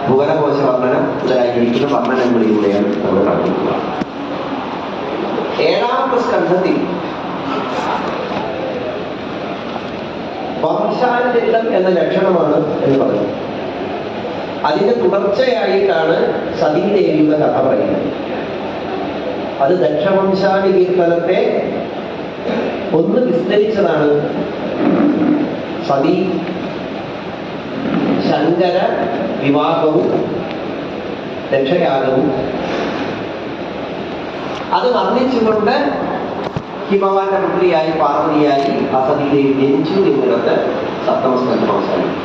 ഭുവനകോശ വർണ്ണനം മുതലായിരിക്കുന്ന വർണ്ണനങ്ങളിലൂടെയാണ് നമ്മൾ കടക്കുക. ഏഴാമത്തെ സ്കന്ധത്തിൽ വംശാചരിതം എന്ന ലക്ഷണമാണ് എന്ന് പറഞ്ഞു. അതിന്റെ തുടർച്ചയായിട്ടാണ് സതീദേവിയുടെ കഥ പറയുന്നത്. അത് ദക്ഷവംശാദി കീർത്തനത്തെ ഒന്ന് വിസ്തരിച്ചതാണ്. സതീ ശങ്കര വിവാഹവും ദക്ഷയാഗവും അത് വർണ്ണിച്ചുകൊണ്ട് ഹിമവാന്റെ പുത്രിയായി പാർവതിയായി സതീദേവി ജനിച്ചു എന്നിടത്ത് സപ്തമസ്കന്ധം അവസാനിക്കും.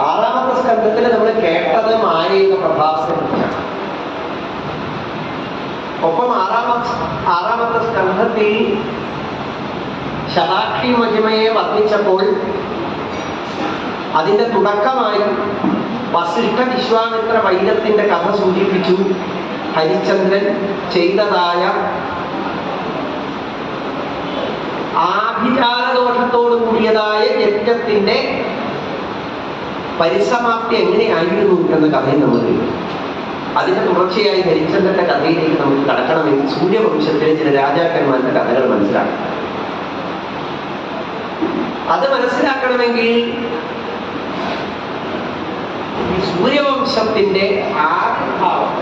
ആറാമത്തെ സ്കന്ധത്തിൽ നമ്മൾ കേട്ടത് മാനവിക പ്രഭാസത്തെ കുറിച്ചാണ്. ഒപ്പം ആറാമത്തെ സ്കന്ധത്തിൽ ശതാക്ഷി മഹിമയെ വർണ്ണിച്ചപ്പോൾ അതിന്റെ തുടക്കമായി വസിഷ്ഠ വിശ്വാമിത്ര വൈരത്തിന്റെ കഥ സൂചിപ്പിച്ചു. ഹരിചന്ദ്രൻ ചെയ്തതായ ആഭിചാരദോഷത്തോടു കൂടിയതായ യജ്ഞത്തിന്റെ പരിസമാപ്തി എങ്ങനെയായിരുന്നു എന്ന കഥയും നമ്മൾ കേട്ടു. അതിന്റെ തുടർച്ചയായി ഹരിചന്ദ്രന്റെ കഥയിലേക്ക് നമുക്ക് കടക്കണമെങ്കിൽ സൂര്യവംശത്തിലെ ചില രാജാക്കന്മാരുടെ കഥകൾ മനസ്സിലാക്കണം. അത് മനസ്സിലാക്കണമെങ്കിൽ ഈ സൂര്യവംശത്തിന്റെ ആവിർഭാവം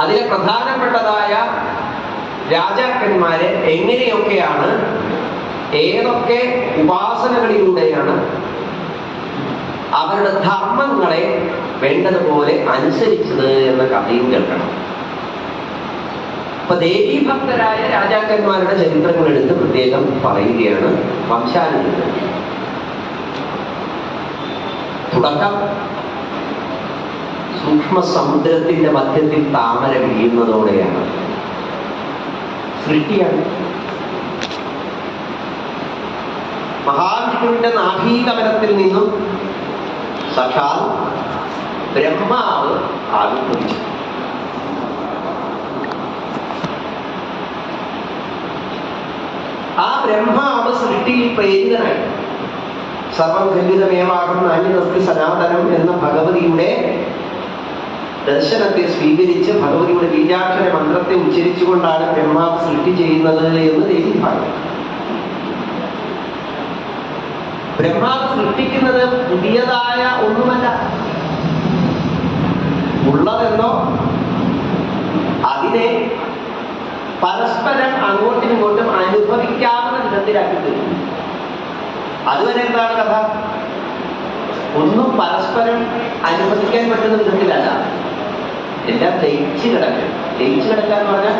അതിലെ പ്രധാനപ്പെട്ടതായ രാജാക്കന്മാരെ എങ്ങനെയൊക്കെയാണ്, ഏതൊക്കെ ഉപാസനകളിലൂടെയാണ് അവരുടെ ധർമ്മങ്ങളെ വേണ്ടതുപോലെ അനുസരിച്ചത് എന്ന കഥയും കേൾക്കണം. അപ്പൊ ദേവീഭക്തരായ രാജാക്കന്മാരുടെ ചരിത്രങ്ങൾ എടുത്ത് പ്രത്യേകം പറയുകയാണ് വംശാനുചരിതം. തുടക്കം സൂക്ഷ്മ സമുദ്രത്തിന്റെ മധ്യത്തിൽ താമര വിരിയുന്നതോടെയാണ്. സൃഷ്ടിയാണ്. മഹാവിഷ്ണുവിന്റെ നാഭീകമലത്തിൽ നിന്നും സാക്ഷാൽ ബ്രഹ്മാവ് ആവിർഭവിച്ചു. ആ ബ്രഹ്മാവ് സൃഷ്ടിയിൽ പ്രേരിതനായി. സർവം ഖണ്ഡിതമേവാകം നാന്യനസ്തി സനാതനം എന്ന ഭഗവതിയുടെ ദർശനത്തെ സ്വീകരിച്ച് ഭഗവതിയുടെ ബീജാക്ഷര മന്ത്രത്തെ ഉച്ചരിച്ചുകൊണ്ടാണ് ബ്രഹ്മാവ് സൃഷ്ടി ചെയ്യുന്നത് എന്ന് ദേവീഭാഗം. ബ്രഹ്മാവ് സൃഷ്ടിക്കുന്നത് പുതിയതായ ഒന്നുമല്ല. ഉള്ളതെന്നോ അതിനെ പരസ്പരം അങ്ങോട്ടും ഇങ്ങോട്ടും അനുഭവിക്കാവുന്ന വിധത്തിലാക്കി തരും. അതുവരെ എന്താണ് കഥ? ഒന്നും പരസ്പരം അനുഭവിക്കാൻ പറ്റുന്ന വിധത്തിലല്ല, എല്ലാം ലയിച്ചു കിടക്കും. ലയിച്ചു കിടക്കുക എന്ന് പറഞ്ഞാൽ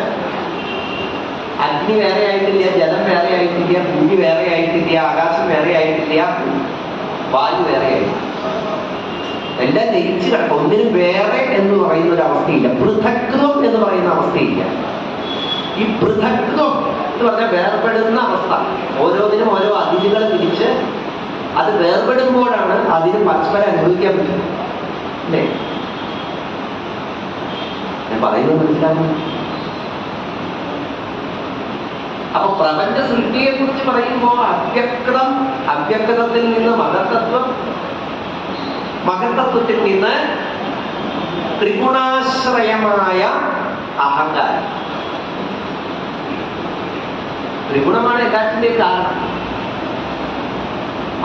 അഗ്നി വേറെ ആയിട്ടില്ല, ജലം വേറെ ആയിട്ടില്ല, ഭൂമി വേറെ ആയിട്ടില്ല, ആകാശം വേറെ ആയിട്ടില്ല, വായു വേറെ ആയിട്ടില്ല. എല്ലാം ലയിച്ചു കിടക്കും. ഒന്നിനും വേറെ എന്ന് പറയുന്ന ഒരു അവസ്ഥയില്ല. പൃഥക്ത്വം എന്ന് പറയുന്ന അവസ്ഥയില്ല. ഈ പൃഥക്ത്വം എന്ന് പറഞ്ഞാൽ വേർപെടുന്ന അവസ്ഥ. ഓരോന്നിനും ഓരോ അതിരുകൾ തിരിച്ച് അത് വേർപെടുമ്പോഴാണ് അതിന് പരസ്പരം അനുഭവിക്കാൻ പറ്റും. അല്ലേ? ഞാൻ പറയുന്നത് മനസ്സിലാകും. അപ്പൊ പ്രപഞ്ച സൃഷ്ടിയെ കുറിച്ച് പറയുമ്പോൾ അവ്യക്തത്തിൽ നിന്ന് മഹത്തത്വം, മഹത്തത്വത്തിൽ നിന്ന് ത്രിഗുണാശ്രയമായ അഹങ്കാരം. ത്രിഗുണമാണ് എല്ലാത്തിന്റെയും കാരണം.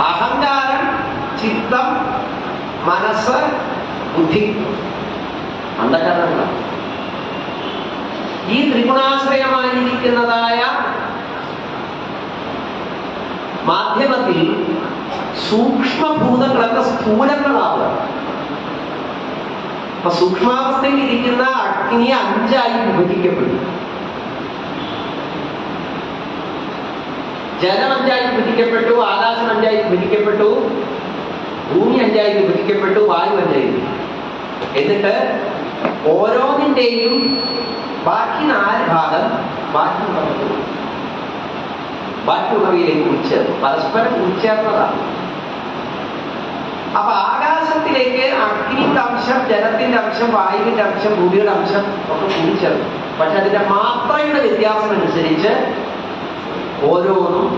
അഹങ്കാരം, ചിത്തം, മനസ്സ്, ബുദ്ധി, അന്ധകരണങ്ങളാണ്. ഈ ത്രിഗുണാശ്രയമായിരിക്കുന്നതായ മാധ്യമത്തിൽ സൂക്ഷ്മഭൂതങ്ങളൊക്കെ സ്ഥൂലങ്ങളാവുക. അപ്പൊ സൂക്ഷ്മാവസ്ഥയിൽ ഇരിക്കുന്ന അഗ്നി 5 വിഭജിക്കപ്പെട്ടു. ജലം 5 വിഭജിക്കപ്പെട്ടു, ആകാശം 5 വിഭജിക്കപ്പെട്ടു, ഭൂമി 5 വിഭജിക്കപ്പെട്ടു, വായു 5. എന്നിട്ട് ഓരോന്നിന്റെയും ബാക്കി 4 ഭാഗം ബാക്കിയുള്ളവയിലേക്ക് ഉൾച്ചേർന്നു. പരസ്പരം ഉൾച്ചേർന്നതാണ്. അപ്പൊ ആകാശത്തിലേക്ക് അഗ്നിന്റെ അംശം, ജലത്തിന്റെ അംശം, വായുവിന്റെ അംശം, ഭൂമിയുടെ അംശം ഒക്കെ കൂടിച്ചേർന്നു. പക്ഷെ അതിന്റെ മാത്രയുടെ വ്യത്യാസം അനുസരിച്ച് ഓരോന്നും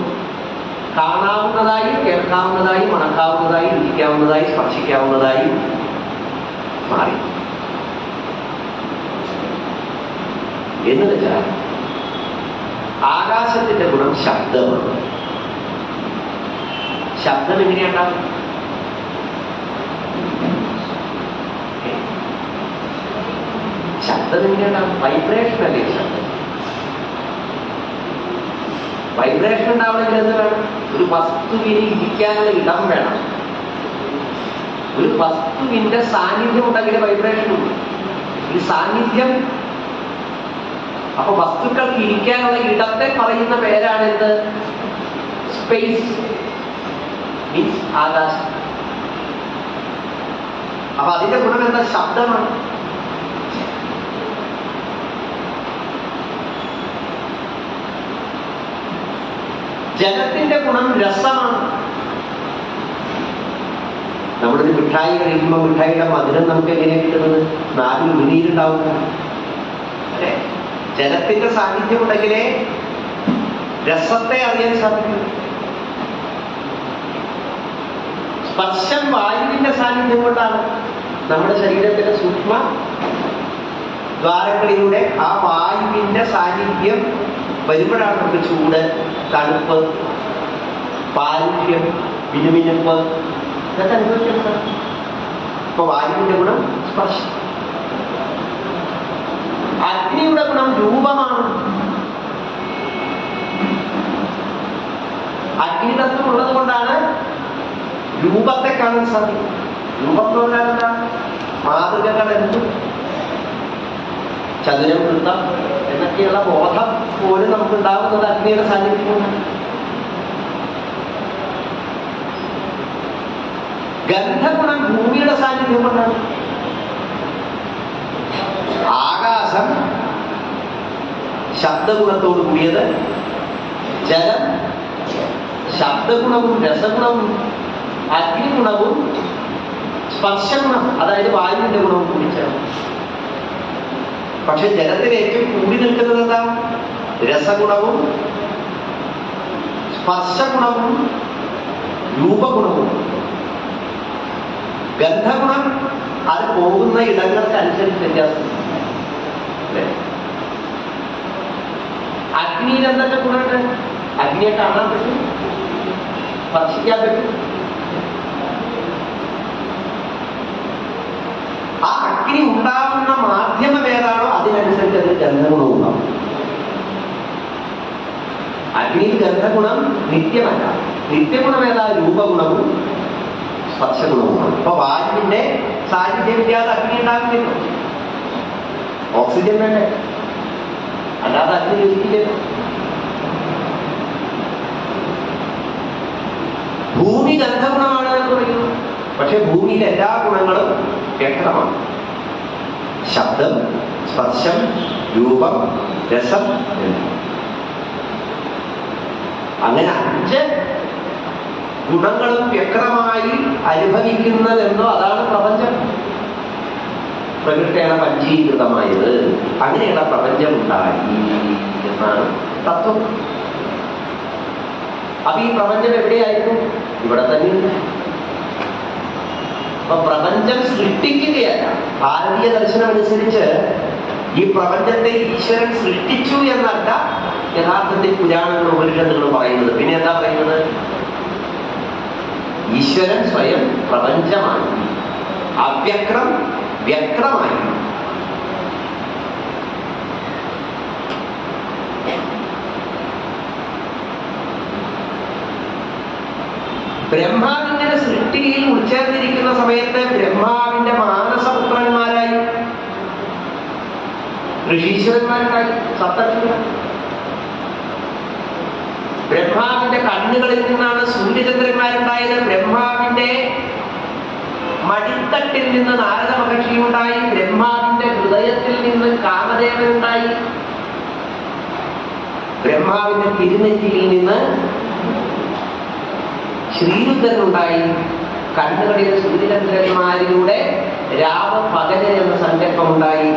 കാണാവുന്നതായി, കേൾക്കാവുന്നതായി, മണക്കാവുന്നതായി, രുചിക്കാവുന്നതായി, സ്പർശിക്കാവുന്നതായി മാറി. എന്ന് വെച്ചാൽ ആകാശത്തിന്റെ ഗുണം ശബ്ദമാണ്. ശബ്ദം എങ്ങനെയുണ്ടാകും? ശബ്ദം എങ്ങനെയുണ്ടാകും? വൈബ്രേഷൻ അല്ലേ ശബ്ദം. വൈബ്രേഷൻ ഉണ്ടാവണമെങ്കിൽ എന്ത് വേണം? ഒരു വസ്തുവിന് ഇരിക്കാനുള്ള ഇടം വേണം. ഒരു വസ്തുവിന്റെ സാന്നിധ്യം ഉണ്ടെങ്കിൽ വൈബ്രേഷൻ ഉണ്ട്. ഈ സാന്നിധ്യം, അപ്പൊ വസ്തുക്കൾക്ക് ഇരിക്കാനുള്ള ഇടത്തെ പറയുന്ന പേരാണ് എന്ത്? സ്പേസ് മീൻസ് ആകാശം. അപ്പൊ അതിന്റെ ഗുണം എന്താ? ശബ്ദമാണ്. ജലത്തിന്റെ ഗുണം രസമാണ്. നമ്മളൊരു മിഠായി കഴിക്കുമ്പോൾ മിഠായിയുടെ മധുരം നമുക്ക് എങ്ങനെയാണ് കിട്ടുന്നത്? നാവിൽ ഉമിനീരുണ്ടാവുക. അല്ലെ? ജലത്തിന്റെ സാന്നിധ്യം ഉണ്ടെങ്കിലേ രസത്തെ അറിയാൻ സാധിക്കും. സ്പർശം വായുവിന്റെ സാന്നിധ്യം കൊണ്ടാണ്. നമ്മുടെ ശരീരത്തിന്റെ സൂക്ഷ്മ ദ്വാരങ്ങളിലൂടെ ആ വായുവിന്റെ സാന്നിധ്യം വരുമ്പോഴാണ് നമുക്ക് ചൂട്, തണുപ്പ്, പാലുഷ്യം, മിനുമിനുപ്പ് ഇതൊക്കെ അനുഭവിക്കുന്നത്. ഇപ്പൊ വായുവിന്റെ ഗുണം സ്പർശം. അഗ്നിയുടെ ഗുണം രൂപമാണ്. അഗ്നിതത്വം ഉള്ളത് കൊണ്ടാണ് രൂപത്തെ കാണാൻ സാധിക്കും. രൂപം എന്ന് പറഞ്ഞാൽ എന്താ? മാതൃകകൾ എന്ത്, ചതുരം, വൃത്തം എന്നൊക്കെയുള്ള ബോധം പോലും നമുക്ക് ഉണ്ടാകുന്നത് അഗ്നിയുടെ സാന്നിധ്യമാണ്. ഗന്ധഗുണം ഭൂമിയുടെ സാന്നിധ്യം കൊണ്ടാണ്. ആകാശം ശബ്ദഗുണത്തോട് കൂടിയത്, ജലം ശബ്ദഗുണവും രസഗുണവും, അഗ്നിഗുണവും സ്പർശഗുണം അതായത് വായുവിന്റെ ഗുണവും കൂടിച്ചാണ്. പക്ഷെ ജലത്തിൽ ഏറ്റവും കൂടി നിൽക്കുന്നത് എന്താ? രസഗുണവും സ്പർശഗുണവും രൂപഗുണവും. ഗന്ധഗുണം അത് പോകുന്ന ഇടങ്ങൾക്ക് അനുസരിച്ച് വ്യത്യാസം. അഗ്നിയിൽ എന്തൊക്കെ ഗുണമുണ്ട്? അഗ്നിയെ കാണാൻ പറ്റും, സ്പർശിക്കാൻ പറ്റും. ആ അഗ്നി ഉണ്ടാകുന്ന മാധ്യമം ഏതാണോ അതിനനുസരിച്ച് അത് ഗന്ധഗുണം ഉണ്ടാവും. അഗ്നിയിൽ ഗന്ധഗുണം നിത്യമല്ല. നിത്യഗുണം ഏതാ? രൂപഗുണവും സ്പർശഗുണവുമാണ്. അപ്പൊ വായുവിന്റെ സാന്നിധ്യം ഇല്ലാതെ അഗ്നി ഉണ്ടാകുന്നില്ല. ഓക്സിജൻ വേണ്ടേ? അല്ലാതെ അഗ്നി യോജിക്കില്ലല്ലോ. ഭൂമി ഗന്ധഗുണമാണ് എന്ന് പറയുന്നു. പക്ഷെ ഭൂമിയിലെ എല്ലാ ഗുണങ്ങളും വ്യക്തമാണ്. ശബ്ദം, സ്പർശം, രൂപം, രസം. അങ്ങനെ 5 ഗുണങ്ങളും വ്യക്തമായി അനുഭവിക്കുന്നതെന്നോ അതാണ് പ്രപഞ്ചം. പ്രകൃതിയാണ് പഞ്ചീകൃതമായത്. അങ്ങനെയുള്ള പ്രപഞ്ചം ഉണ്ടായി എന്നാണ് തത്വം. അപ്പൊ ഈ പ്രപഞ്ചം എവിടെയായിരുന്നു? ഇവിടെ തന്നെയുണ്ട്. അപ്പൊ പ്രപഞ്ചം സൃഷ്ടിക്കുകയല്ല. ഭാരതീയ ദർശനം അനുസരിച്ച് ഈ പ്രപഞ്ചത്തെ ഈശ്വരൻ സൃഷ്ടിച്ചു എന്നല്ല യഥാർത്ഥത്തിൽ പുരാണങ്ങളും ഉപനിഷത്തുകളും പറയുന്നത്. പിന്നെ എന്താ പറയുന്നത്? ഈശ്വരൻ സ്വയം പ്രപഞ്ചമായി, അവ്യക്തം വ്യക്തമായി. ബ്രഹ്മാവിന്റെ സൃഷ്ടിയിൽ ഉൾച്ചേർന്നിരിക്കുന്ന സമയത്ത് ബ്രഹ്മാവിന്റെ മാനസപുത്രന്മാരായി ഋഷീശ്വരന്മാരുണ്ടായി, സപ്തർഷികൾ. ബ്രഹ്മാവിന്റെ കണ്ണുകളിൽ നിന്നാണ് സൂര്യചന്ദ്രന്മാരുണ്ടായത്. ബ്രഹ്മാവിന്റെ മടിത്തട്ടിൽ നിന്ന് നാരദ മഹർഷിയുണ്ടായി. ബ്രഹ്മാവിന്റെ ഹൃദയത്തിൽ നിന്ന് കാമദേവനുണ്ടായി. ബ്രഹ്മാവിന്റെ തിരുനെറ്റിയിൽ നിന്ന് ശ്രീരുദ്രനുണ്ടായി. കണ്ണുകളിലെ സൂര്യചന്ദ്രന്മാരിലൂടെ രാവ് പകല് എന്ന സങ്കല്പമുണ്ടായി.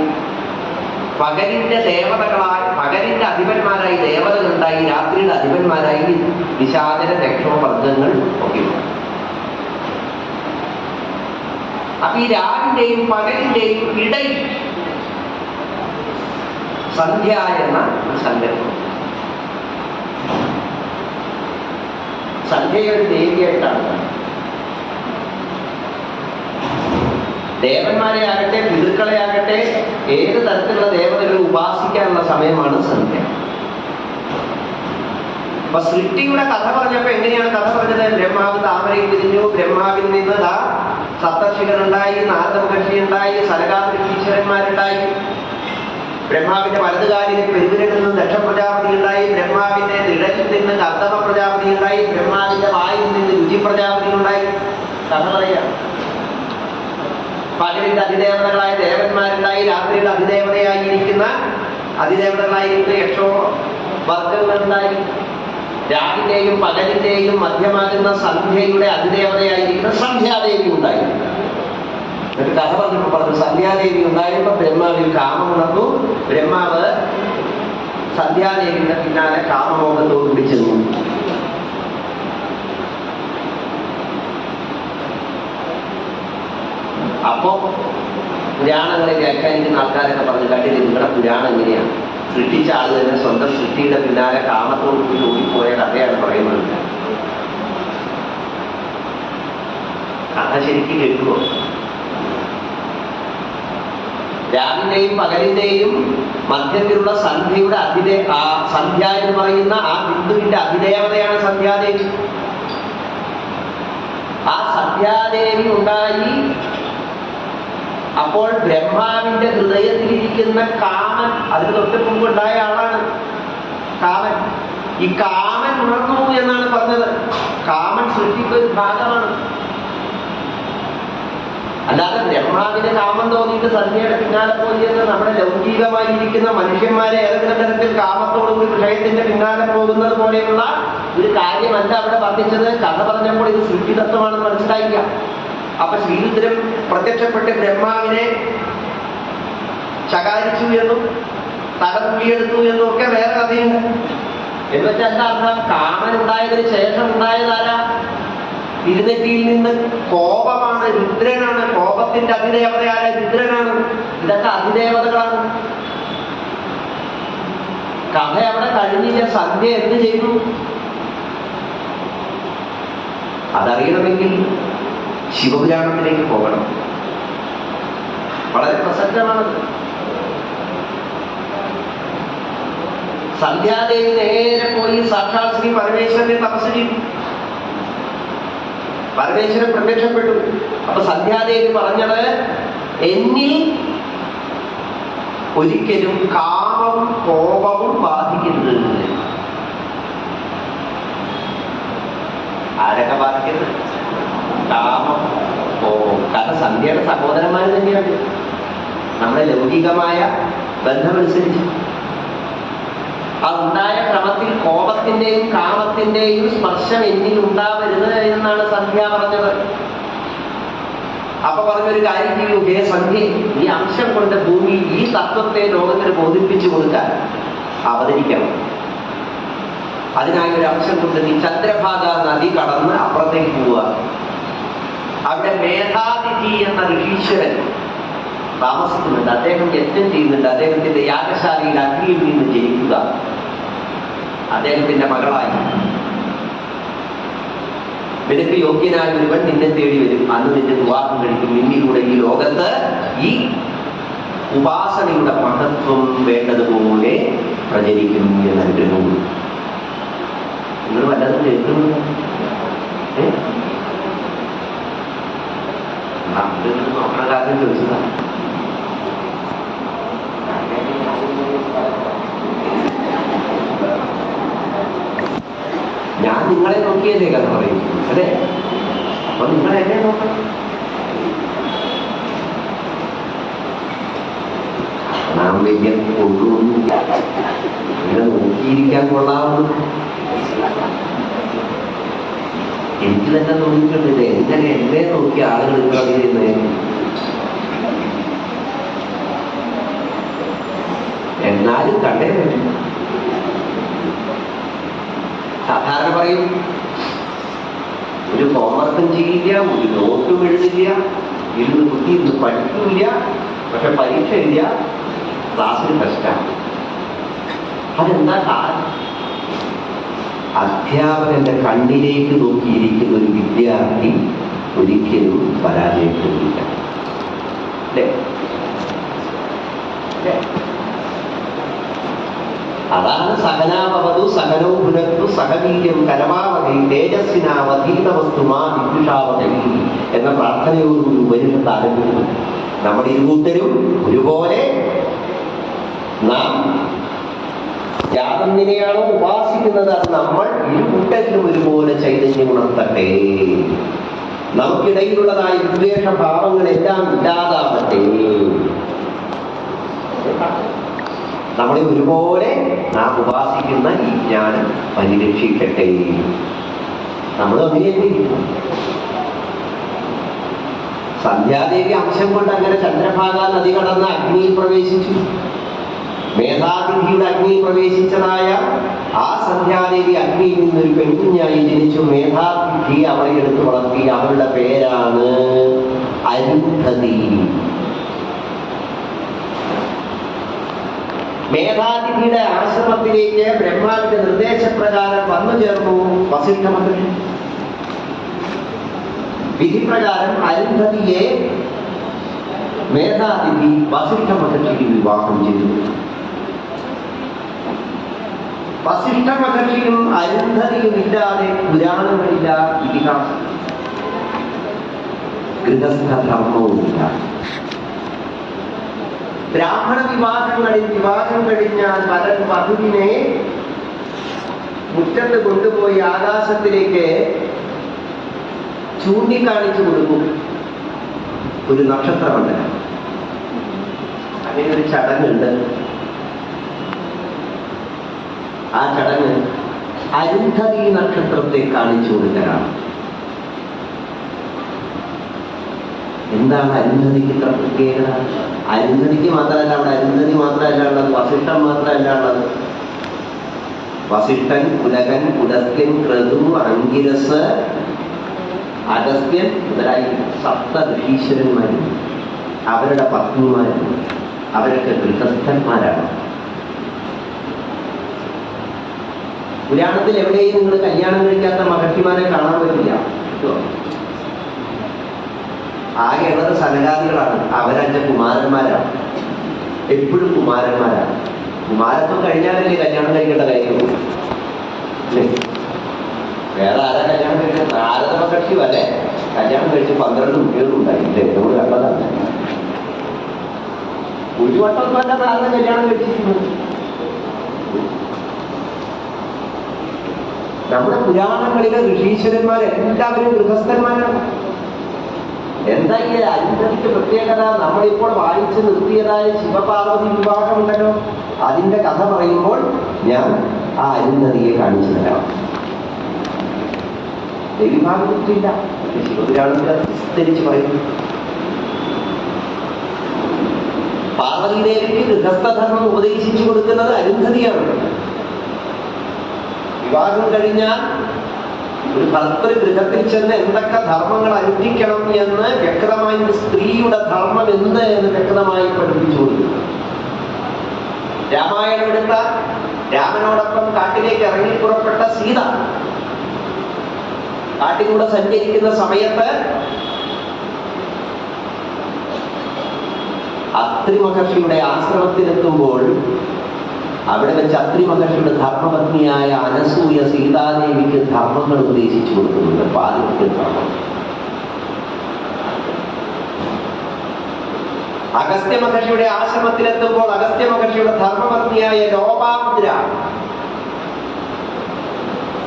പകലിന്റെ ദേവതകളായി, പകലിന്റെ അധിപന്മാരായി ദേവതകളുണ്ടായി. അധിപന്മാരായി, രാത്രിയുടെ അധിപന്മാരായി നിശാചര രക്ഷോവർഗങ്ങൾ ഒക്കെ. അപ്പൊ ഈ രാവിന്റെയും പകലിന്റെയും ഇടയിൽ സന്ധ്യ എന്ന സങ്കല്പം. സന്ധ്യ ഒരു ദേവിയായിട്ടാണ്. ദേവന്മാരെ ആകട്ടെ പിതൃക്കളെ ആകട്ടെ ഏത് തരത്തിലുള്ള ദേവതകളെ ഉപാസിക്കാനുള്ള സമയമാണ് സന്ധ്യ. അപ്പൊ സൃഷ്ടിയുടെ കഥ പറഞ്ഞപ്പോ എങ്ങനെയാണ് കഥ പറഞ്ഞത്? ബ്രഹ്മാവ് താമരയിൽ വിരിഞ്ഞു, ബ്രഹ്മാവിൽ നിന്ന് സപ്തർഷികളുണ്ടായി, നാരദ മഹർഷി ഉണ്ടായി, സനകാദിക ഈശ്വരന്മാരുണ്ടായി. ബ്രഹ്മാവിന്റെ വലതുകാലിന് പെരുവിരലിൽ നിന്ന് ദക്ഷ പ്രജാപതി ഉണ്ടായി, ബ്രഹ്മാവിന്റെ നിഴലിൽ നിന്ന് കർദമ പ്രജാപതി ഉണ്ടായി, ബ്രഹ്മാവിന്റെ വായിൽ നിന്ന് രുചി പ്രജാപതി ഉണ്ടായി. കഥ പറയാം. പകലിന്റെ അതിദേവതകളായ ദേവന്മാരുണ്ടായി, രാത്രിയുടെ അതിദേവതകളായിരിക്കുന്ന യക്ഷോ വർഗങ്ങളുണ്ടായി. രാവിന്റെയും പകലിന്റെയും മധ്യമാകുന്ന സന്ധ്യയുടെ അതിദേവതയായിരിക്കുന്ന സന്ധ്യാദേവി ഉണ്ടായി. എന്നിട്ട് കഥ പറഞ്ഞു സന്ധ്യാദേവി ഉണ്ടായപ്പോ ബ്രഹ്മാവിൽ കാമം ഉണർന്നു. ബ്രഹ്മാവ് സന്ധ്യാദേവിയുടെ പിന്നാലെ കാമമോഹത്തോട് പിടിച്ചെന്നു. അപ്പോ പുരാണങ്ങളെ വ്യാഖ്യാനിക്കുന്ന ആൾക്കാരൊക്കെ പറഞ്ഞു കണ്ടില്ല, നിങ്ങളുടെ പുരാണം എങ്ങനെയാണ്? സൃഷ്ടിച്ച ആൾ തന്നെ സ്വന്തം സൃഷ്ടിയുടെ പിന്നാലെ കാമത്തോട് കൂടി ഓടിപ്പോയ കഥയാണ് പറയുന്നത്. കഥ ശരിക്കും കേൾക്കുമോ? രാവിന്റെയും പകലിന്റെയും മധ്യത്തിലുള്ള സന്ധ്യയുടെ സന്ധ്യ എന്ന് പറയുന്ന ആ ബിന്ദുവിന്റെ അതിദേവതയാണ് സന്ധ്യാദേവി. ആ സന്ധ്യാദേവി ഉണ്ടായി. അപ്പോൾ ബ്രഹ്മാവിന്റെ ഹൃദയത്തിലിരിക്കുന്ന കാമൻ, അതിന് തൊട്ട് മുമ്പുണ്ടായ ആളാണ് കാമൻ. ഈ കാമൻ ഉണർന്നു എന്നാണ് പറഞ്ഞത്. കാമൻ സൃഷ്ടിക്കുന്ന ഒരു ഭാഗമാണ്. അല്ലാതെ ബ്രഹ്മാവിന് കാമം തോന്നിയിട്ട് സന്ധ്യയുടെ പിന്നാലെ പോയി എന്ന് നമ്മുടെ ലൗകികമായിരിക്കുന്ന മനുഷ്യന്മാരെ ഏതെങ്കിലും തരത്തിൽ കാമത്തോടുകൂടി വിഷയത്തിന്റെ പിന്നാലെ പോകുന്നത് പോലെയുള്ള ഒരു കാര്യമല്ല അവിടെ വർദ്ധിച്ചത്. കഥ പറഞ്ഞപ്പോൾ ഇത് സൃഷ്ടിതത്വമാണെന്ന് മനസ്സിലായിക്കാം. അപ്പൊ ശ്രീരുദ്രൻ പ്രത്യക്ഷപ്പെട്ട് ബ്രഹ്മാവിനെ ശകാരിച്ചു എന്നും തലപുള്ളിയെടുത്തു എന്നും ഒക്കെ വേറെ കഥയുണ്ട്. എന്ന് വെച്ചാൽ എന്താ അർത്ഥം? കാമൻ ഉണ്ടായതിനു ശേഷം ഉണ്ടായതാരാ? തിരുനെറ്റിയിൽ നിന്ന് കോപമാണ്, രുദ്രനാണ്. കോപത്തിന്റെ അതിദേവതയായ രുദ്രനാണ്. ഇതൊക്കെ അതിദേവതകളാണ്. കഥ അവിടെ കഴിഞ്ഞില്ല. സന്ധ്യ എന്ത് ചെയ്തു? അതറിയണമെങ്കിൽ ശിവപുരാണത്തിലേക്ക് പോകണം. വളരെ പ്രസക്തമാണത്. സന്ധ്യാദേവി നേരെ പോയി സാക്ഷാൽ ശ്രീ പരമേശ്വരനെ തപസ് ചെയ്തു. പരമേശ്വരൻ പ്രത്യക്ഷപ്പെട്ടു. അപ്പൊ സന്ധ്യാദേവി പറഞ്ഞത്, എന്നിൽ ഒരിക്കലും കാമവും കോപവും ബാധിക്കരുത്. ആരൊക്കെ ബാധിക്കരുത്? കാമം, കോപം. കാരണം സന്ധ്യയുടെ സഹോദരന്മാർ തന്നെയാണ്. നമ്മുടെ ലൗകികമായ ബന്ധമനുസരിച്ച് അതുണ്ടായ ക്രമത്തിൽ കോപത്തിന്റെയും കാമത്തിന്റെയും സ്പർശം എന്നിൽ ഉണ്ടാവരുത് എന്നാണ് സന്ധ്യ പറഞ്ഞത്. അപ്പൊ പറഞ്ഞൊരു കാര്യം ചെയ്യൂ, ഹേ സന്ധ്യ, ഈ അംശം കൊണ്ട് ഭൂമി ഈ തത്വത്തെ ലോകത്തിന് ബോധിപ്പിച്ചു കൊടുക്കാൻ അവതരിക്കണം. അതിനായി ഒരു അംശം കൊണ്ട് നീ ചന്ദ്രഭാഗ നദി കടന്ന് അപ്പുറത്തേക്ക് പോവുക. അവിടെ മേധാതിഥി എന്ന ഋഷീശ്വരൻ താമസിക്കുന്നുണ്ട്. അദ്ദേഹം യജ്ഞം ചെയ്യുന്നുണ്ട്. അദ്ദേഹത്തിന്റെ യാഗശാലയിൽ അഗ്നിയിൽ നിന്ന് ജനിക്കുക. അദ്ദേഹത്തിന്റെ മകളായി നിനക്ക് യോഗ്യനായ ഒരുവൻ നിന്നെ തേടി വരും. അന്ന് നിന്റെ വിവാഹം കഴിക്കും. നിന്നിലൂടെ ഈ ലോകത്ത് ഈ ഉപാസനയുടെ മഹത്വം വേണ്ടതുപോലെ പ്രചരിക്കും എന്ന അനുഗ്രഹവും. നിങ്ങൾ വല്ലതും കേൾക്കുന്നു? നോക്കണ കാര്യം ചോദിച്ചതാണ്. ഞാൻ നിങ്ങളെ നോക്കിയല്ലേ കഥ പറയും, അല്ലേ? അപ്പൊ നിങ്ങൾ എന്നെ നോക്കണം. നാം വലിയ കൊള്ളൊന്നുമില്ല. ഇങ്ങനെ നോക്കിയിരിക്കാൻ കൊള്ളാവുന്ന എനിക്ക് തന്നെ തോന്നിയിട്ടുണ്ട്. എങ്ങനെ എന്നെ നോക്കിയ ആളുകൾ ഇത്ര ചെയ്യുന്നേ? എന്നാലും കണ്ടേ പറ്റും. സാധാരണ പറയും, ഒരു ഹോംവർക്കും ചെയ്യില്ല, ഒരു നോട്ടും എഴുതില്ല, ഇരുന്ന് കുത്തിയിരുന്ന് പഠിക്കില്ല, പക്ഷെ പരീക്ഷ എഴുതിയ ക്ലാസ്സിൽ ഫസ്റ്റാണ്. അതെന്താ കാരണം? അധ്യാപകന്റെ കണ്ണിലേക്ക് നോക്കിയിരിക്കുന്ന ഒരു വിദ്യാർത്ഥി ഒരിക്കലും പരാജയപ്പെടില്ല. അതാണ് സഹനാവതു സഹനോ ഭുനക്തു സഹവീര്യം കരമാവകൈ തേജസ്സിനാവധീതവസ്തുമാ വിദുഷാവകൈ എന്ന പ്രാർത്ഥനയോടുകൂടി ഉപനിഷത്ത് ആരംഭിക്കുന്നു. നമ്മുടെ ഇരുകൂട്ടരും ഒരുപോലെ നാം യാതൊന്നിനെയാണോ ഉപാസിക്കുന്നത് അത് നമ്മൾ ഇരുകൂട്ടത്തിലും ഒരുപോലെ ചൈതന്യം ഉണർത്തട്ടെ. നമുക്കിടയിലുള്ളതായ വിദ്വേഷഭാവങ്ങളെല്ലാം ഇല്ലാതാവട്ടെ. നമ്മളെ ഒരുപോലെ നാം ഉപാസിക്കുന്ന ഈ ജ്ഞാനം പരിരക്ഷിക്കട്ടെ. നമ്മൾ അങ്ങനെയല്ലേ. സന്ധ്യാദേവി അംശം കൊണ്ട് അങ്ങനെ ചന്ദ്രഭാഗ നദി കടന്ന് അഗ്നിയിൽ പ്രവേശിച്ചു. മേധാതിഥിയുടെ അഗ്നിയിൽ പ്രവേശിച്ചതായ ആ സന്ധ്യാദേവി അഗ്നിയിൽ നിന്നൊരു പെൺകുഞ്ഞായി ജനിച്ചു. മേധാതിഥി അവളെ എടുത്തു വളർത്തി. അവളുടെ പേരാണ് അരുന്ധതി. മേധാതിഥിയുടെ ആശ്രമത്തിലേക്ക് ബ്രഹ്മാവിന്റെ നിർദ്ദേശപ്രകാരം വന്നു ചേർന്നു വസിഷ്ഠ മഹർഷി. വിധിപ്രകാരം അരുന്ധതിയെ മേധാതിഥി വസിഷ്ഠ മഹർഷിക്ക് വിവാഹം ചെയ്തു. വസിഷ്ഠ മഹർഷിയും അരുന്ധതിയും ഇല്ലാതെ പുരാണങ്ങളില്ല, ഇതിഹാസം, ഗൃഹസ്ഥധർമ്മവുമില്ല. ബ്രാഹ്മണ വിവാഹം കഴിഞ്ഞാൽ വരൻ വധുവിനെ മുറ്റത്ത് കൊണ്ടുപോയി ആകാശത്തിലേക്ക് ചൂണ്ടിക്കാണിച്ചു കൊടുക്കും. ഒരു നക്ഷത്രമുണ്ട്, അങ്ങനെ ഒരു ചടങ്ങുണ്ട്. ആ ചടങ്ങ് അരുന്ധതി നക്ഷത്രത്തെ കാണിച്ചു കൊടുക്കലാണ്. എന്താണ് അരുന്ധതിക്ക് ഇത്ര പ്രത്യേകത? അരുന്ധതിക്ക് മാത്രമല്ല അവിടെ, അരുന്ധതി മാത്രമല്ല ഉള്ളത്, വസിഷ്ഠൻ മാത്രമല്ല ഉള്ളത്. വസിഷ്ഠൻ, കുലകൻ, കുടത്യൻ, ക്രതു, അങ്കിരസ്, അഗസ്ത്യൻ മുതലായി 7 ഋഷീശ്വരന്മാരും അവരുടെ പത്നിമാരും അവരൊക്കെ ഗൃഹസ്ഥന്മാരാണ്. പുരാണത്തിൽ എവിടെയും നിങ്ങൾ കല്യാണം കഴിക്കാത്ത മഹർഷിമാരെ കാണാൻ പറ്റില്ല. ആകെയുള്ളത് സനകാദികളാണ്. അവരഞ്ച് കുമാരന്മാരാണ്, എപ്പോഴും കുമാരന്മാരാണ്. കുമാരത്വം കഴിഞ്ഞാലല്ലേ കല്യാണം കഴിക്കേണ്ട കാര്യമുള്ളൂ. വേറെ ആരാ കല്യാണം കഴിക്കുന്നത്? നാരദ മഹർഷി വരെ കല്യാണം കഴിച്ച് 12 കുട്ടികളും ഉണ്ടായില്ലേ? നമ്മൾ കണ്ടതാണ്. ഒരു വട്ടം അല്ല നാരദ കല്യാണം കഴിച്ചിരിക്കുന്നത്. നമ്മുടെ പുരാണങ്ങളിലെ ഋഷീശ്വരന്മാരെല്ലാവരും ഗൃഹസ്ഥന്മാരാണ്. എന്താ ഈ അരുന്ധതിക്ക് പ്രത്യേകത? നമ്മളിപ്പോൾ വായിച്ചു നിർത്തിയതായ ശിവപാർവതി വിവാഹമുണ്ടല്ലോ, അതിന്റെ കഥ പറയുമ്പോൾ ഞാൻ ആ അരുന്ധതിയെ കാണിച്ചു തരാം. ദേവിഭാഗത്തില്ല, ശിവപുരാണത്തിൽ വിസ്തരിച്ച് പറയുന്നു. പാർവതീദേവിക്ക് ഗൃഹസ്ഥധർമ്മം ഉപദേശിച്ചു കൊടുക്കുന്നത് അരുന്ധതിയാണ്. വിവാഹം കഴിഞ്ഞാൽ ഒരു ഭർത്തൃ ഗൃഹത്തിൽ ചെന്ന് എന്തൊക്കെ ധർമ്മങ്ങൾ അനുഷ്ഠിക്കണം എന്ന് വ്യക്തമായി, സ്ത്രീയുടെ ധർമ്മം എന്ത് എന്ന് വ്യക്തമായി പഠിപ്പിച്ചു കൊടുക്കുന്നു. രാമായണം എടുത്ത രാമനോടൊപ്പം കാട്ടിലേക്ക് ഇറങ്ങി പുറപ്പെട്ട സീത കാട്ടിലൂടെ സഞ്ചരിക്കുന്ന സമയത്ത് അത്രി മഹർഷിയുടെ ആശ്രമത്തിലെത്തുമ്പോൾ അവിടെ വെച്ച് അത്രി മഹർഷിയുടെ ധർമ്മപത്നിയായ അനസൂയ സീതാദേവിക്ക് ധർമ്മങ്ങൾ ഉപദേശിച്ചു കൊടുക്കുന്നുണ്ട്. പാതിവ്രത്യ ധർമ്മം. അഗസ്ത്യ മഹർഷിയുടെ ആശ്രമത്തിലെത്തുമ്പോൾ അഗസ്ത്യ മഹർഷിയുടെ ധർമ്മപത്നിയായ ലോപാമുദ്ര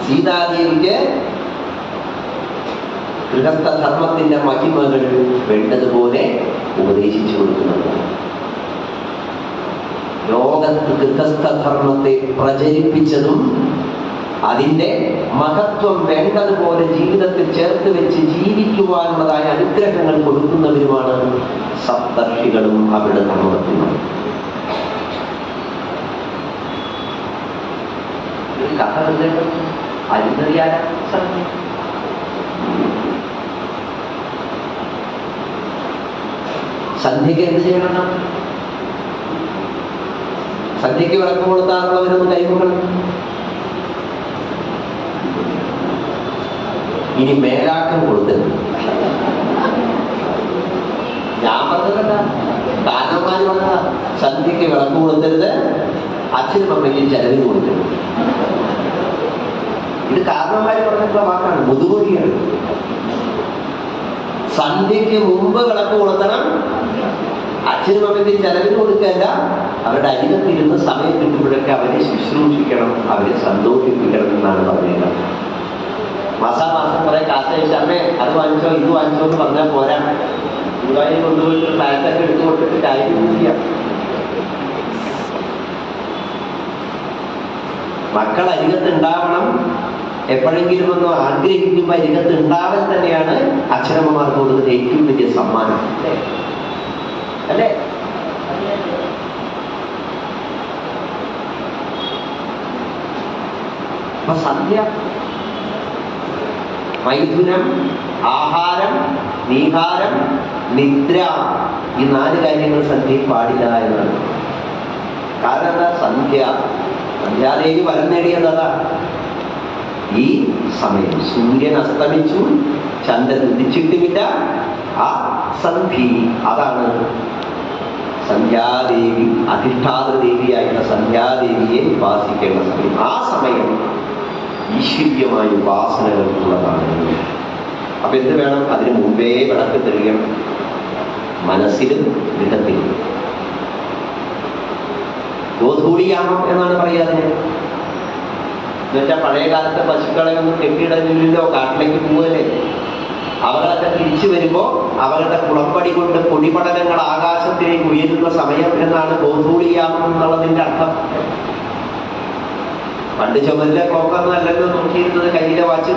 സീതാദേവിക്ക് ഗൃഹസ്ഥ ധർമ്മത്തിന്റെ മഹിമകൾ വേണ്ടതുപോലെ ഉപദേശിച്ചു കൊടുക്കുന്നുണ്ട്. ലോകത്ത് ഗൃഹസ്ഥധർമ്മത്തെ പ്രചരിപ്പിച്ചതും അതിന്റെ മഹത്വം വേണ്ടതുപോലെ ജീവിതത്തിൽ ചേർത്ത് വെച്ച് ജീവിക്കുവാനുള്ളതായ അനുഗ്രഹങ്ങൾ കൊടുക്കുന്നവരുമാണ് സപ്തർഷികളും അവരുടെ ധർമ്മത്തിനും. കഥ അരുന്നറിയാല സന്ധ്യ. സന്ധ്യക്ക് എന്ത് ചെയ്യണം? സന്ധ്യക്ക് വിളക്ക് കൊടുത്താറുള്ളവരൊന്ന് കൈമുകൾ. ഇനി മേലാക്കം കൊടുത്തത് ഞാൻ പറഞ്ഞതല്ല, കാരണന്മാര് പറഞ്ഞ സന്ധ്യക്ക് വിളക്ക് കൊടുത്തരുത്, അച്ഛനും അമ്മയ്ക്കും ചെലവിന് കൊടുത്തരുത്. ഇത് കാരണന്മാര് പറഞ്ഞിട്ടുള്ള വാക്കാണ്, മുതുമൊഴിയാണ്. സന്ധ്യക്ക് മുമ്പ് വിളക്ക് കൊടുക്കണം, അച്ഛനും അമ്മയ്ക്കും ചെലവിന് കൊടുക്കല്ല, അവരുടെ അരികത്തിരുന്ന് സമയം കിട്ടുമ്പോഴൊക്കെ അവരെ ശുശ്രൂഷിക്കണം, അവരെ സന്തോഷിപ്പിക്കണം എന്നാണ് പറഞ്ഞത്. മാസാമാസം കുറെ കാശ് അമ്മേ അത് വാങ്ങിച്ചോ ഇത് വാങ്ങിച്ചോ എന്ന് പറഞ്ഞാൽ പോരാ. ഗുരുവായൂർ കൊണ്ടുപോയിട്ട് ഫ്ലാറ്റൊക്കെ എടുത്തു കൊടുത്തിട്ട് കാര്യം ചെയ്യാം. മക്കൾ അരികത്ത് ഉണ്ടാവണം, എപ്പോഴെങ്കിലും ഒന്നും ആഗ്രഹിക്കുമ്പോൾ അരികത്ത് ഉണ്ടാവൽ തന്നെയാണ് അച്ഛനമ്മമാർക്ക് കൊടുക്കുന്ന ഏറ്റവും വലിയ സമ്മാനം അല്ലേ? അപ്പൊ സന്ധ്യ മൈഥുനം, ആഹാരം, നീഹാരം, നിദ്ര, ഈ 4 കാര്യങ്ങൾ സന്ധ്യയിൽ പാടില്ല എന്നാണ്. കാരണം എന്താ? സന്ധ്യാദേവി വരം നേടിയതാ ഈ സമയം. സൂര്യൻ അസ്തമിച്ചു, ചന്ദ്രൻ ഉദിച്ചിട്ടുമില്ല, ആ സന്ധ്യ, അതാണ് സന്ധ്യാദേവി, അധിഷ്ഠാതൃദേവിയായിട്ടുള്ള സന്ധ്യാദേവിയെ ഉപാസിക്കേണ്ട സമയം. ആ സമയം ഈശ്വര്യമായ ഉപാസനകൾക്കുള്ളതാണ്. അപ്പൊ എന്ത് വേണം? അതിനു മുമ്പേ വിളക്ക് തെളിയണം, മനസ്സിലും ഗൃഹത്തിലും. ഗോധൂളിയാമം എന്നാണ് പറയുക അതിന്. എന്നുവെച്ചാൽ പഴയ കാലത്തെ പശുക്കളെ ഒന്നും കെട്ടിയിടലില്ലോ, കാട്ടിലേക്ക് പോവല്ലേ. അവകളൊക്കെ തിരിച്ചു വരുമ്പോ അവരുടെ കുളപ്പടി കൊണ്ട് പൊടിപടലങ്ങൾ ആകാശത്തിലേക്ക് ഉയരുന്ന സമയം എന്നാണ് ഗോധൂളിയാമം എന്നുള്ളതിന്റെ അർത്ഥം. പണ്ട് ചുമലിലെ ക്ലോക്കൊന്നും അല്ലല്ലോ നോക്കിയിരുന്നത്, കയ്യിലെ വാച്ച്.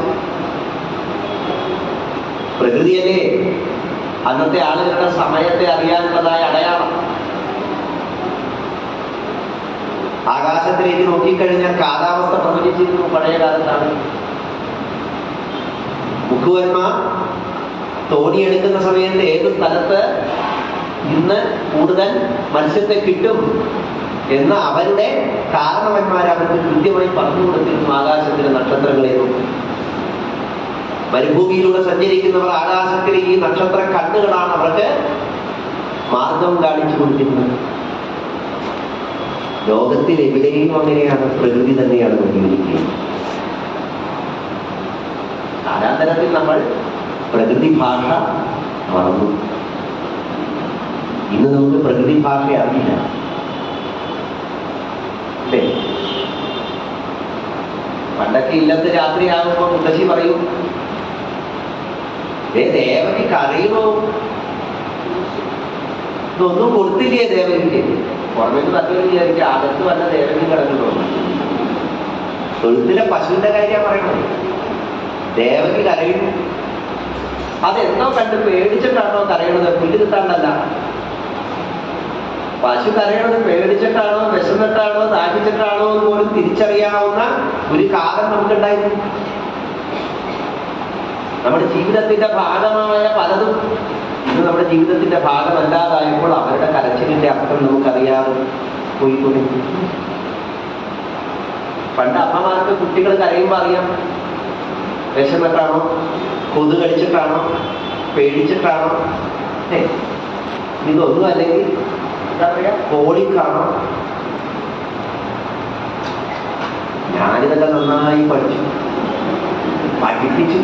പ്രകൃതിയല്ലേ അന്നത്തെ ആളുകളുടെ സമയത്തെ അറിയാനുള്ളതായ അടയാളം. ആകാശത്തിലേക്ക് നോക്കിക്കഴിഞ്ഞാൽ കാലാവസ്ഥ പ്രവചിച്ചിരുന്നു പഴയ കാലത്താണ്. മുക്കുവന്മാർ തോണിയെടുക്കുന്ന സമയത്ത് ഏത് സ്ഥലത്ത് ഇന്ന് കൂടുതൽ മത്സ്യത്തെ കിട്ടും എന്ന് അവരുടെ കാരണവന്മാർ അവർക്ക് കൃത്യമായി പറഞ്ഞു കൊടുത്തിരുന്നു. ആകാശത്തിലെ നക്ഷത്രങ്ങളെ നോക്കി മരുഭൂമിയിലൂടെ സഞ്ചരിക്കുന്നവർ ആകാശത്തിലെ ഈ നക്ഷത്ര കണ്ണുകളാണ് അവർക്ക് മാർഗം കാണിച്ചു കൊടുത്തിരുന്നത്. ലോകത്തിൽ എവിടെയും അങ്ങനെയാണ്, പ്രകൃതി തന്നെയാണ് നോക്കിയിരിക്കുന്നത്. കാലാന്തരത്തിൽ നമ്മൾ പ്രകൃതി ഭാഷ മറന്നു. ഇന്ന് നമുക്ക് പ്രകൃതി ഭാഷ അറിയില്ല. പണ്ടൊക്കെ ഇല്ലത്ത് രാത്രിയാകുമ്പോ മുത്തശ്ശി പറയും, ദേവകി കരയുമോ, ഇതൊന്നും കൊടുത്തില്ലേ ദേവകിക്ക്. പുറമേക്ക് തത്വം വിചാരിക്കുക അകത്ത് വല്ല ദേവകി കിടക്കുന്നു. തൊഴുത്തിലെ പശുവിന്റെ കാര്യം പറയണത്. ദേവകി കരയുന്നു, അതെന്തോ കണ്ട് പേടിച്ചിട്ടാണോ കരയണത്? പുല്ല് കിട്ടാണ്ടല്ല. പശു കരയണത് പേടിച്ചിട്ടാണോ, വിശന്നിട്ടാണോ, ദാഹിച്ചിട്ടാണോ എന്ന് പോലും തിരിച്ചറിയാവുന്ന ഒരു കാലം നമുക്കുണ്ടായിരുന്നു. നമ്മുടെ ജീവിതത്തിന്റെ ഭാഗമായ പലതും ഇന്ന് നമ്മുടെ ജീവിതത്തിന്റെ ഭാഗമല്ലാതായപ്പോൾ അവരുടെ കരച്ചിലിന്റെ അർത്ഥം നമുക്കറിയാതെ പോയി തുടങ്ങി. പണ്ട് അമ്മമാർക്ക് കുട്ടികൾ കരയുമ്പോൾ അറിയാം, വിശന്നിട്ടാണോ, കൊതു കടിച്ചിട്ടാണോ, പേടിച്ചിട്ടാണോ, ഇതൊന്നും അല്ലെങ്കിൽ എന്താ പറയാ കോളിക്കാണോ. ഞാനിതൊക്കെ നന്നായി പഠിച്ചു, പഠിപ്പിച്ചു.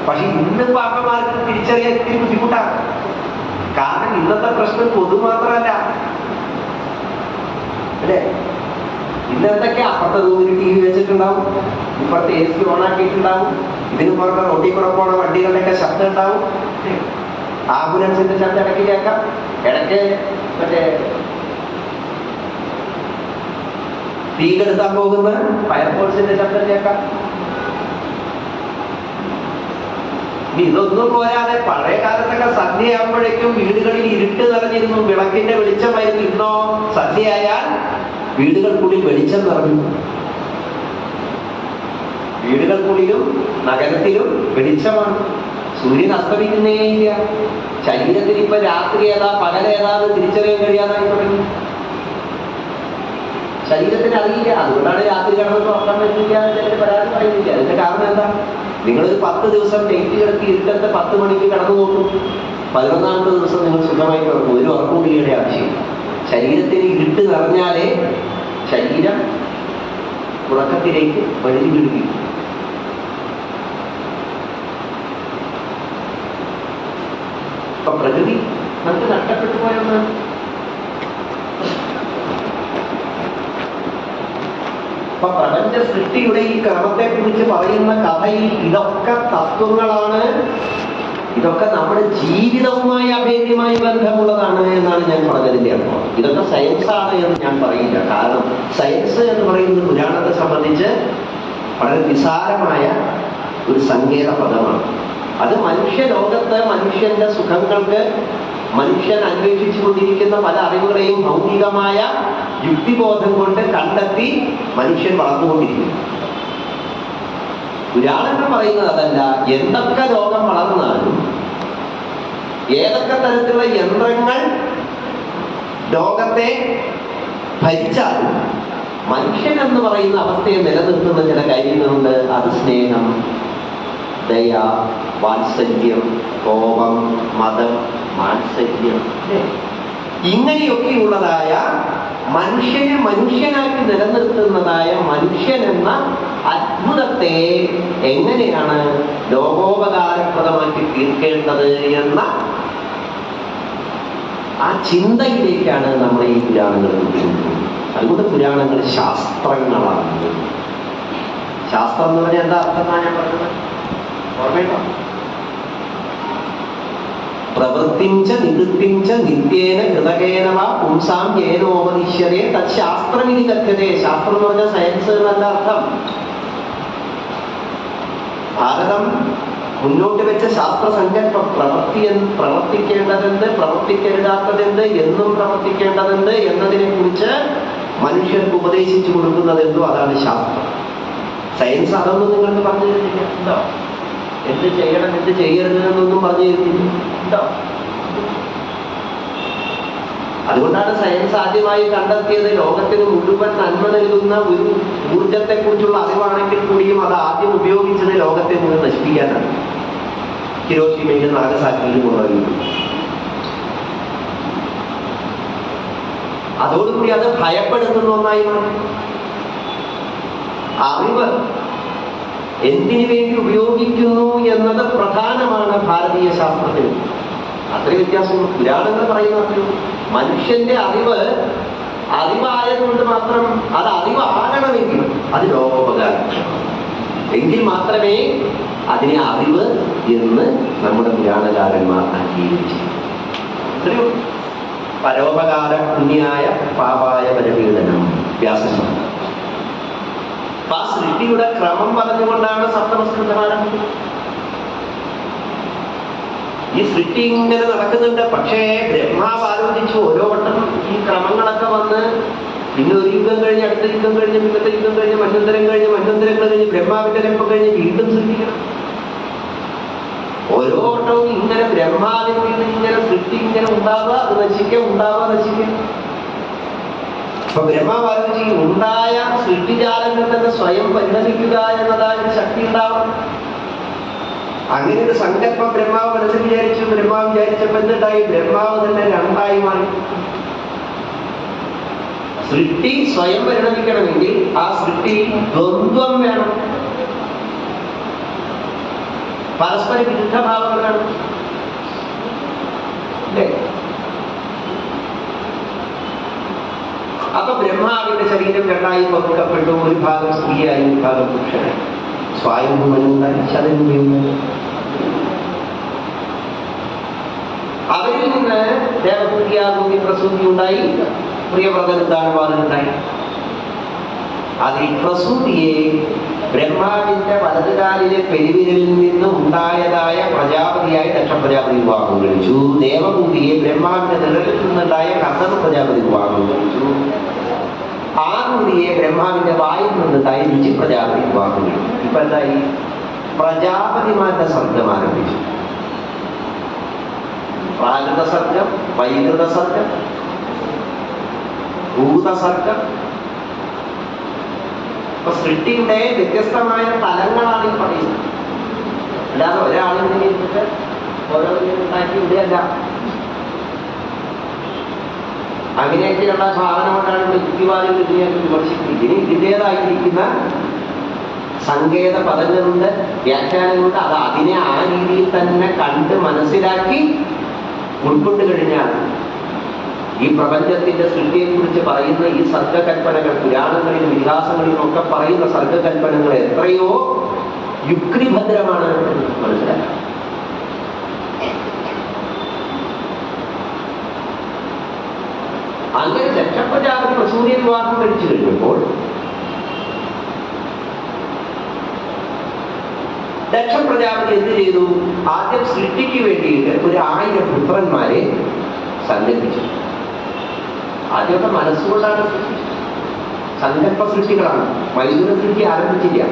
പക്ഷെ ഇന്നിപ്പോ അമ്മമാർക്ക് തിരിച്ചറിയാൻ ഇത്തിരി ബുദ്ധിമുട്ടാണ്. കാരണം ഇന്നത്തെ പ്രശ്നം കൊതു മാത്രമല്ല അല്ലേ. ഇന്നെന്തൊക്കെ അപ്പുറത്തെ റൂമിൽ ടി വി വെച്ചിട്ടുണ്ടാവും, ഇപ്പുറത്തെ AC ഓണാക്കിയിട്ടുണ്ടാവും, ഇതിന് പുറത്തെ റോട്ടിൽ കൂടെ പോണ വണ്ടികളുടെയൊക്കെ ശബ്ദം ഉണ്ടാവും, ആംബുലൻസിന്റെ ശബ്ദം ഇടയ്ക്ക് കേൾക്കാം, ഇടയ്ക്ക് മറ്റേ തീ കെടുത്താൻ പോകുന്ന ഫയർഫോഴ്സിന്റെ ശബ്ദം കേൾക്കാം. ഇതൊന്നും പോരാതെ പഴയ കാലത്തൊക്കെ സന്ധ്യയാകുമ്പോഴേക്കും വീടുകളിൽ ഇരുട്ട് നിറഞ്ഞിരുന്നു, വിളക്കിന്റെ വെളിച്ചമായിരുന്നു. ഇന്നോ സന്ധ്യയായാൽ വീടുകൾക്കുള്ളിൽ വെളിച്ചം നിറഞ്ഞു. വീടുകൾക്കുള്ളിലും നഗരത്തിലും വെളിച്ചമാണ്. സൂര്യൻ അസ്തമിക്കുന്നേയില്ല. ശരീരത്തിന് ഇപ്പൊ രാത്രി ഏതാ പകലേതാന്ന് തിരിച്ചറിയാൻ കഴിയാതായി തുടങ്ങി. ശരീരത്തിന് അറിയില്ല. അതുകൊണ്ടാണ് രാത്രി കിടന്ന് തുറക്കാൻ പറ്റില്ല ചിലർ പരാതി പറയുന്നില്ല. അതിന്റെ കാരണം എന്താ? നിങ്ങളൊരു 10 ദിവസം ഡേറ്റ് കിടത്തി ഇരുട്ടത്തെ 10 മണിക്ക് കടന്നു നോക്കും. 11ാമത്തെ ദിവസം നിങ്ങൾ സുഖമായി കിടക്കും. ഒരു ഉറക്കുകൂടിയുടെ ആവശ്യമില്ല. ശരീരത്തിന് ഇരുട്ട് നിറഞ്ഞാലേ ശരീരം ഉറക്കത്തിലേക്ക് വഴുതി വിടുകയും. അപ്പൊ പ്രകൃതി നമുക്ക് നഷ്ടപ്പെട്ടു പോയെന്നാണ്. അപ്പൊ പ്രപഞ്ച സൃഷ്ടിയുടെ ഈ ക്രമത്തെ കുറിച്ച് പറയുന്ന കഥയിൽ ഇതൊക്കെ തത്വങ്ങളാണ്. ഇതൊക്കെ നമ്മുടെ ജീവിതവുമായി അഭേദ്യമായി ബന്ധമുള്ളതാണ് എന്നാണ് ഞാൻ പറഞ്ഞതിന്റെ അർത്ഥം. ഇതൊക്കെ സയൻസാണ് എന്ന് ഞാൻ പറയില്ല. കാരണം സയൻസ് എന്ന് പറയുന്നത് പുരാണത്തെ സംബന്ധിച്ച് വളരെ നിസ്സാരമായ ഒരു സങ്കേത പദമാണ്. അത് മനുഷ്യലോകത്ത് മനുഷ്യന്റെ സുഖങ്ങൾക്ക് മനുഷ്യൻ അന്വേഷിച്ചു കൊണ്ടിരിക്കുന്ന പല അറിവുകളെയും ഭൗതികമായ യുക്തിബോധം കൊണ്ട് കണ്ടെത്തി മനുഷ്യൻ വളർന്നുകൊണ്ടിരിക്കുന്നു. പുരാണങ്ങൾ പറയുന്നത് അതല്ല. എന്തൊക്കെ ലോകം വളർന്നാലും ഏതൊക്കെ തരത്തിലുള്ള യന്ത്രങ്ങൾ ലോകത്തെ ഭരിച്ചാലും മനുഷ്യൻ എന്ന് പറയുന്ന അവസ്ഥയെ നിലനിർത്തുന്ന ചില കാര്യങ്ങളുണ്ട്. അത് സ്നേഹം, ദയ, വാത്സല്യം, കോപം, മതം, മാത്സല്യം, ഇങ്ങനെയൊക്കെയുള്ളതായ മനുഷ്യനെ മനുഷ്യനാക്കി നിലനിർത്തുന്നതായ മനുഷ്യൻ എന്ന അത്ഭുതത്തെ എങ്ങനെയാണ് ലോകോപകാരപ്രദമാക്കി തീർക്കേണ്ടത് എന്ന ആ ചിന്തയിലേക്കാണ് നമ്മൾ ഈ പുരാണങ്ങൾ കൊണ്ടുവരുന്നത്. അതുകൊണ്ട് പുരാണങ്ങൾ ശാസ്ത്രങ്ങളാണ്. ശാസ്ത്രം എന്ന് പറഞ്ഞാൽ എന്താ അർത്ഥമാണ് ഞാൻ പറഞ്ഞത്? ഓർമ്മയുണ്ടോ? പ്രവൃത്തിഞ്ച നിവൃത്തിഞ്ച നിത്യേന കൃതകേന വാ പുംസാം ഏനോപദിശ്യതേ തത് ശാസ്ത്രമിതി കഥ്യതേ. ശാസ്ത്രം എന്ന് പറഞ്ഞാൽ സയൻസ് എന്നല്ല അർത്ഥം. ഭാരതം മുന്നോട്ട് വെച്ച ശാസ്ത്രസങ്കല്പം പ്രവർത്തിക്കേണ്ടതെന്ത്, പ്രവർത്തിക്കരുതാത്തതെന്ത്, എന്നും പ്രവർത്തിക്കേണ്ടതെന്ത് എന്നതിനെ കുറിച്ച് മനുഷ്യർക്ക് ഉപദേശിച്ചു കൊടുക്കുന്നതെന്തോ അതാണ് ശാസ്ത്രം. സയൻസ് അതൊന്നും നിങ്ങൾക്ക് പറഞ്ഞു തരുന്നില്ല. ഉണ്ടോ? എന്ത് ചെയ്യണം എന്ത് ചെയ്യരുത് എന്നൊന്നും പറഞ്ഞു തരുന്നില്ല. ഉണ്ടോ? അതുകൊണ്ടാണ് സയൻസ് ആദ്യമായി കണ്ടെത്തിയത് ലോകത്തിന് മുഴുവൻ നന്മ നൽകുന്ന ഒരു ഊർജത്തെ കുറിച്ചുള്ള അറിവാണെങ്കിൽ കൂടിയും അത് ആദ്യം ഉപയോഗിച്ചത് ലോകത്തെ മുഴുവൻ നശിപ്പിക്കാനാണ്. ഹിരോഷിമയിലും നാഗസാക്കിയിലും കൊണ്ടുപോയി. അതോടുകൂടി അത് ഭയപ്പെടുത്തുന്ന ഒന്നായി മാറി. അറിവ് എന്തിനു വേണ്ടി ഉപയോഗിക്കുന്നു എന്നത് പ്രധാനമാണ് ഭാരതീയ ശാസ്ത്രത്തിന്. അത്രയും വ്യത്യാസമുള്ളൂ. പുരാണങ്ങൾ പറയുന്ന മനുഷ്യന്റെ അറിവായതുകൊണ്ട് മാത്രം അത് അറിവാകണമെങ്കിൽ അത് ലോകോപകാരം എങ്കിൽ മാത്രമേ അതിനെ അറിവ് എന്ന് നമ്മുടെ പുരാണകാരന്മാർ അംഗീകരിച്ചു. അത്രയോ പരോപകാര പുണ്യായ പാപായ പരപീഡനം വ്യാസൻ. ആ സൃഷ്ടിയുടെ ക്രമം പറഞ്ഞുകൊണ്ടാണ് സപ്തമസ്കന്ധം ആരംഭിക്കുന്നത്. ഈ സൃഷ്ടി ഇങ്ങനെ നടക്കുന്നുണ്ട്. പക്ഷേ ബ്രഹ്മാവ് ആലോചിച്ചു ഓരോ വട്ടം ഈ ക്രമങ്ങളൊക്കെ വന്ന് പിന്നെ ഒരു യുഗം കഴിഞ്ഞ് അടുത്ത യുഗം കഴിഞ്ഞ് പിന്നത്തെ യുഗം കഴിഞ്ഞ് മന്വന്തരം കഴിഞ്ഞ് ബ്രഹ്മാവിന്റെ രംഭം കഴിഞ്ഞ് വീണ്ടും സൃഷ്ടിക്കണം. ഓരോ വട്ടവും ഇങ്ങനെ ബ്രഹ്മാവിൽ നിന്ന് ഇങ്ങനെ സൃഷ്ടി ഇങ്ങനെ ഉണ്ടാവുക, അത് നശിക്കുക. അപ്പൊ ബ്രഹ്മാവ് ആലോചിച്ച് ഉണ്ടായ സൃഷ്ടിജാലങ്ങൾ തന്നെ സ്വയം പരിണമിക്കുക എന്നതായ ഒരു ശക്തി ഉണ്ടാവണം. അങ്ങനെ ഒരു സങ്കല്പം ബ്രഹ്മാവ് മനസ്സിൽ വിചാരിച്ചു. ബ്രഹ്മാവ് വിചാരിച്ചപ്പോ എന്തുണ്ടായി? ബ്രഹ്മാവ് തന്നെ രണ്ടായി മാറി. സൃഷ്ടി സ്വയം പരിണമിക്കണമെങ്കിൽ ആ സൃഷ്ടിയിൽ ദ്വന്ദ്വം വേണം, പരസ്പര വിരുദ്ധഭാവങ്ങൾ വേണം. അപ്പൊ ബ്രഹ്മാവിന്റെ ശരീരം രണ്ടായി പകുക്കപ്പെട്ടു. ഒരു ഭാഗം സ്ത്രീയായി, ഒരു ഭാഗം പുരുഷനായി. സ്വായംഭൂമനുണ്ടായി, ശതനുണ്ടായി. അവരിൽ നിന്ന് ദേവപുത്രിയാകുന്ന പ്രസൂതി ഉണ്ടായി, പ്രിയവ്രതനുണ്ടായി. അതിൽ പ്രസൂതിയെ ബ്രഹ്മാവിന്റെ വലതുകാലിലെ പെരുവിരലിൽ നിന്ന് ഉണ്ടായതായ പ്രജാപതിയായി ദക്ഷ പ്രജാപതി വിവാഹം കഴിച്ചു. ദേവപുത്രിയെ ബ്രഹ്മാവിന്റെ നിഴലിൽ നിന്നുണ്ടായ കർദമ പ്രജാപതി വിവാഹം കഴിച്ചു. ആ കുതിയെ ബ്രഹ്മാവിന്റെ വായിൽ നിന്ന് തൈരിച്ച് പ്രജാപതി വിവാഹം കഴിയും. ഇപ്പൊ എന്തായി? പ്രജാപതിമാരുടെ സർഗം ആരംഭിച്ചു. പ്രാകൃത സർഗം, വൈകൃത സർഗം, ഭൂതസർഗം. അപ്പൊ സൃഷ്ടിയുടെ വ്യത്യസ്തമായ തലങ്ങളാണ് ഈ പറയുന്നത്. അല്ലാതെ ഒരാളിങ്ങനെ ഇരുന്നിട്ട് ഓരോ ഉണ്ടാക്കി വിടുകയല്ല. അങ്ങനെയൊക്കെയുള്ള ഭാവന കൊണ്ടാണ് യുക്തിവാദികൾ ഇതിനെയൊക്കെ വിമർശിക്കുന്നത്. ഇനി ഇതിൻ്റെതായിരിക്കുന്ന സങ്കേത പദങ്ങളുണ്ട്, വ്യാഖ്യാനങ്ങളുണ്ട്. അത് അതിനെ ആ രീതിയിൽ തന്നെ കണ്ട് മനസ്സിലാക്കി ഉൾക്കൊണ്ട് കഴിഞ്ഞാൽ ഈ പ്രപഞ്ചത്തിന്റെ സൃഷ്ടിയെക്കുറിച്ച് പറയുന്ന ഈ സർഗകൽപ്പനകൾ, പുരാണങ്ങളിലും ഇതിഹാസങ്ങളിലും ഒക്കെ പറയുന്ന സർഗകൽപ്പനകൾ എത്രയോ യുക്തിഭദ്രമാണ് മനസ്സിലാക്കാം. അങ്ങനെ ദക്ഷപ്രജാപതി സൂര്യ വിവാഹം കഴിച്ചു കഴിഞ്ഞപ്പോൾ ദക്ഷപ്രജാപതി എന്ത് ചെയ്തു? ആദ്യം സൃഷ്ടിക്ക് വേണ്ടിയിട്ട് 1000 പുത്രന്മാരെ സങ്കല്പിച്ചു. ആദ്യമൊക്കെ മനസ്സുകൊണ്ടാണ് സൃഷ്ടിച്ചത്. സങ്കല്പ സൃഷ്ടികളാണ്. വൈദ്യുത സൃഷ്ടി ആരംഭിച്ചില്ല.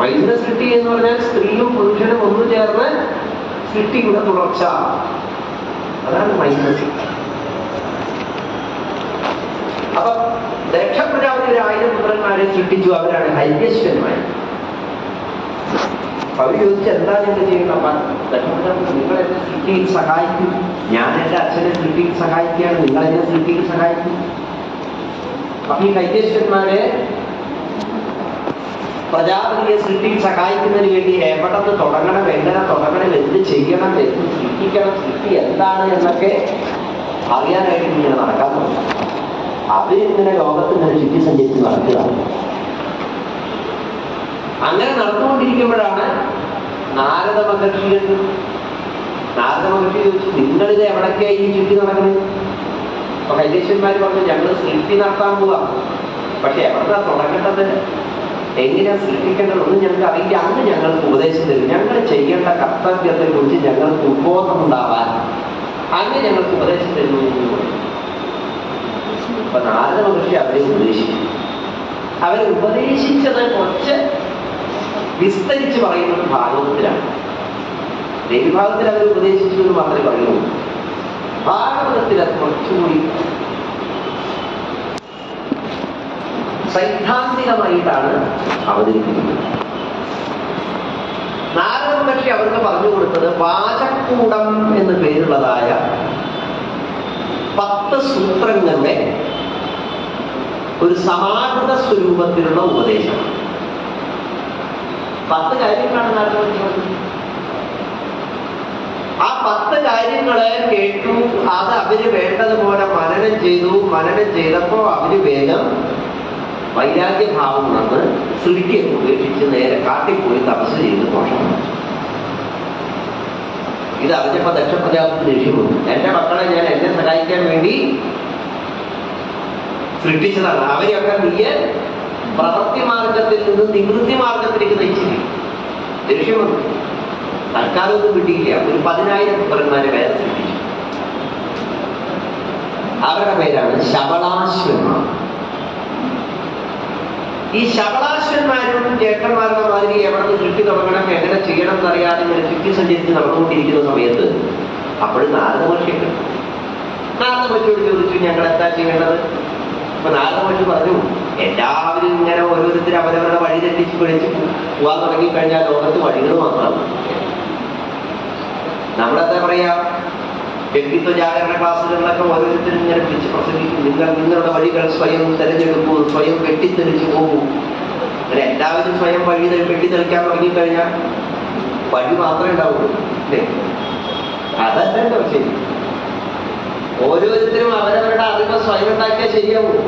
വൈദ്യുത സൃഷ്ടി എന്ന് പറഞ്ഞാൽ സ്ത്രീയും പുരുഷനും ഒന്നു ചേർന്ന് സൃഷ്ടിയുടെ തുടർച്ച. അതാണ് വൈദ്യുത സൃഷ്ടി. അപ്പൊ ദക്ഷപ്രജാപതി 1000 പുത്രന്മാരെ സൃഷ്ടിച്ചു. അവരാണ് ഹൈര്യശ്വന്മാർ. അവർ ചോദിച്ചു, എന്താ നിങ്ങൾ ചെയ്യണം? ദക്ഷപ്രജാപതി, നിങ്ങൾ എന്നെ സൃഷ്ടിയിൽ സഹായിക്കും. ഞാൻ എന്റെ അച്ഛനെ സൃഷ്ടിയിൽ സഹായിക്കുകയാണ്, നിങ്ങൾ എന്നെ സൃഷ്ടിയിൽ സഹായിക്കും. അപ്പൊ ഈ ഹൈര്യശ്വന്മാരെ പ്രജാപതിയെ സൃഷ്ടിയിൽ സഹായിക്കുന്നതിന് വേണ്ടി എവിടെ തുടങ്ങണം, എങ്ങനെ തുടങ്ങണം, എന്ത് ചെയ്യണം, എന്ത് സൃഷ്ടിക്കണം, സൃഷ്ടി എന്താണ് എന്നൊക്കെ അറിയാനായിട്ട് ഇങ്ങനെ നടക്കാൻ തുടങ്ങി. അവരിങ്ങനെ ലോകത്തിങ്ങനെ ചുറ്റി സഞ്ചരിച്ച് നടക്കുകയാണ്. അങ്ങനെ നടന്നുകൊണ്ടിരിക്കുമ്പോഴാണ് നാരദ മഹർഷി ചോദിച്ചു, നിങ്ങളിത് എവിടൊക്കെയായി ഈ ചുറ്റി നടക്കുന്നത്? അപ്പൊ ഹൈലേശ്വരന്മാർ പറഞ്ഞു, ഞങ്ങൾ സൃഷ്ടി നടത്താൻ പോവാ, പക്ഷെ എവിടെന്നാ തുടങ്ങേണ്ടത്, എങ്ങനെയാ സൃഷ്ടിക്കേണ്ടതൊന്നും ഞങ്ങൾക്ക് അറിയില്ല. അന്ന് ഞങ്ങൾക്ക് ഉപദേശം തരും. ഞങ്ങൾ ചെയ്യേണ്ട കർത്തവ്യത്തെ കുറിച്ച് ഞങ്ങൾക്ക് ഉദ്ബോധം ഉണ്ടാവാൻ അന്ന് ഞങ്ങൾക്ക് ഉപദേശം തരുന്നു എന്ന് പറയും. അപ്പൊ നാരദ മഹർഷി അവരെ ഉപദേശിച്ചു. അവരെ ഉപദേശിച്ചത് കുറച്ച് വിസ്തരിച്ച് പറയുന്നത് ഭാഗവതത്തിലാണ്. ദേവിഭാഗത്തിൽ അവർ ഉപദേശിച്ചു എന്ന് മാത്രമേ പറയുള്ളൂ. ഭാഗവതത്തിൽ അത് കുറച്ചുകൂടി സൈദ്ധാന്തികമായിട്ടാണ് അവതരിപ്പിക്കുന്നത്. നാരദ മഹർഷി അവർക്ക് പറഞ്ഞു കൊടുത്തത് വാചക്കൂടം എന്ന് പേരുള്ളതായ 10 സൂത്രങ്ങളുടെ ഒരു സമാഹൃത സ്വരൂപത്തിലുള്ള ഉപദേശം. 10 കാര്യങ്ങളാണ് നാരദ മഹർഷി പറഞ്ഞത്. ആ 10 കാര്യങ്ങളെ കേട്ടു. അത് അവര് വേണ്ടതുപോലെ മനനം ചെയ്തു. മനനം ചെയ്തപ്പോ അവര് വേഗം വൈരാഗ്യഭാവം വന്ന് സൃഷ്ടിയെ ഉപേക്ഷിച്ച് നേരെ കാട്ടിപ്പോയി തപസ് ചെയ്ത് മോശം. ഇത് അറിഞ്ഞപ്പോ ദക്ഷപ്രജാപതി ദേഷ്യം വന്നു. എന്റെ മക്കളെ ഞാൻ എന്നെ സഹായിക്കാൻ വേണ്ടി സൃഷ്ടിച്ചതാണ്. അവരെയൊക്കെ നീയെ പ്രവൃത്തി മാർഗത്തിൽ നിന്ന് നിവൃത്തി മാർഗത്തിലേക്ക് നയിച്ചില്ല. ദേഷ്യം വന്നു. തൽക്കാലമൊന്നും കിട്ടിയില്ല. ഒരു 10,000 പുത്രന്മാരെ വേറെ സൃഷ്ടിച്ചു. അവരുടെ പേരാണ് ശബളാശ്വന്മാർ. ഈ ശബളാശ്വന്മാരും ജ്യേഷ്ഠന്മാരുടെ മാതിരി എവിടെ നിന്ന് ചുറ്റി തുടങ്ങണം, എങ്ങനെ ചെയ്യണം എന്നറിയാതെ ഇങ്ങനെ ചുറ്റി സഞ്ചരിച്ച് നടന്നുകൊണ്ടിരിക്കുന്ന സമയത്ത് അപ്പോഴും നാരദ മഹർഷിയുണ്ട്. നാരദ മഹർഷിയോട് ചോദിച്ചു, ഞങ്ങൾ എന്താ ചെയ്യേണ്ടത്? അപ്പൊ നാരദ മഹർഷി പറഞ്ഞു, എല്ലാവരും ഇങ്ങനെ ഓരോരുത്തരും അവരവരുടെ വഴി തെറ്റിച്ച് പിടിച്ച് പോവാൻ തുടങ്ങിക്കഴിഞ്ഞാൽ ലോകത്ത് വഴികൾ മാത്രമാണ്. നമ്മളെന്താ പറയാ, വ്യക്തിത്വ ജാഗരണ ക്ലാസ്സുകളിലൊക്കെ ഓരോരുത്തരും ഇങ്ങനെ പിടിച്ച് പ്രസംഗിക്കും. നിങ്ങളുടെ വഴികൾ സ്വയം തെരഞ്ഞെടുക്കൂ, സ്വയം വെട്ടിത്തെളിച്ചു പോകൂ. അങ്ങനെ എല്ലാവരും സ്വയം വഴി വെട്ടിത്തെളിക്കാൻ തുടങ്ങിക്കഴിഞ്ഞാൽ വഴി മാത്രമേ ഉണ്ടാവുള്ളൂ. അല്ലേ? അതല്ലല്ലോ ശരി. ഓരോരുത്തരും അവരവരുടെ അറിവ് സ്വയം ഉണ്ടാക്കിയാൽ ശരിയാവും.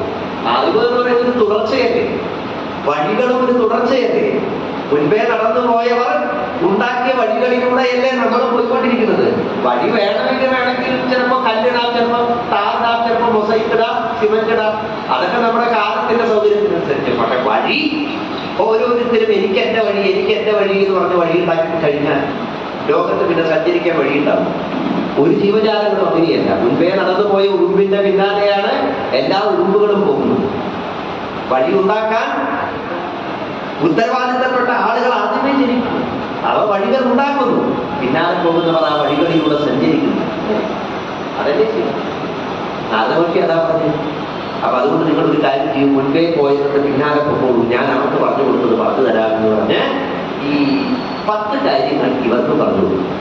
അറിവ് എന്ന് പറയുന്നത് ഒരു തുടർച്ചയല്ലേ, വഴികളും ഒരു തുടർച്ചയല്ലേ. മുൻപേ നടന്നു പോയവർ ഉണ്ടാക്കിയ വഴികളിലൂടെയല്ലേ നമ്മൾ പോയിക്കൊണ്ടിരിക്കുന്നത്. വഴി വേണമെങ്കിൽ ചിലപ്പോൾ കല്ലിടാം, ചിലപ്പോൾ ടാറിടാം, ചിലപ്പോൾ മൊസൈക്കിടാം, സിമന്റ് ഇടാം. അതൊക്കെ നമ്മുടെ കാലത്തിന്റെ സൗകര്യത്തിനനുസരിച്ച്. പക്ഷെ വഴി ഓരോരുത്തരും എനിക്ക് എന്റെ വഴി എന്ന് പറഞ്ഞ് വഴി ഉണ്ടാക്കി കഴിഞ്ഞാൽ ലോകത്ത് പിന്നെ സഞ്ചരിക്കാൻ വഴിയുണ്ടാവും. ഒരു ജീവജാലങ്ങളും അങ്ങനെയല്ല. മുൻപേ നടന്നുപോയ ഉറുമ്പിന്റെ പിന്നാലെയാണ് എല്ലാ ഉറുമ്പുകളും പോകുന്നത്. വഴി ഉണ്ടാക്കാൻ ഉത്തരവാദിത്തപ്പെട്ട ആളുകൾ ആദ്യമേ ജനിക്കുന്നു. അവ വഴികൾ ഉണ്ടാക്കുന്നു, പിന്നാലെ പോകുന്നവർ ആ വഴികളിലൂടെ സഞ്ചരിക്കുന്നു. അതല്ലേ ശരി. നാരദമഹർഷി അതാ പറഞ്ഞത്. അപ്പൊ അതുകൊണ്ട് നിങ്ങൾ ഒരു കാര്യം ചെയ്യും, മുൻപേ പോയതൊക്കെ പിന്നാലെ പോകുള്ളൂ, ഞാൻ അവർക്ക് പറഞ്ഞു കൊടുത്തത് പറഞ്ഞു തരാമെന്ന് പറഞ്ഞ് ഈ 10 കാര്യങ്ങൾ ഇവർക്ക് പറഞ്ഞു കൊടുക്കും.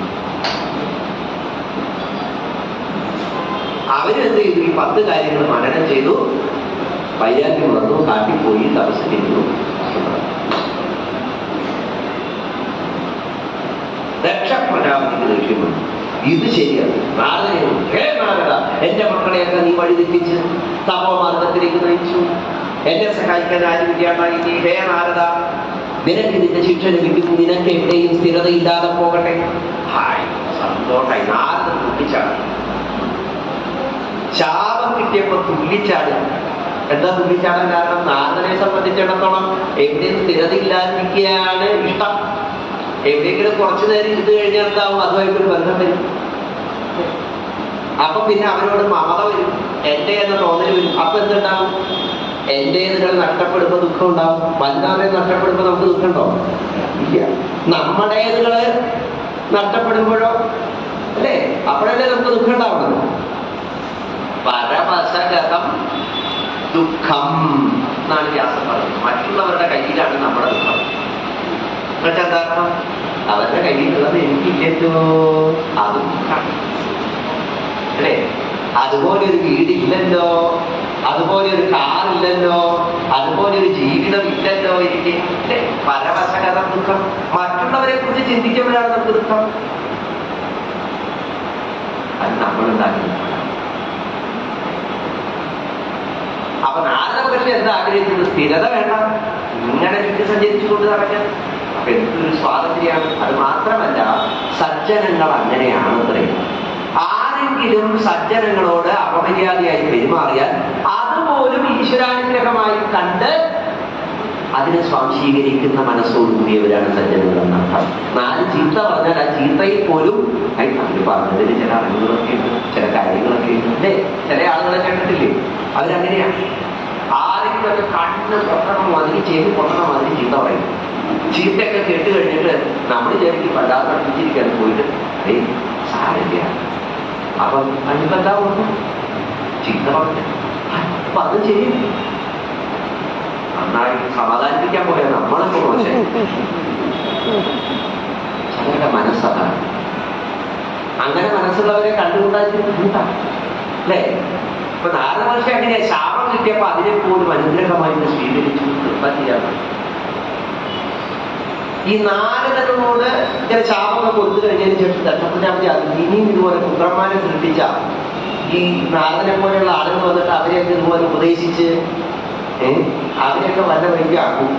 അവരെന്ത് ചെയ്തു? ഈ 10 കാര്യങ്ങൾ മനനം ചെയ്തു, വൈരാഗ്യം വന്നു, കാട്ടിപ്പോയി തപസ് ചെയ്തു. ദക്ഷ പ്രജാപതിക്ക് ദേഷ്യം വന്നു. ഇത് ശരിയാണ്. നാരദനും, ഹേ നാരദ, എന്റെ മക്കളെയൊക്കെ നീ വഴിതെറ്റിച്ച് തപോമാർഗത്തിലേക്ക് നയിച്ചു, എന്നെ സഹായിക്കാൻ ആരും ഇല്ലാണ്ടായി. ഹേ നാരദ, നിനക്ക് ഇതിന്റെ ശിക്ഷ ലഭിക്കും, നിനക്ക് എവിടെയും സ്ഥിരതയില്ലാതെ പോകട്ടെ. ഹായ്, സന്തോഷായി. നാരദൻ തുള്ളിച്ചാണ്. ശാപം കിട്ടിയപ്പോ തുള്ളിച്ചാടുക. എന്താ തുള്ളിച്ചാടാൻ കാരണം? നാരദനെ സംബന്ധിച്ചിടത്തോളം എവിടെയും സ്ഥിരതയില്ലാതിരിക്കുകയാണ് ഇഷ്ടം. എവിടെയെങ്കിലും കുറച്ചു നേരം ഇരുന്ന് കഴിഞ്ഞാൽ എന്താവും? അതുമായിട്ടൊരു ബന്ധം വരും. അപ്പൊ പിന്നെ അവരോട് മമത വരും, എന്റെ എന്ന തോന്നൽ വരും. അപ്പൊ എന്തുണ്ടാവും? എന്റേതുകൾ നഷ്ടപ്പെടുമ്പോ ദുഃഖം ഉണ്ടാവും. വല്ലാതെ നഷ്ടപ്പെടുമ്പോ നമുക്ക് ദുഃഖം ഉണ്ടോ? ഇല്ല. നമ്മുടേതുകള് നഷ്ടപ്പെടുമ്പോഴോ അല്ലേ? അപ്പോഴല്ലേ നമുക്ക് ദുഃഖം ഉണ്ടാവുന്നത്. പരവശഗതം ദുഃഖം എന്നാണ് വ്യാസം പറഞ്ഞത്. മറ്റുള്ളവരുടെ കയ്യിലാണ് നമ്മുടെ ദുഃഖം. എന്നിട്ട് എന്താർത്ഥം? അവരുടെ കയ്യിലുള്ളത് എനിക്കില്ലല്ലോ, അത് ദുഃഖമാണ് അല്ലേ? അതുപോലെ ഒരു വീടില്ലല്ലോ, അതുപോലെ ഒരു കാറില്ലല്ലോ, അതുപോലെ ഒരു ജീവിതം ഇല്ലല്ലോ എനിക്ക്, അല്ലേ? പരവശഗത ദുഃഖം. മറ്റുള്ളവരെ കുറിച്ച് ചിന്തിക്കുമ്പോഴാണ് നമുക്ക് ദുഃഖം. അത് നമ്മളുണ്ടാക്കുന്നത്. അപ്പൊ നാരദമഹർഷി എന്താ ആഗ്രഹിക്കുന്നത്? സ്ഥിരത വേണ്ട, ഇങ്ങനെ ചുറ്റി സഞ്ചരിച്ചുകൊണ്ട് നടക്കാൻ. അപ്പൊ എന്തൊരു സ്വാതന്ത്ര്യമാണ്. അത് മാത്രമല്ല, സജ്ജനങ്ങൾ അങ്ങനെയാണത്രേ. ആരെങ്കിലും സജ്ജനങ്ങളോട് അപമര്യാദയായി പെരുമാറിയാൽ അതുപോലും ഈശ്വരാനുഗ്രഹമായി കണ്ട് അതിനെ സ്വാംശീകരിക്കുന്ന മനസ്സോടുകൂടിയവരാണ് സജ്ജനങ്ങൾ എന്നർത്ഥം. 4 ചീത്ത പറഞ്ഞാൽ ആ ചീത്തയിൽ പോലും അവർ പറഞ്ഞതിന് ചില അറിവുകളൊക്കെ ഉണ്ട്, ചില കാര്യങ്ങളൊക്കെ ഉണ്ട് അല്ലേ? ചില ആളുകളെ കണ്ടിട്ടില്ലേ? അവരങ്ങനെയാണ്. ആരെങ്കിലുമൊക്കെ കണ്ണ് പൊട്ടണ മാതിരി, ചെവി പൊട്ടണ മാതിരി ചീത്ത പറയും. ചീത്തയൊക്കെ കേട്ട് കഴിഞ്ഞിട്ട് നമ്മൾ വിചാരിക്കും വല്ലാതെ പഠിപ്പിച്ചിരിക്കാൻ പോയിട്ട് സാരില്ല. അപ്പൊ അതിപ്പോ എന്താ പറഞ്ഞു? ചീത്ത പറഞ്ഞു. അപ്പൊ അത് ചെയ്യും. നന്നായി സമാധാനിപ്പിക്കാൻ പോയാ നമ്മളൊക്കെ മോശം. ചിലരുടെ മനസ്സതാണ്. അങ്ങനെ മനസ്സുള്ളവരെ കണ്ടുകൊണ്ടായിട്ട് ബുദ്ധിമുട്ടാണ് അല്ലേ? ഇപ്പൊ നാരദമഹർഷി അങ്ങനെ ശാപം കിട്ടിയപ്പോ അതിനെ പോലും അനുഗ്രഹമായിട്ട് സ്വീകരിച്ചു. ചെയ്യാൻ ഈ നാരദനോട് ചില ശാപങ്ങൾ കൊടുത്തു കഴിഞ്ഞതിന് ശേഷം ദക്ഷപ്രജാപതി ഇനിയും ഇതുപോലെ പുത്രന്മാരെ സൃഷ്ടിച്ച ഈ നാരദനെ പോലെയുള്ള ആളുകൾ വന്നിട്ട് അവരെയൊക്കെ ഇതുപോലെ ഉപദേശിച്ച് അവരെയൊക്കെ വല്ല വഴിക്കാക്കും.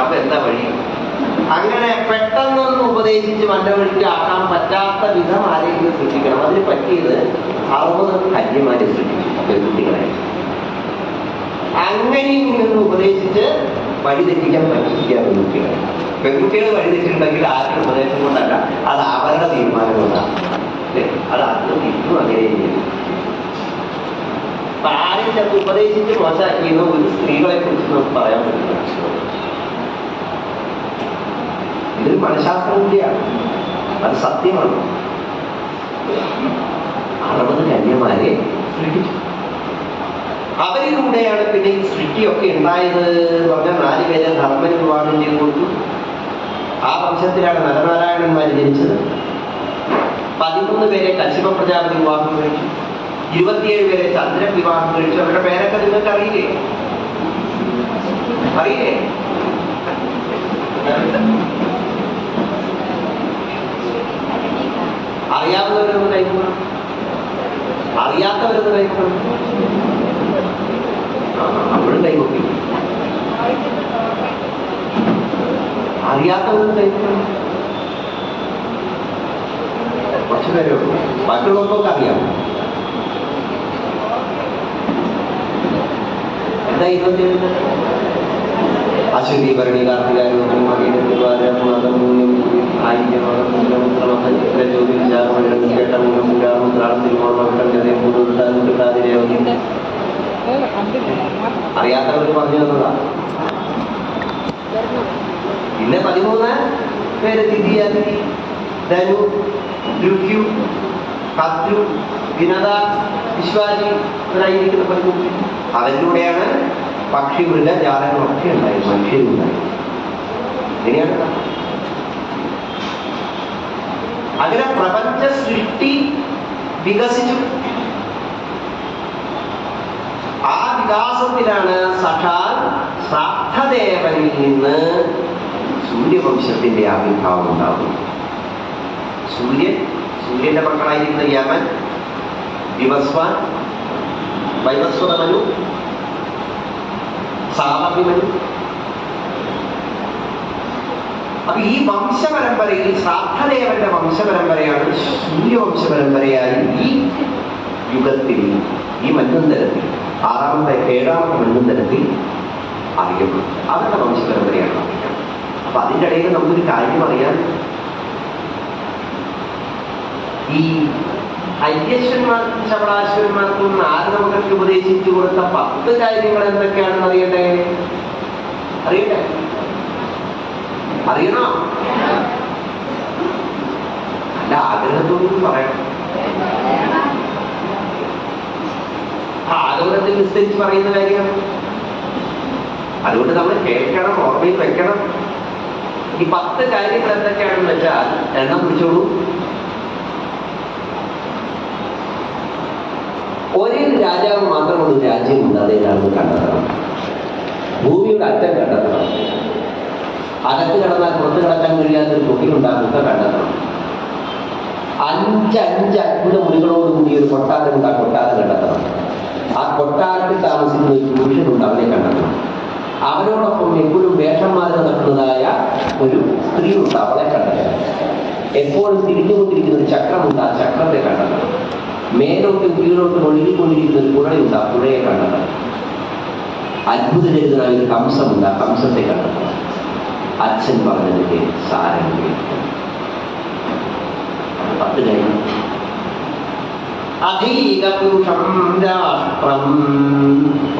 അപ്പൊ എന്താ വഴി? അങ്ങനെ പെട്ടെന്നൊന്നും ഉപദേശിച്ച് വല്ല വഴിക്ക് ആക്കാൻ പറ്റാത്ത വിധം ആരെങ്കിലും സൃഷ്ടിക്കണം. അതിന് പറ്റിയത് 60 കന്യമാരെ സൃഷ്ടിച്ചു, പെൺകുട്ടികളെ. അങ്ങനെയും ഇങ്ങനെ ഉപദേശിച്ച് വഴിതെറ്റിക്കാൻ പറ്റില്ല പെൺകുട്ടികളെ. പെൺകുട്ടികൾ വഴിതെറ്റിട്ടുണ്ടെങ്കിൽ ആരുടെ ഉപദേശം കൊണ്ടല്ല, അത് അവരുടെ തീരുമാനം കൊണ്ടാണ് അല്ലേ? അത് അന്നും ഇന്നും അങ്ങനെ ചെയ്യും. അപ്പൊ ആരും ചിലപ്പോൾ ഉപദേശിച്ച് മോശമാക്കിയെന്ന ഒരു സ്ത്രീകളെ കുറിച്ച് നമുക്ക് പറയാൻ പറ്റില്ല. ഇതൊരു മനഃശാസ്ത്രം കൂടിയാണ്, അത് സത്യമാണ്. 60 കന്യമാരെ സൃഷ്ടിച്ചു. അവരിലൂടെയാണ് പിന്നെ ഈ സൃഷ്ടിയൊക്കെ ഉണ്ടായത് എന്ന് പറഞ്ഞാൽ 4 പേരെ ധർമ്മന് വിവാഹം ചെയ്ത് കൊടുത്തു. ആ വംശത്തിലാണ് നരനാരായണന്മാർ ജനിച്ചത്. 13 പേരെ കശ്യപ പ്രജാപതി വിവാഹം കഴിച്ചു. 27 പേരെ ചന്ദ്രൻ വിവാഹം കഴിച്ചു. അവരുടെ പേരൊക്കെ നിങ്ങൾക്ക് അറിയില്ലേ? അറിയില്ലേ? അറിയാവുന്നവരൊന്ന് കൈകൊള്ളണം, അറിയാത്തവരൊന്ന് കൈകൊള്ളണം. നമ്മളും കൈകൊട്ടി. അറിയാത്തവരൊന്ന് കൈകൊള്ളണം. കുറച്ചു പേരോ ബാക്കിയുള്ളവർക്കൊക്കെ അറിയാം. എന്താ 27? അശ്വതി ഭരണി കാർത്തികാരോഹൻ മകേന്ദ്രവാരം മതമൂല്യം ആയിരം ചിത്ര ജ്യോതി വിചാരമണ്ഡലം കേട്ട മൂലം പുരാമുദ്രാളം തിരുമോളമക്കൾ ജനപൂർവ്വതാതിരേവതി അറിയാത്തവർക്ക് പറഞ്ഞു തന്നതാ. പിന്നെ 13 പേര് തിഥി, അതിഥി, ധനു, ദ്രുഹ്യു, കദ്രു, വിനത, വിശ്വാജി ഇവരായിരിക്കുന്ന 13. അവരിലൂടെയാണ് പക്ഷി മൃഗ ജാലങ്ങളൊക്കെ ഉണ്ടായി, മനുഷ്യരുണ്ടായി. ഇങ്ങനെയാണ് അങ്ങനെ പ്രപഞ്ച സൃഷ്ടി വികസിച്ചു. ആ വികാസത്തിലാണ് സാക്ഷാൽ ശ്രാദ്ധദേവനിൽ നിന്ന് സൂര്യവംശത്തിന്റെ ആവിർഭാവം ഉണ്ടാകുന്നത്. സൂര്യന്റെ മക്കളായിരിക്കുന്ന യമൻ, വിവസ്വാൻ, വൈവസ്വതമനു, സാമഭിമനു. അപ്പൊ ഈ വംശപരമ്പരയിൽ ശ്രാദ്ധദേവന്റെ വംശപരമ്പരയാണ് സൂര്യവംശ പരമ്പരയായി ഈ യുഗത്തിൽ, ഈ മന്വന്തരത്തിൽ, 6ാമത്തെ 7ാമത്തെ മന്വന്തരത്തിൽ അറിയപ്പെടും. അവരുടെ വംശപരമ്പരയാണ് അറിയാം. അപ്പൊ അതിൻ്റെ ഇടയിൽ നമുക്കൊരു കാര്യം അറിയാൻ, ഈ അയ്യശ്വന്മാർക്കും ശബളാശ്വന്മാർക്കും നാരദമകൾക്ക് ഉപദേശിച്ചു കൊടുത്ത 10 കാര്യങ്ങൾ എന്തൊക്കെയാണെന്ന് അറിയണ്ടേ? അറിയണോ? അല്ല, ആഗ്രഹത്തോടും പറയണം. ആഗ്രഹത്തിൽ വിസ്തരിച്ച് പറയുന്ന കാര്യമാണ്. അതുകൊണ്ട് നമ്മൾ കേൾക്കണം, ഓർമ്മയിൽ വെക്കണം. ഈ 10 കാര്യങ്ങൾ എന്തൊക്കെയാണെന്ന് വെച്ചാൽ എണ്ണം പിടിച്ചോളൂ. ഒരേ രാജാവ് മാത്രമുള്ള രാജ്യമുണ്ട്, അതേതാണെന്ന് കണ്ടെത്തണം. ഭൂമിയുടെ അറ്റം കണ്ടെത്തണം. അകത്ത് കിടന്നാൽ പുറത്ത് കിടക്കാൻ കഴിയാത്തൊരു തൊട്ടിലുണ്ടാക്കുക കണ്ടെത്തണം. 5 അത്ഭുത മുറികളോടുകൂടി ഒരു കൊട്ടാരമുണ്ട്, ആ കൊട്ടാരം കണ്ടെത്തണം. ആ കൊട്ടാരത്തിൽ താമസിക്കുന്ന ഒരു പുരുഷനുണ്ട്, അവനെ കണ്ടെത്തണം. അവരോടൊപ്പം എപ്പോഴും വേഷന്മാരെ നടക്കുന്നതായ ഒരു സ്ത്രീയുണ്ട്, അവളെ കണ്ടെത്തണം. എപ്പോഴും തിരിഞ്ഞുകൊണ്ടിരിക്കുന്ന ഒരു ചക്രമുണ്ട്, ആ ചക്രത്തെ കണ്ടെത്തണം. മേലോട്ടും കീഴോട്ടും ഒഴുകിക്കൊണ്ടിരിക്കുന്ന ഒരു പുഴയുണ്ട്, ആ പുഴയെ കണ്ടെത്തണം. അത്ഭുതരഹിതനായ ഒരു കംസമുണ്ട്, ആ കംസത്തെ കണ്ടെത്തണം. അച്ഛൻ പറഞ്ഞതിന്റെ സാരം കേൾക്കണം. 10 കഴിഞ്ഞു. അധീകപുരുഷം രാഷ്ട്രം.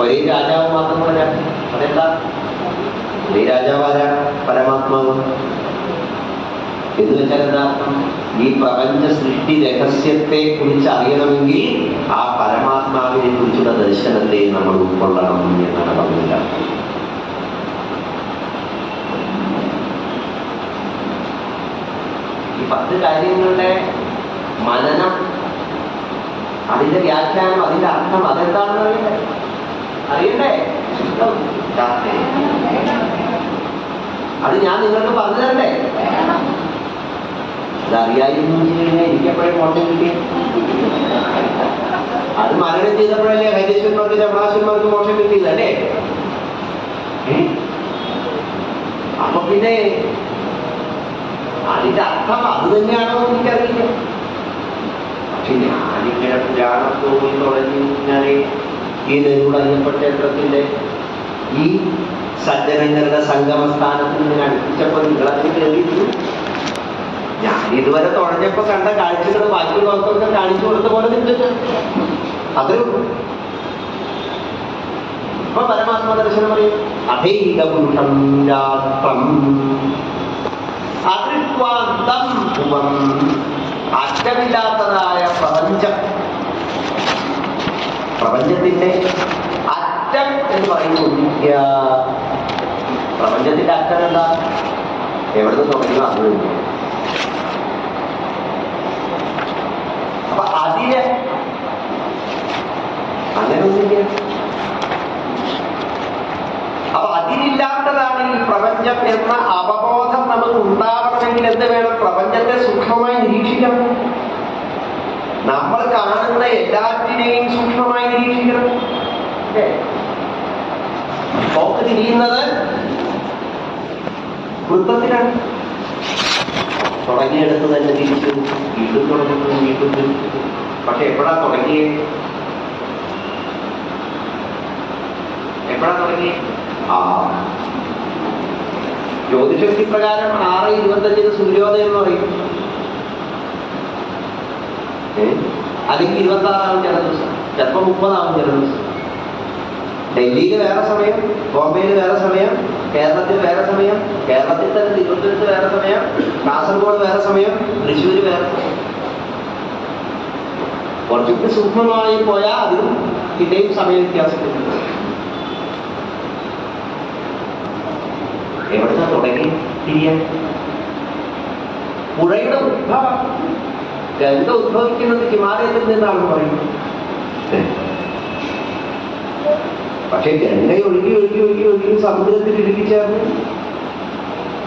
ഒരേ രാജാവ് മാത്രമുള്ള രാജ്യം. അതെന്താ? ഒരേ രാജാവാരാണ്? പരമാത്മാവ്. എന്ന് വെച്ചാൽ എന്താർത്ഥം? ഈ പ്രപഞ്ച സൃഷ്ടി രഹസ്യത്തെ കുറിച്ച് അറിയണമെങ്കിൽ ആ പരമാത്മാവിനെ കുറിച്ചുള്ള ദർശനത്തെ നമ്മൾ ഉൾക്കൊള്ളണം എന്നാണ് പറഞ്ഞില്ല. ഈ 10 കാര്യങ്ങളുടെ മനനം, അതിന്റെ വ്യാഖ്യാനം, അതിന്റെ അർത്ഥം അതെന്താണെന്ന് അറിയണ്ടേ? അത് ഞാൻ നിങ്ങൾക്ക് പറഞ്ഞു തരണ്ടേ? അതറിയായിരുന്നു കഴിഞ്ഞാൽ എനിക്കെപ്പോഴും മോശം കിട്ടിയ. അത് മരണം ചെയ്തപ്പോഴല്ലേ ഹൈരേശ്വരന്മാർക്ക് ചവളാശ്വരന്മാർക്ക് മോശം കിട്ടിയത് അല്ലേ? അപ്പൊ പിന്നെ അതിന്റെ അർത്ഥം അത് തന്നെയാണോ എനിക്കറിയില്ല. പക്ഷെ ഞാനിങ്ങനെ പുരാണത്തോട് തുടങ്ങി ഇങ്ങനെ ഈ നെരുടങ്ങപ്പെട്ട ക്ഷേത്രത്തിന്റെ ഈ സജ്ജനങ്ങളുടെ സംഗമസ്ഥാനത്ത് ഇങ്ങനെ അടുപ്പിച്ചപ്പോ നിങ്ങളതിന് കയറിയിരുന്നു. ഞാൻ ഇതുവരെ തുഴഞ്ഞപ്പോ കണ്ട കാഴ്ചകൾ ബാക്കിയുള്ളവർക്കൊക്കെ കാണിച്ചു കൊടുത്ത പോലെ നിൽക്കുന്നു. അതേ ഉള്ളൂ. ഇപ്പൊ പരമാത്മ ദർശനം പറയും അധൈക പുരുഷം രാഷ്ട്രം അദൃഷ്ടാന്തം ഭുവം. അറ്റമില്ലാത്തതായ പ്രപഞ്ചം, പ്രപഞ്ചത്തിന്റെ അറ്റം എന്ന് പറയുന്നില്ല. പ്രപഞ്ചത്തിന്റെ അറ്റം എന്താ? എവിടുന്ന് തുടങ്ങിയോ അത് തന്നെ. അപ്പൊ അതിന് അങ്ങനെ ഒന്നില്ല. അപ്പൊ അതിലില്ലാത്തതാണ് ഈ പ്രപഞ്ചം എന്ന അവബോധം നമുക്ക് ഉണ്ടാവണമെങ്കിൽ എന്ത് വേണം? പ്രപഞ്ചത്തെ സൂക്ഷ്മമായി നിരീക്ഷിക്കണം. നമ്മൾ കാണുന്ന എല്ലാറ്റിനെയും സൂക്ഷ്മമായി നിരീക്ഷിക്കണം. പോക്ക് തിരിയുന്നത് വൃത്തത്തിലാണ്. തുടങ്ങിയെടുത്ത് തന്നെ തിരിച്ചു, വീണ്ടും തുടങ്ങുന്നു, വീണ്ടും തിരിച്ചു. പക്ഷെ എപ്പോഴാ തുടങ്ങിയേ? എപ്പോഴാ തുടങ്ങിയേ? ജ്യോതിഷവിധി പ്രകാരം 6:25 സൂര്യോദയം എന്ന് പറയും. അല്ലെങ്കിൽ 26 ചില ദിവസം, ചിലപ്പോൾ 30 ചില ദിവസം. ഡൽഹിയിൽ വേറെ സമയം, ബോംബെയിൽ വേറെ സമയം, കേരളത്തിൽ വേറെ സമയം, കേരളത്തിൽ തന്നെ തിരുവനന്തപുരത്ത് വേറെ സമയം, കാസർഗോഡ് വേറെ സമയം, തൃശ്ശൂർ വേറെ സമയം. കുറച്ചുകൂടി സൂക്ഷ്മമായി പോയാൽ അതിലും പിന്നെയും സമയ വ്യത്യാസപ്പെടുന്നു. എവിടുന്ന് തുടങ്ങി തിരിയാൻ? പുഴയുടെ ഉദ്ഭവം, ഗംഗ ഉദ്ഭവിക്കുന്നത് ഹിമാലയത്തിൽ നിന്നാണെന്ന് പറയുന്നത്. പക്ഷെ ഗംഗ ഒഴുകി ഒഴുകി ഒഴുകി ഒഴുകി സമുദ്രത്തിൽ ഇടുക്കിച്ചേർന്ന്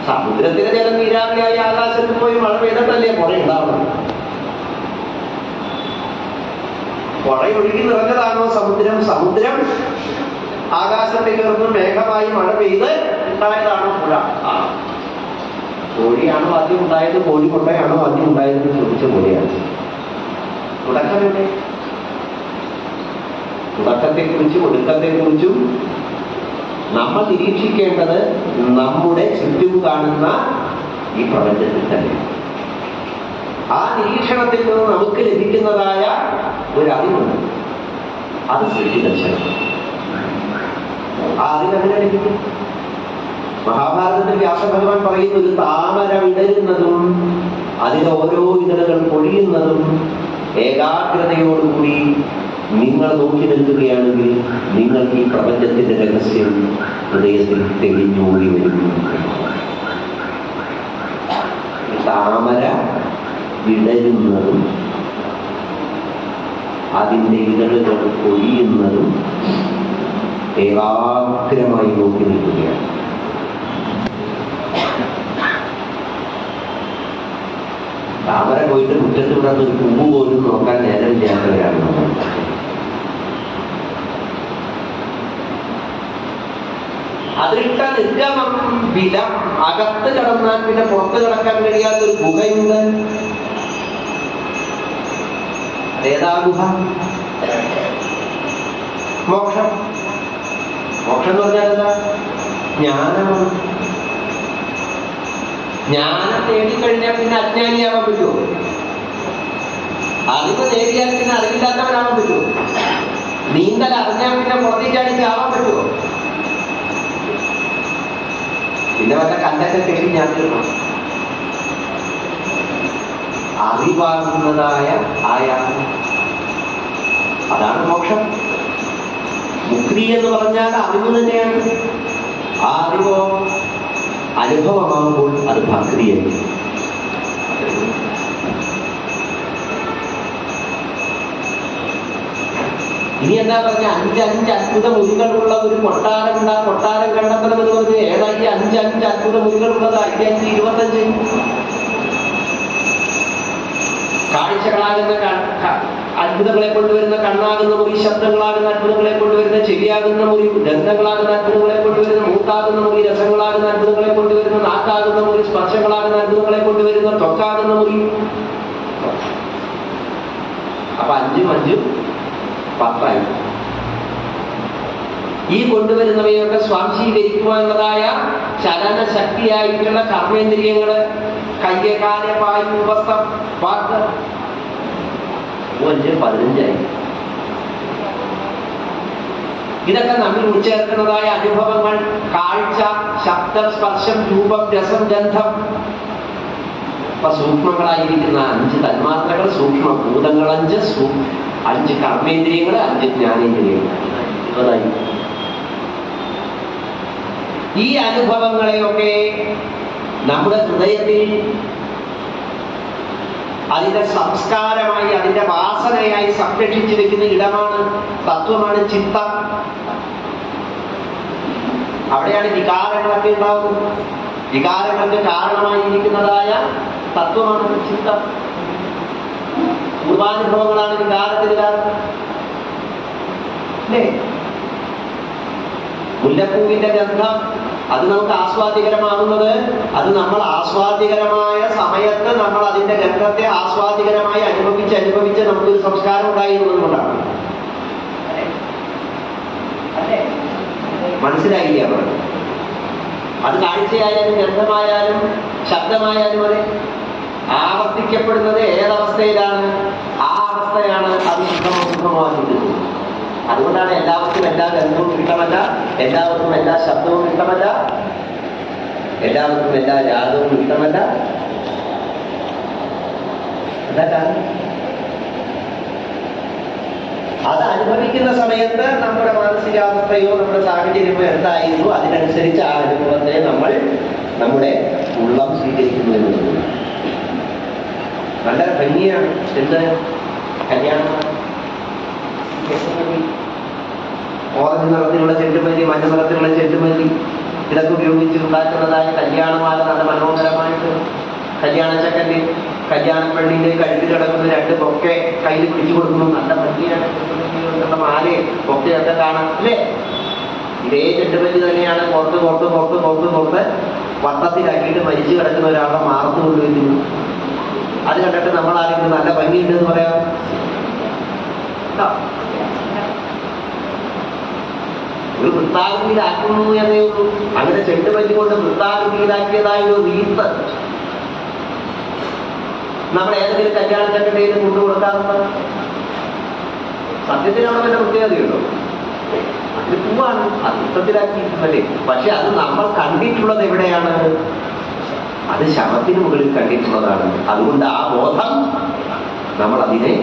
സമുദ്രത്തിലെ ജലം നീരാവിയായി ആകാശത്തിൽ പോയി മഴ പെയ്തിട്ടല്ലേ പുഴ ഉണ്ടാവുന്നത്? പുഴ ഒഴുകി നിറഞ്ഞതാണോ സമുദ്രം? സമുദ്രം ആകാശത്തേക്ക് ഉയർന്ന് മേഘമായി മഴ പെയ്ത് ഉണ്ടായതാണോ പുഴ? കോഴിയാണോ ആദ്യം ഉണ്ടായത്, കോഴിമുട്ടയാണോ ആദ്യം ഉണ്ടായതെന്ന് ചോദിച്ച പോലെയാണ്. തുടക്കമെവിടെ? തുടക്കത്തെക്കുറിച്ചും ഒടുക്കത്തെക്കുറിച്ചും നമ്മൾ നിരീക്ഷിക്കേണ്ടത് നമ്മുടെ ചുറ്റും കാണുന്ന ഈ പ്രപഞ്ചത്തിൽ തന്നെ. ആ നിരീക്ഷണത്തിൽ നിന്ന് നമുക്ക് ലഭിക്കുന്നതായ ഒരു അറിവുണ്ട്. അത് സൃഷ്ടിദർശനം. ആ അറിവെങ്ങനെ ലഭിക്കും? മഹാഭാരതത്തിൽ വ്യാസഭഗവാൻ പറയുന്ന ഒരു താമര വിടരുന്നതും അതിലെ ഓരോ ഇതളുകൾ പൊഴിയുന്നതും ഏകാഗ്രതയോടുകൂടി നിങ്ങൾ നോക്കി നിൽക്കുകയാണെങ്കിൽ നിങ്ങൾക്ക് ഈ പ്രപഞ്ചത്തിന്റെ രഹസ്യം ഹൃദയത്തിൽ തെളിഞ്ഞോടി വരും. താമര വിടരുന്നതും അതിൻ്റെ ഇതളുകൾ പൊഴിയുന്നതും ഏകാഗ്രമായി നോക്കി നിൽക്കുകയാണ്. താമര പോയിട്ട് മുറ്റത്ത് വിടുന്ന ഒരു പൂവ് പോലും നോക്കാൻ നേരം ഇല്ലാത്തവരാണ് നമ്മൾ. അതിട്ട നിഗമം വിലം, അകത്ത് കടന്നാൽ പിന്നെ പുറത്ത് കടക്കാൻ കഴിയാത്തൊരു ഗുഹയുണ്ട്. അതേതാ ഗുഹ? മോക്ഷം. മോക്ഷം എന്ന് പറഞ്ഞാൽ എന്താ? ജ്ഞാനമാണ്. ജ്ഞാനം നേടിക്കഴിഞ്ഞാൽ പിന്നെ അജ്ഞാനിയാവാൻ പറ്റുമോ? അറിവ് നേടിയാൽ പിന്നെ അറിവില്ലാത്തവനാവാൻ പറ്റുമോ? നീന്തൽ അറിഞ്ഞാൽ പിന്നെ പുറത്തേക്കാടി ചാവാൻ പറ്റുമോ? പിന്നെ വല്ല കല്ലൊക്കെ കെട്ടി ഞാൻ തീർക്കണം. അറിവാകുന്നതായ ആയാസം, അതാണ് മോക്ഷം. മുക്തി എന്ന് പറഞ്ഞാൽ അറിവ് തന്നെയാണ്. ആ അറിവോ അനുഭവമാകുമ്പോൾ അത് ഭക്തിയായി. ഇനി എന്താ പറഞ്ഞ 5 അത്ഭുത മുറികളുള്ള ഒരു കൊട്ടാരം. ആ കൊട്ടാരം കണ്ടെത്തണമെന്ന് പറഞ്ഞ് ഏതായി 5 അത്ഭുത മുറികളുള്ളത്? 5 25 കാഴ്ചകളാകുന്ന അത്ഭുതങ്ങളെ കൊണ്ടുവരുന്ന കണ്ണാകുന്ന മുറി, ശബ്ദങ്ങളാകുന്ന അത്ഭുതങ്ങളെ കൊണ്ടുവരുന്ന ചെവിയാകുന്ന മുറി, ഗന്ധങ്ങളാകുന്ന അത്ഭുതങ്ങളെ കൊണ്ടുവരുന്ന മൂക്കാകുന്ന മുറി, രസങ്ങളാകുന്ന അത്ഭുതങ്ങളെ കൊണ്ടുവരുന്ന നാക്കാകുന്ന മുറി, സ്പർശങ്ങളാകുന്ന അത്ഭുതങ്ങളെ കൊണ്ടുവരുന്ന ത്വക്കാകുന്ന മുറി. അപ്പൊ 5 5 10. ഈ കൊണ്ടുവരുന്നവയൊക്കെ സ്വാംശീകരിക്കുവാനുള്ളതായ ചലനശക്തിയായിട്ടുള്ള കർമ്മേന്ദ്രിയങ്ങള്, കയ്യ, കാല്, വായു, ഉപസ്ഥം, വാക്ക്, 5 15. ഇതൊക്കെ നമ്മൾ ഉൾച്ചേർക്കുന്നതായ അനുഭവങ്ങൾ, കാഴ്ച, ശബ്ദം, സ്പർശം, രൂപം, രസം, ഗന്ധം. അപ്പൊ സൂക്ഷ്മങ്ങളായിരിക്കുന്ന 5 തന്മാത്രകൾ, സൂക്ഷ്മഭൂതങ്ങൾ 5 കർമ്മേന്ദ്രിയങ്ങൾ, 5 ജ്ഞാനേന്ദ്രിയങ്ങൾ. ഈ അനുഭവങ്ങളെയൊക്കെ നമ്മുടെ ഹൃദയത്തിൽ അതിന്റെ സംസ്കാരമായി, അതിന്റെ വാസനയായി സംരക്ഷിച്ചു വെക്കുന്ന ഇടമാണ്, തത്വമാണ് ചിത്തം. അവിടെയാണ് വികാരങ്ങളൊക്കെ ഉണ്ടാവുന്നത്. വികാരങ്ങൾക്ക് കാരണമായിരിക്കുന്നതായ തത്വമാണ് ചിത്തം. പൂർവാനുഭവങ്ങളാണ് വികാരത്തിന് കാരണം. അല്ലേ? മുല്ലപ്പൂവിന്റെ ഗന്ധം അത് നമുക്ക് ആസ്വാദികരമാകുന്നത്, അത് നമ്മൾ ആസ്വാദികരമായ സമയത്ത് നമ്മൾ അതിന്റെ ഗന്ധത്തെ ആസ്വാദികരമായി അനുഭവിച്ച് നമുക്കൊരു സംസ്കാരം ഉണ്ടായിരുന്നതുകൊണ്ടാണ്. മനസ്സിലായില്ല? അത് കാഴ്ചയായാലും ഗന്ധമായാലും ശബ്ദമായാലും അതെ, ആവർത്തിക്കപ്പെടുന്നത് ഏതവസ്ഥയിലാണ്? ആ അവസ്ഥയാണ് അത് സുഖമോ സുഖമോ ആക്കിയിട്ടുള്ളത്. അതുകൊണ്ടാണ് എല്ലാവർക്കും എല്ലാ ഗന്ധവും ഇഷ്ടമല്ല, എല്ലാവർക്കും എല്ലാ ശബ്ദവും ഇഷ്ടമല്ല, എല്ലാവർക്കും എല്ലാ രാഗവും ഇഷ്ടമല്ല. എന്താ കാരണം? അത് അനുഭവിക്കുന്ന സമയത്ത് നമ്മുടെ മാനസികാവസ്ഥയോ നമ്മുടെ സാഹചര്യമോ എന്തായിരുന്നു, അതിനനുസരിച്ച് ആ അനുഭവത്തെ നമ്മൾ നമ്മുടെ ഉള്ളം സ്വീകരിക്കുന്നു എന്നുള്ളത് നല്ല ഭംഗിയാണ്. എന്ത് കല്യാണം, ഓറഞ്ച് നിറത്തിലുള്ള ചെണ്ടുമല്ലി, മഞ്ഞ നിറത്തിലുള്ള ചെണ്ടുമല്ലി ഇതൊക്കെ ഉപയോഗിച്ച് ഉണ്ടാക്കുന്നതായ കല്യാണമാല നല്ല മനോഹരമായിട്ട് കല്യാണച്ചക്കൻ്റെ കല്യാണ പെണ്ണിന്റെ കഴുത്തിൽ കിടക്കുന്ന 2 ബൊക്കെ കയ്യിൽ പിടിച്ചു കൊടുക്കുന്നു. നല്ല ഭംഗിയുള്ള മാലയെ ബൊക്കെയൊക്കെ കാണാം അല്ലേ? ഇതേ ചെണ്ടുമല്ലി തന്നെയാണ് പുറത്ത് വട്ടത്തിലാക്കിയിട്ട് മരിച്ചു കിടക്കുന്ന ഒരാളെ മാർത്ത് കൊണ്ടുവരുന്നു. അത് കണ്ടിട്ട് നമ്മൾ ആരെങ്കിലും നല്ല ഭംഗിയുണ്ട് എന്ന് പറയാം? ഒരു വൃത്താകൃതിയിലാക്കുന്നു എന്നേ ഉള്ളൂ. അങ്ങനെ ചെണ്ടുമല്ലി കൊണ്ട് വൃത്താകൃതിയിലാക്കിയതായ ഒരു റീത്ത് നമ്മൾ ഏതെങ്കിലും കല്യാണ ചക്കട്ടയിൽ കൊണ്ടു കൊടുക്കാറുണ്ട്. സത്യത്തിനാണ് അതിന്റെ പ്രത്യേകതയുള്ളൂ. അത് പൂവാണ്, അത് വൃത്തത്തിലാക്കിയിട്ടുണ്ടല്ലേ. പക്ഷെ അത് നമ്മൾ കണ്ടിട്ടുള്ളത് എവിടെയാണ്? അത് ശവത്തിന് മുകളിൽ കണ്ടിട്ടുള്ളതാണ്. അതുകൊണ്ട് ആ ബോധം നമ്മൾ അതിനെ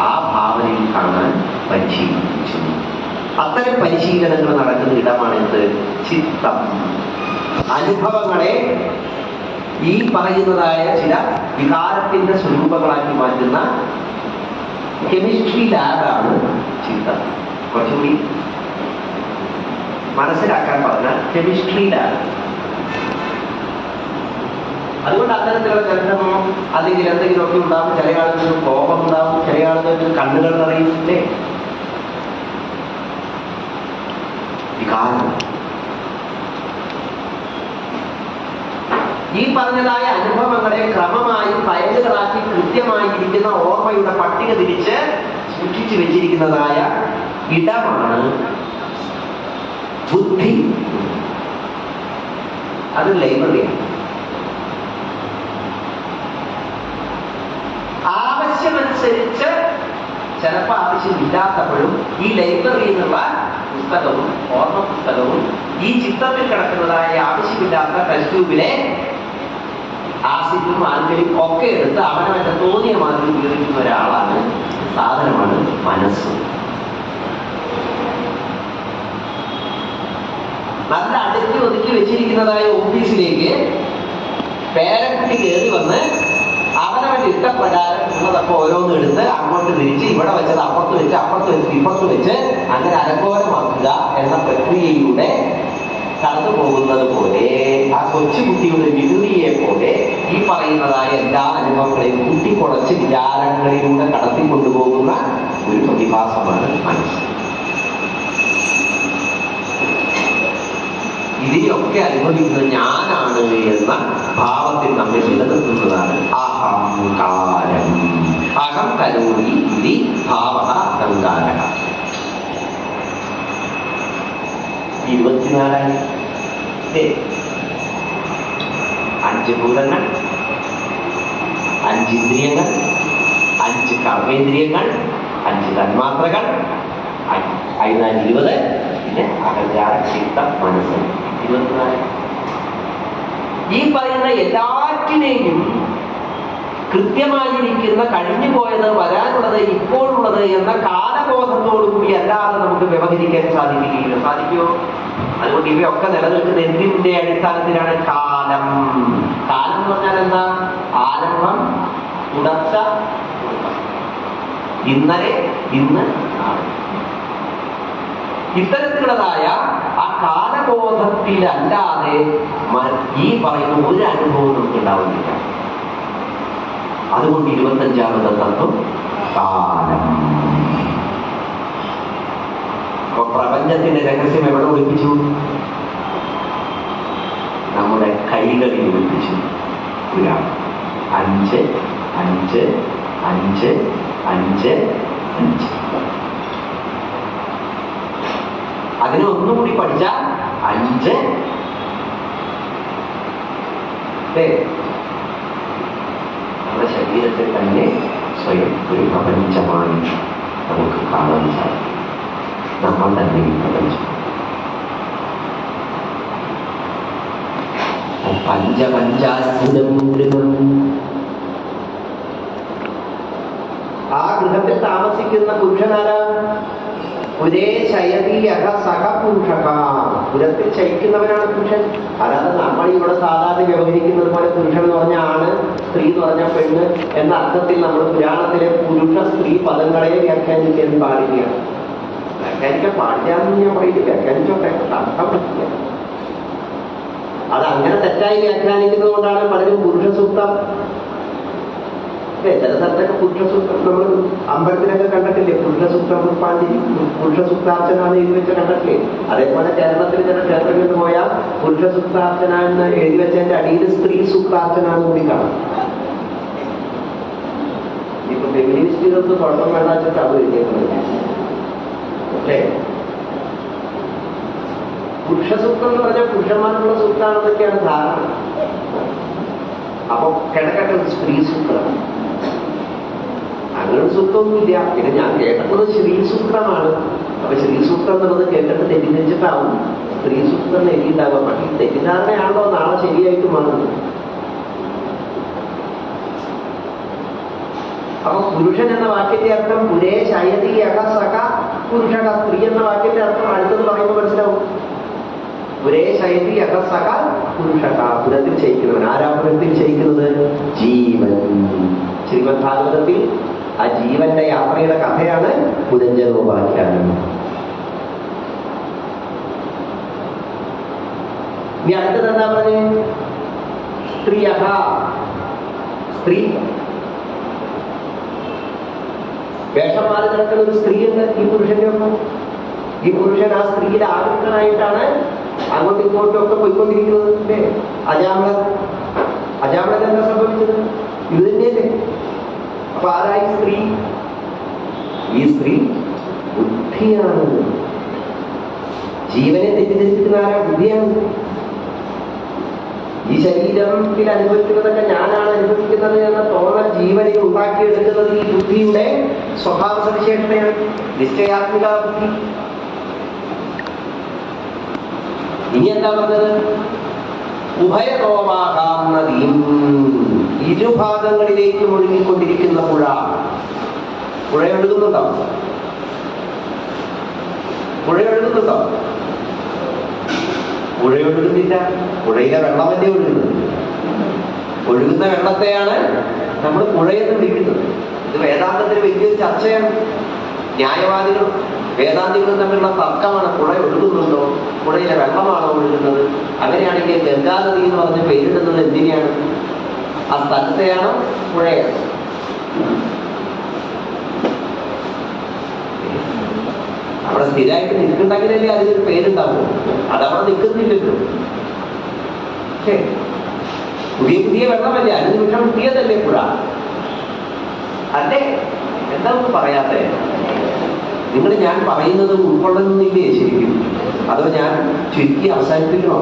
ആ ഭാവനയിൽ കാണാൻ പരിശീലിച്ചു. അത്തരം പരിശീലനങ്ങൾ നടക്കുന്ന ഇടമാണ് എന്ത്? ചിത്തം. അനുഭവങ്ങളെ ഈ പറയുന്നതായ ചില വികാരത്തിന്റെ സ്വരൂപങ്ങളാക്കി മാറ്റുന്ന കെമിസ്ട്രി ലാബാണ് ചിത്തം. കുറച്ചുകൂടി മനസ്സിലാക്കാൻ പറഞ്ഞാൽ കെമിസ്ട്രി ലാബ്. അതുകൊണ്ട് അത്തരത്തിലുള്ള ഗ്രന്ഥമോ അല്ലെങ്കിൽ എന്തെങ്കിലുമൊക്കെ ഉണ്ടാവും. ചില ആളുകൾക്ക് കോപം ഉണ്ടാവും, ചില ആളുകൾക്ക് കണ്ണുകൾ നിറയില്ലേ, വികാരം. ഈ പറഞ്ഞതായ അനുഭവങ്ങളെ ക്രമമായി ഫയലുകളാക്കി കൃത്യമായിരിക്കുന്ന ഓർമ്മയുടെ പട്ടിക തിരിച്ച് സൂക്ഷിച്ചു വെച്ചിരിക്കുന്നതായ ഇടമാണ് ബുദ്ധി. അത് ലൈബ്രറിയാണ്. ആവശ്യമനുസരിച്ച് ചിലപ്പോൾ ആവശ്യമില്ലാത്തപ്പോഴും ഈ ലൈബ്രറിയിൽ നിന്നുള്ള പുസ്തകവും ഓർമ്മ പുസ്തകവും ഈ ചിത്രത്തിൽ കിടക്കുന്നതായ ആവശ്യമില്ലാത്ത ടെസ്റ്റ് ട്യൂബിലെ ആസിഡും ആൽക്കലിയും ഒക്കെ എടുത്ത് അവനവന്റെ തോന്നിയ മാതിരി ഉപയോഗിക്കുന്ന ഒരാളാണ്, സാധനമാണ് മനസ്സ്. നല്ല അടുക്കി ഒതുക്കി വെച്ചിരിക്കുന്നതായ ഓഫീസിലേക്ക് പേരക്കുട്ടി കയറി വന്ന് അവനവന്റെ ഇഷ്ടപ്രകാരം ഉള്ളതൊക്കെ ഓരോന്നും എടുത്ത് അങ്ങോട്ട് തിരിച്ച് ഇവിടെ വെച്ചത് അപ്പുറത്ത് വെച്ച് ഇപ്പുറത്ത് വെച്ച് അങ്ങനെ അലങ്കോലമാക്കുക എന്ന പ്രക്രിയയിലൂടെ കടന്നു പോകുന്നത് പോലെ ആ കൊച്ചുകുട്ടിയുടെ വികൃതിയെ പോലെ ഈ പറയുന്നതായ എല്ലാ അനുഭവങ്ങളെയും കുട്ടിക്കുളച്ച് വിചാരങ്ങളിലൂടെ കടത്തിക്കൊണ്ടുപോകുന്ന ഒരു പ്രതിഭാസമാണ് മനസ്സ്. ഇതിനെയൊക്കെ അനുഭവിക്കുന്നത് ഞാനാണ് എന്ന ഭാവത്തിൽ നമ്മെ നിലനിർത്തുന്നതാണ് അഹങ്കാരം. അഹം കരോതി ഇതി ഭാവഃ അഹങ്കാരഃ. 24 5 ഭൂതങ്ങൾ, 5 ഇന്ദ്രിയങ്ങൾ, 5 കർമ്മേന്ദ്രിയങ്ങൾ, 5 തന്മാത്രകൾ, 20 പിന്നെ അഹങ്കാര ചിത്തം മനസ്സ് 24. ഈ പറയുന്ന എല്ലാറ്റിനെയും കൃത്യമായിരിക്കുന്ന കഴിഞ്ഞു പോയത്, വരാനുള്ളത്, ഇപ്പോഴുള്ളത് എന്ന കാലബോധത്തോടു കൂടി അല്ലാതെ നമുക്ക് വ്യവഹരിക്കാൻ സാധിക്കുകയില്ല. സാധിക്കുമോ? അതുകൊണ്ട് ഇവയൊക്കെ നിലനിൽക്കുന്ന എന്തിന്റെ അടിസ്ഥാനത്തിലാണ്? കാലം. കാലം എന്ന് പറഞ്ഞാൽ എന്താ? ആരംഭം, തുടർച്ച, ഇന്നലെ, ഇന്ന്, നാളെ. ഇത്തരത്തിലുള്ളതായ ആ കാലബോധത്തിലല്ലാതെ ഈ പറയുന്ന ഒരു അനുഭവം നമുക്ക് ഉണ്ടാവുന്നില്ല. അതുകൊണ്ട് 25ാമത്തെ തത്വം കാലം. അപ്പൊ പ്രപഞ്ചത്തിന്റെ രഹസ്യം എവിടെ ഒളിപ്പിച്ചു? നമ്മുടെ കൈകളിൽ ഒളിപ്പിച്ചു. 5 5 5 5 5. അതിനെ ഒന്നുകൂടി പഠിച്ചാൽ 5 അല്ലേ? നമ്മുടെ ശരീരത്തിൽ തന്നെ സ്വയം ഒരു പ്രപഞ്ചമായി നമുക്ക് കാണാൻ സാധിക്കും. നമ്മൾ തന്നെ ഈ പ്രപഞ്ചം. പഞ്ചപഞ്ചാത്ഭുതം ഗൃഹം. ആ ഗൃഹത്തിൽ താമസിക്കുന്ന പുരുഷനാരാ? പുരേ ശയതി യഹ സഹ പുരുഷക. പുരത്തിൽ ശയിക്കുന്നവനാണ് പുരുഷൻ. അല്ലാതെ നമ്മൾ ഇവിടെ സാധാരണ വ്യവഹരിക്കുന്നത് പോലെ പുരുഷൻ എന്ന് പറഞ്ഞ ആണ്, സ്ത്രീ എന്ന് പറഞ്ഞ പെണ്ണ് എന്ന അർത്ഥത്തിൽ നമ്മൾ പുരാണത്തിലെ പുരുഷ സ്ത്രീ പദങ്ങളെ വ്യാഖ്യാനിക്കാൻ പാടില്ല. വ്യാഖ്യാനിക്കാൻ പാടില്ല എന്ന് ഞാൻ പറയില്ല, വ്യാഖ്യാനിച്ചോട്ടെ, അർത്ഥം പറ്റില്ല. അത് അങ്ങനെ തെറ്റായി വ്യാഖ്യാനിക്കുന്നത് കൊണ്ടാണ് പലരും പുരുഷ സൂക്തം, ചില സ്ഥലത്തൊക്കെ പുരുഷ സൂക്തം നമ്മൾ അമ്പലത്തിലൊക്കെ കണ്ടിട്ടില്ലേ? പുരുഷ സൂക്തം പുരുഷ സൂക്താർച്ചന എന്ന് എഴുതി വെച്ച കണ്ടിട്ടില്ലേ? അതേപോലെ കേരളത്തിൽ ചില ക്ഷേത്രങ്ങളിൽ പോയാൽ പുരുഷ സൂക്താർച്ചന എന്ന് എഴുതി വെച്ചതിന്റെ അടിയിൽ സ്ത്രീ സൂക്താർച്ചന എന്ന് കൂടി കാണാം. ഇപ്പൊ ഫെമിനിസ്റ്റുകൾക്ക് കുഴപ്പം വേണ്ട വെച്ചിട്ട് അത് എഴുതിയേക്കുന്നത് അല്ലേ? പുരുഷ സൂക്തം എന്ന് പറഞ്ഞാൽ പുരുഷന്മാർക്കുള്ള സൂക്താണെന്നൊക്കെയാണ് ധാരണ. അപ്പൊ കിടക്കട്ടെ സ്ത്രീ സൂക്തമാണ്. അങ്ങനെ സൂക്തമൊന്നുമില്ല. പിന്നെ ഞാൻ കേട്ടത് ശ്രീ സൂക്തമാണ്. അപ്പൊ ശ്രീ സൂക്തം എന്നുള്ളത് കേട്ടിട്ട് തെറ്റിദ്ധരിച്ചിട്ടാവും സ്ത്രീ സൂക്തം എഴുതിയിട്ടാവുക. പക്ഷേ ഈ തെറ്റിദ്ധാരണയാണല്ലോ നാളെ ശരിയായിട്ട് മാറുന്നത്. അപ്പൊ പുരുഷൻ എന്ന വാക്കിന്റെ അർത്ഥം പുരേ ശയതി യഹ സഹ പുരുഷക. സ്ത്രീ എന്ന വാക്കിന്റെ അർത്ഥം അടുത്തത് പറയുമ്പോൾ മനസ്സിലാവും. പുരേ ശയതി യഹ സഹ പുരുഷക. പുരത്തിൽ ശയിക്കുന്നവൻ. ആരാ പുരത്തിൽ ശയിക്കുന്നത്? ജീവൻ. ശ്രീമദ് ഭാഗവതത്തിൽ ആ ജീവന്റെ യാത്രയുടെ കഥയാണ് പുരഞ്ജനോപാഖ്യാനം. ഇനി അടുത്തത് എന്താ പറഞ്ഞേ? സ്ത്രീയഹ. സ്ത്രീ വേഷം മാറി നടക്കുന്ന ഒരു സ്ത്രീയുണ്ട് ഈ പുരുഷന്റെ ഒപ്പം. ഈ പുരുഷൻ ആ സ്ത്രീയുടെ ആകൃഷ്ടനായിട്ടാണ് അങ്ങോട്ടും ഇങ്ങോട്ടും ഒക്കെ പോയിക്കൊണ്ടിരിക്കുന്നത്. അല്ലേ? അജാമ്ലൻ എന്താ സംഭവിച്ചത്? ഇത് തന്നെയല്ലേ? അപ്പൊ ആരായി സ്ത്രീ? ഈ സ്ത്രീ ബുദ്ധിയാണ്. ജീവനെ തെറ്റിദ്ധരിപ്പിക്കുന്ന ആരാ? ബുദ്ധിയാണ്. ഈ ശരീരത്തിൽ അനുഭവിക്കുന്നതൊക്കെ ഞാനാണ് അനുഭവിക്കുന്നത് എന്ന തോന്നൽ ജീവനെ ഉണ്ടാക്കിയെടുക്കുന്നത് ഈ ബുദ്ധിയുടെ സ്വഭാവ സവിശേഷതയാണ്. നിശ്ചയാത്മിക ബുദ്ധി. ഇനി എന്താ പറഞ്ഞത്? ഉഭയതോമാകാം നദിയും. ഇരുഭാഗങ്ങളിലേക്ക് ഒഴുകിക്കൊണ്ടിരിക്കുന്ന പുഴ. പുഴ ഒഴുകുന്നുണ്ടോ? പുഴ ഒഴുകുന്നുണ്ടോ? പുഴ ഒഴുകുന്നില്ല. പുഴയിലെ വെള്ളമല്ലേ ഒഴുകുന്നത്. ഒഴുകുന്ന വെള്ളത്തെയാണ് നമ്മൾ പുഴയെന്ന് വിളിക്കുന്നത്. ഇത് വേദാന്തത്തിന് വലിയൊരു ചർച്ചയാണ്. ന്യായവാദികളും വേദാന്തികളും തമ്മിലുള്ള തർക്കമാണ്. പുഴ ഒഴുകുന്നുണ്ടോ? പുഴയിലെ വെള്ളമാണോ ഒഴുകുന്നത്? അങ്ങനെയാണെങ്കിൽ ഗംഗാനദി എന്ന് പറഞ്ഞ് പേരിടുന്നത് എന്തിനെയാണ്? ആ സ്ഥലത്തെയാണോ പുഴയാണ്? അവിടെ സ്ഥിരമായിട്ട് നിൽക്കുന്നുണ്ടെങ്കിലല്ലേ അതിനൊരു പേരുണ്ടാവും. അതവിടെ നിൽക്കുന്നില്ലല്ലോ. പുതിയ പുതിയ വെള്ളമല്ലേ, അതിന് നിമിഷം പുതിയതല്ലേ പുഴ അല്ലേ? എന്താ ഒന്നും പറയാതെ? നിങ്ങൾ ഞാൻ പറയുന്നത് ഉൾക്കൊള്ളുന്നില്ലേ ശരിക്കും? അതോ ഞാൻ ചുരുക്കി അവസാനിപ്പിക്കണോ?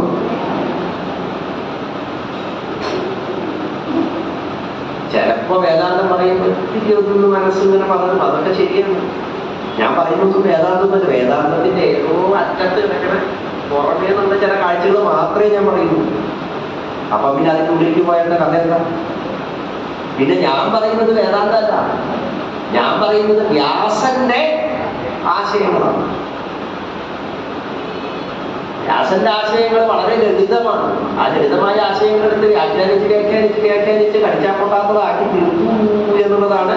ചിലപ്പോ വേദാന്തം പറയുമ്പോൾ ഇരുപത്തൊന്ന് മനസ്സിങ്ങനെ പറഞ്ഞു, അതൊക്കെ ശരിയാണ്. ഞാൻ പറയുന്നൊന്നും വേദാന്തമല്ല. വേദാന്തത്തിന്റെ ഏതോ അറ്റത്ത് കിടക്കണ പുറമേ നിന്നുള്ള ചില കാഴ്ചകൾ മാത്രമേ ഞാൻ പറയുന്നു. അപ്പൊ പിന്നെ അതിൻ്റെ ഉള്ളിലേക്ക് പോയതിന്റെ കഥ എന്താ? പിന്നെ ഞാൻ പറയുന്നത് വേദാന്തമല്ല, ഞാൻ പറയുന്നത് വ്യാസന്റെ ആശയങ്ങളാണ്. വ്യാസന്റെ ആശയങ്ങൾ വളരെ ലളിതമാണ്. ആ ലളിതമായ ആശയങ്ങളെടുത്ത് വ്യാഖ്യാനിച്ച് കടിച്ചാപ്പൊട്ടാത്തതാക്കി തീർത്തു എന്നുള്ളതാണ്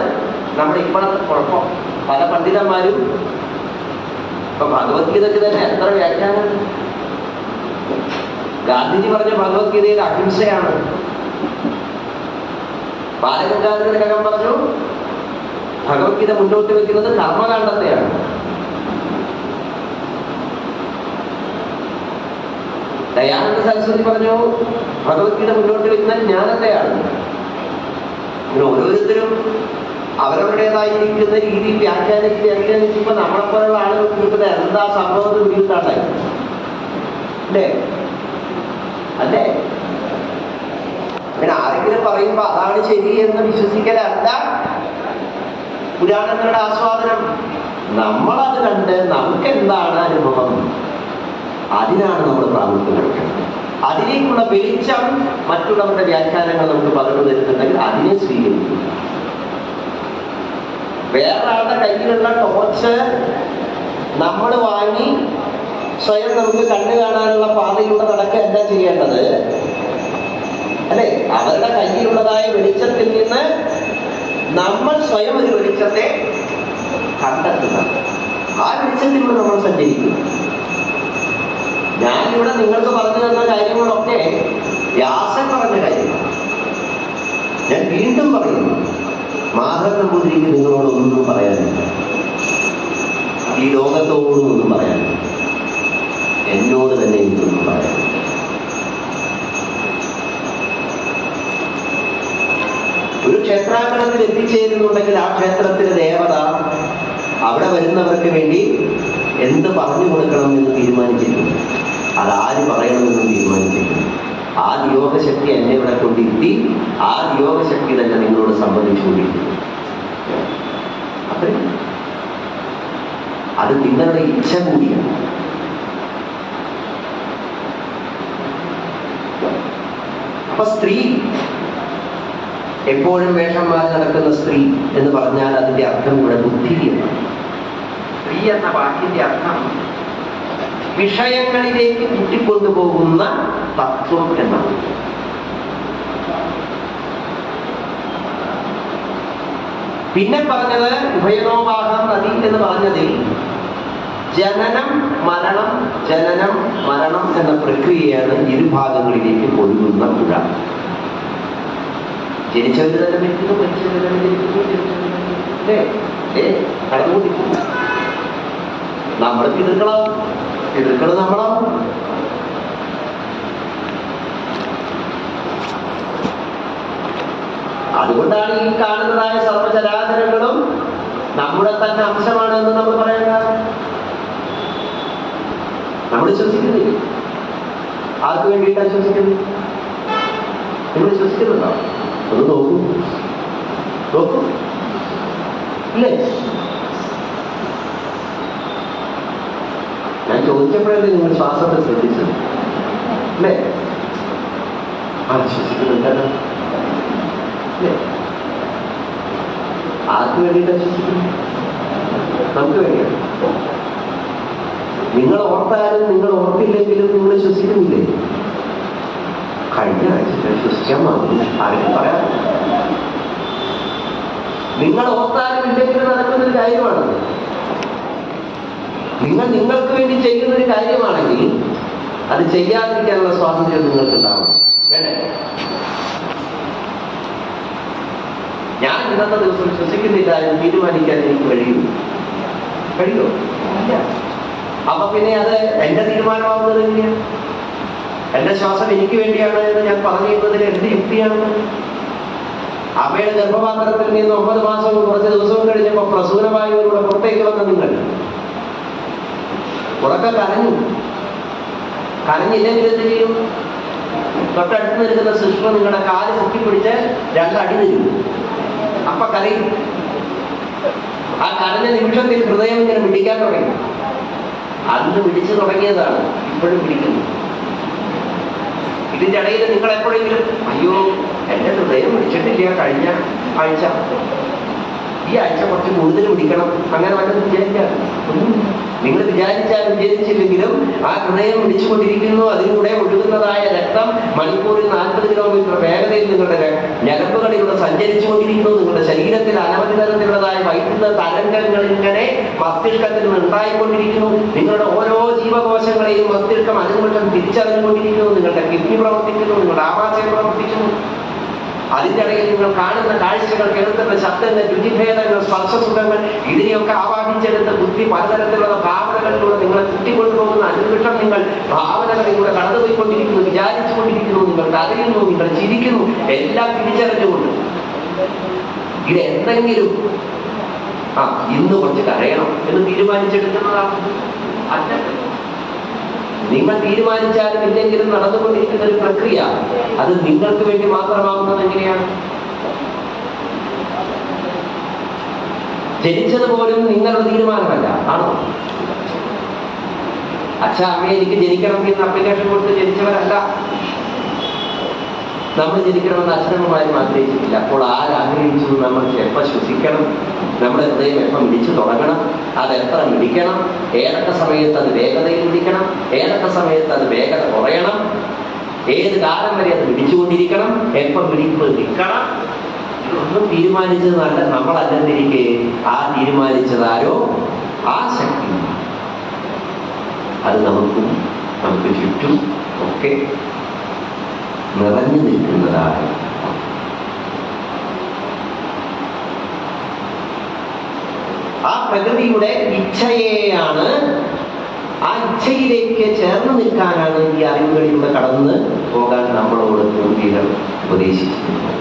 നമ്മുടെ ഇപ്പോഴത്തെ കുഴപ്പം. പല പണ്ഡിതന്മാരും ഇപ്പൊ ഭഗവത്ഗീതയ്ക്ക് തന്നെ എത്ര വ്യാഖ്യാനം. ഗാന്ധിജി പറഞ്ഞ ഭഗവത്ഗീതയിൽ അഹിംസയാണ്. ബാലഗംഗാധരൻ പറഞ്ഞു ഭഗവത്ഗീത മുന്നോട്ട് വെക്കുന്നത് കർമ്മകാണ്ഡത്തെയാണ്. ദയാനന്ദ സരസ്വതി പറഞ്ഞു ഭഗവത്ഗീത മുന്നോട്ട് വെക്കുന്ന ജ്ഞാനത്തെയാണ്. ഇങ്ങനെ ഓരോരുത്തരും അവരവരുടേതായിരിക്കുന്ന രീതിയിൽ വ്യാഖ്യാനിച്ചപ്പോ നമ്മളെപ്പോലുള്ള ആളുകൾ കിട്ടുന്നത് എന്താ സംഭവത്തിൽ പിടികിട്ടാണ്ടായി അല്ലേ? അല്ലേ? അങ്ങനെ ആരെങ്കിലും പറയുമ്പോ അതാണ് ശരി എന്ന് വിശ്വസിക്കലല്ല പുരാണങ്ങളുടെ ആസ്വാദനം. നമ്മളത് കണ്ട് നമുക്ക് എന്താണ് അനുഭവം, അതിനാണ് നമ്മൾ പ്രാമുഖ്യം കൊടുക്കുന്നത്. അതിലേക്കുള്ള വെളിച്ചം മറ്റുള്ളവരുടെ വ്യാഖ്യാനങ്ങൾ നമുക്ക് പകർന്നു തരുന്നുണ്ടെങ്കിൽ അതിനെ സ്വീകരിക്കും. വേറൊരാളുടെ കയ്യിലുള്ള ടോർച്ച് നമ്മൾ വാങ്ങി സ്വയം നമുക്ക് കണ്ണു കാണാനുള്ള പാതയിലൂടെ നടക്കുക എന്താ ചെയ്യേണ്ടത് അല്ലെ? അവരുടെ കയ്യിലുള്ളതായ വെളിച്ചത്തിൽ നിന്ന് നമ്മൾ സ്വയം ഒരു വെളിച്ചത്തെ കണ്ടെത്തുക. ആ വെളിച്ചത്തിലൂടെ നമ്മൾ സഞ്ചരിക്കുന്നു. ഞാനിവിടെ നിങ്ങൾക്ക് പറഞ്ഞു തന്ന കാര്യങ്ങളൊക്കെ വ്യാസൻ പറഞ്ഞ കാര്യമാണ്. ഞാൻ വീണ്ടും പറയുന്നു, മാധവൻ നമ്പൂതിരിക്ക് നിങ്ങളോടൊന്നും പറയാനില്ല, ഈ ലോകത്തോടൊന്നും പറയാനില്ല, എന്നോട് തന്നെ എനിക്കൊന്നും പറയാനില്ല. ഒരു ക്ഷേത്രാങ്കണത്തിൽ എത്തിച്ചേരുന്നുണ്ടെങ്കിൽ ആ ക്ഷേത്രത്തിലെ ദേവത അവിടെ വരുന്നവർക്ക് വേണ്ടി എന്ത് പറഞ്ഞു കൊടുക്കണമെന്ന് തീരുമാനിച്ചിട്ടുണ്ട്. അതാര് പറയണമെന്ന് തീരുമാനിച്ചിട്ടുണ്ട്. ആ നിയോഗശക്തി എന്നെ ഇവിടെ കൊണ്ടിരുത്തി, ആ നിയോഗശക്തി തന്നെ നിങ്ങളോട് സംബന്ധിച്ചുകൊണ്ടിരിക്കുന്നു. അത്രയും അത് നിങ്ങളുടെ ഇച്ഛ കൂടിയാണ്. അപ്പൊ സ്ത്രീ എപ്പോഴും വേഷം മാറി നടക്കുന്ന സ്ത്രീ എന്ന് പറഞ്ഞാൽ അതിന്റെ അർത്ഥം ഇവിടെ ബുദ്ധിയാണ്. സ്ത്രീ എന്ന വാക്കിന്റെ അർത്ഥം വിഷയങ്ങളിലേക്ക് കൂട്ടിക്കൊണ്ടുപോകുന്ന തത്വം എന്നാണ്. പിന്നെ പറഞ്ഞത് ഉഭയനോവാഹം നദി എന്ന് പറഞ്ഞതിൽ ജനനം മരണം ജനനം മരണം എന്ന പ്രക്രിയയാണ് ഇരുഭാഗങ്ങളിലേക്ക് ഒഴുകുന്ന പുഴ. ജനിച്ചവര് തന്നെ മരിക്കുന്നു, മരിച്ചവര് തന്നെ ജനിക്കുന്നു, കടന്നുകൊണ്ടിരിക്കുന്നു. നമ്മൾ പിതൃക്കള് നമ്മളാവും. അതുകൊണ്ടാണ് ഈ കാണുന്നതായ സർവചരാചരങ്ങളും നമ്മുടെ തന്നെ അംശമാണ് എന്ന് നമ്മൾ പറയേണ്ട. നമ്മൾ ശ്വസിക്കുന്നില്ല. ആർക്ക് വേണ്ടിയിട്ടാണ് ശ്വസിക്കുന്നത്? നിങ്ങൾ ശ്വസിക്കുന്നുണ്ടോ? ഒന്ന് നോക്കൂ ഇല്ലേ? ഞാൻ ചോദിച്ചപ്പോഴല്ലേ നിങ്ങൾ ശ്വാസത്തെ ശ്രദ്ധിച്ചത് അല്ലേ? ശ്വസിക്കുന്നുണ്ടല്ലോ അല്ലേ? ആർക്ക് വേണ്ടിയിട്ടാണ് ശ്വസിക്കുന്നത്? നമുക്ക് വേണ്ടിയാണ്. നിങ്ങൾ ഓർത്താലും നിങ്ങൾ ഓർത്തില്ലെങ്കിലും നിങ്ങൾ ശ്വസിക്കുന്നില്ലേ? കഴിഞ്ഞ ആഴ്ച ശ്വസിക്കാൻ മതി, ആരെങ്കിലും പറയാം. നിങ്ങൾ ഓർത്താലും ഇല്ലെങ്കിലും നടക്കുന്നൊരു കാര്യമാണ്. നിങ്ങൾ നിങ്ങൾക്ക് വേണ്ടി ചെയ്യുന്നൊരു കാര്യമാണെങ്കിൽ അത് ചെയ്യാതിരിക്കാനുള്ള സ്വാതന്ത്ര്യം നിങ്ങൾക്ക് ഉണ്ടാവണം. വേണ്ടേ? ഞാൻ ഇന്നത്തെ ദിവസം ശ്വസിക്കുന്നില്ല എന്ന് തീരുമാനിക്കാൻ എനിക്ക് കഴിയുമോ? ഇല്ല. അപ്പൊ പിന്നെ അത് എന്റെ തീരുമാനമാവുന്നത് എങ്ങനെയാണ്? എന്റെ ശ്വാസം എനിക്ക് വേണ്ടിയാണ് എന്ന് ഞാൻ പറഞ്ഞിരുന്നതിൽ എന്ത് യുക്തിയാണ്? അമ്മയുടെ ഗർഭപാത്രത്തിൽ നിന്ന് 9 മാസവും കുറച്ച് ദിവസവും കഴിഞ്ഞപ്പോ പ്രസൂനവായുവിലൂടെ പുറത്തേക്ക് വന്ന നിങ്ങൾ ഉറക്കെ കരഞ്ഞില്ലെങ്കിൽ എന്ത് ചെയ്യും? തൊട്ടടുത്ത് നിൽക്കുന്ന ശിശു നിങ്ങളുടെ കാല് പൊക്കിപ്പിടിച്ച് 2 അടി തരും. അപ്പൊ കരയും. ആ കരഞ്ഞ നിമിഷത്തിൽ ഹൃദയം ഇങ്ങനെ പിടിക്കാൻ തുടങ്ങി. അന്ന് പിടിച്ചു തുടങ്ങിയതാണ്, ഇപ്പോഴും പിടിക്കുന്നു. ഇതിന്റെ ഇടയിൽ നിങ്ങൾ എപ്പോഴെങ്കിലും അയ്യോ എന്റെ ഹൃദയം പിടിച്ചിട്ടില്ല കഴിഞ്ഞ ആഴ്ച, ഈ ആഴ്ച കുറച്ച് കൂടുതൽ പിടിക്കണം, അങ്ങനെ വല്ലതും വിചാരിക്കാറ്? നിങ്ങൾ വിചാരിച്ചാലും വിചാരിച്ചില്ലെങ്കിലും ആ ഹൃദയം പിടിച്ചുകൊണ്ടിരിക്കുന്നു. അതിലൂടെ ഒഴുകുന്നതായ രക്തം മണിക്കൂറിൽ 40 കിലോമീറ്റർ വേഗതയിൽ നിങ്ങളുടെ ഞരമ്പുകളിലൂടെ സഞ്ചരിച്ചു കൊണ്ടിരിക്കുന്നു. നിങ്ങളുടെ ശരീരത്തിൽ അനവധി തരത്തിലുള്ളതായ വൈദ്യുത തരംഗങ്ങൾ ഇങ്ങനെ മസ്തിഷ്കത്തിൽ നിന്ന് ഉണ്ടായിക്കൊണ്ടിരിക്കുന്നു. നിങ്ങളുടെ ഓരോ ജീവകോശങ്ങളെയും മസ്തിഷ്കം അനുനിമിഷം തിരിച്ചറിഞ്ഞുകൊണ്ടിരിക്കുന്നു. നിങ്ങളുടെ കിഡ്നി പ്രവർത്തിക്കുന്നു, നിങ്ങളുടെ ആമാശയം പ്രവർത്തിക്കുന്നു. അതിൻ്റെ ഇടയിൽ നിങ്ങൾ കാണുന്ന കാഴ്ചകൾ, കേൾക്കുന്ന ശബ്ദങ്ങൾ, രുചിഭേദങ്ങൾ, സ്പർശസുഖങ്ങൾ, ഇതിനെയൊക്കെ ആവാഹിച്ചെടുത്ത് ബുദ്ധി പലതരത്തിലുള്ള ഭാവനകളിലൂടെ നിങ്ങളെ കുട്ടിക്കൊണ്ടുപോകുന്ന അനുനിമിഷം നിങ്ങൾ ഭാവനകളിലൂടെ കടന്നുപോയിക്കൊണ്ടിരിക്കുന്നു, വിചാരിച്ചുകൊണ്ടിരിക്കുന്നു, നിങ്ങൾ കരയുന്നു, നിങ്ങൾ ചിരിക്കുന്നു, എല്ലാം തിരിച്ചറിഞ്ഞുകൊണ്ട് ഇതെന്തെങ്കിലും ഇന്ന് കുറച്ച് കരയണം എന്ന് തീരുമാനിച്ചെടുക്കുന്നതാണ്. നിങ്ങൾ തീരുമാനിച്ചാലും ഇല്ലെങ്കിലും നടന്നുകൊണ്ടിരിക്കുന്ന ഒരു പ്രക്രിയ. അത് നിങ്ങൾക്ക് വേണ്ടി മാത്രമാകുന്നത് എങ്ങനെയാണ്? ജനിച്ചത് പോലും നിങ്ങളുടെ തീരുമാനമല്ല, ആണോ? അച്ഛാ അമ്മയെ എനിക്ക് ജനിക്കണമെന്ന് അപ്ലിക്കേഷൻ കൊടുത്ത് ജനിച്ചവരല്ല. നമ്മൾ ജനിക്കണമെന്ന് അച്ഛനമ്മമാരും ആഗ്രഹിച്ചിട്ടില്ല. അപ്പോൾ ആരാഗ്രഹിച്ചു? നമ്മൾ എപ്പോൾ ശ്വസിക്കണം, നമ്മുടെ ഹൃദയം എപ്പം മിടിച്ചു തുടങ്ങണം, അത് എത്ര മിടിക്കണം, ഏതൊക്കെ സമയത്ത് അത് വേഗതയിൽ മിടിക്കണം, ഏതൊക്കെ സമയത്ത് അത് വേഗത കുറയണം, ഏത് കാലം വരെ അത് മിടിച്ചുകൊണ്ടിരിക്കണം, എപ്പം മിടിപ്പ് നിൽക്കണം, ഒന്നും തീരുമാനിച്ചതല്ല. നമ്മളല്ലെന്നിരിക്കെ ആ തീരുമാനിച്ചതാരോ ആ ശക്തി അത് നമുക്ക് ചുറ്റും ഒക്കെ നിറഞ്ഞു നിൽക്കുന്നതാണ്. ആ പ്രകൃതിയുടെ ഇച്ഛയെയാണ്, ആ ഇച്ഛയിലേക്ക് ചേർന്ന് നിൽക്കാനാണ് ഈ അറിവുകളിലൂടെ കടന്ന് പോകാൻ നമ്മളോട് പൂർവികർ ഉപദേശിച്ചിരുന്നത്.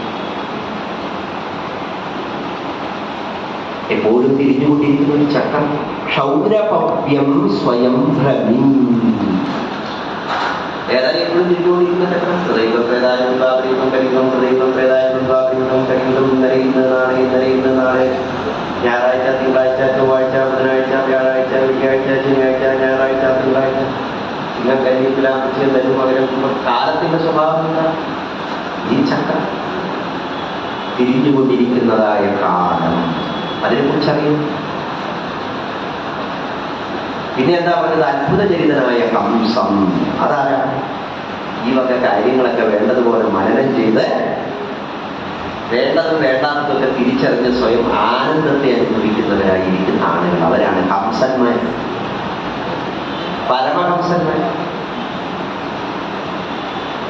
എപ്പോഴും തിരിഞ്ഞുകൊണ്ടിരിക്കുന്ന ഒരു ചക്രം. ക്ഷൗരപവ്യം സ്വയം ഭ്രമിം. ഏതായാലും എപ്പോഴും തിരിഞ്ഞുകൊണ്ടിരിക്കുന്ന ചക്രം. ഹൃദയം പ്രേതായം ദ്വാപരീതം കഴിയുന്നു, ഹൃദയം പ്രേതായം ദ്വാപരീതം കഴിയുന്നു. ഇന്നലെ ഇന്ന് നാളെ, ഇന്നലെ ഇന്ന് നാളെ, ഞായറാഴ്ച തിങ്കളാഴ്ച ചൊവ്വാഴ്ച ബുധനാഴ്ച വ്യാഴാഴ്ച വെള്ളിയാഴ്ച ശനിയാഴ്ച ഞായറാഴ്ച തിങ്കളാഴ്ച. നിങ്ങൾ കരിയത്തിലാമിച്ച് തരും പകരം കാലത്തിന്റെ സ്വഭാവം എന്താ? ഈ ചക്രം തിരിഞ്ഞുകൊണ്ടിരിക്കുന്നതായ കാലം, അതിനെക്കുറിച്ചറിയും. പിന്നെ എന്താ പറയുന്നത്? അത്ഭുതചരിതനായ കംസം. അതാരാണ്? ഈ വക കാര്യങ്ങളൊക്കെ വേണ്ടതുപോലെ മനനം ചെയ്ത് വേണ്ടതും വേണ്ടാത്തതൊക്കെ തിരിച്ചറിഞ്ഞ് സ്വയം ആനന്ദത്തെ അനുഭവിക്കുന്നവരായിരിക്കുന്ന ആളുകൾ, അവരാണ് ഹംസന്മാർ, പരമഹംസന്മാർ.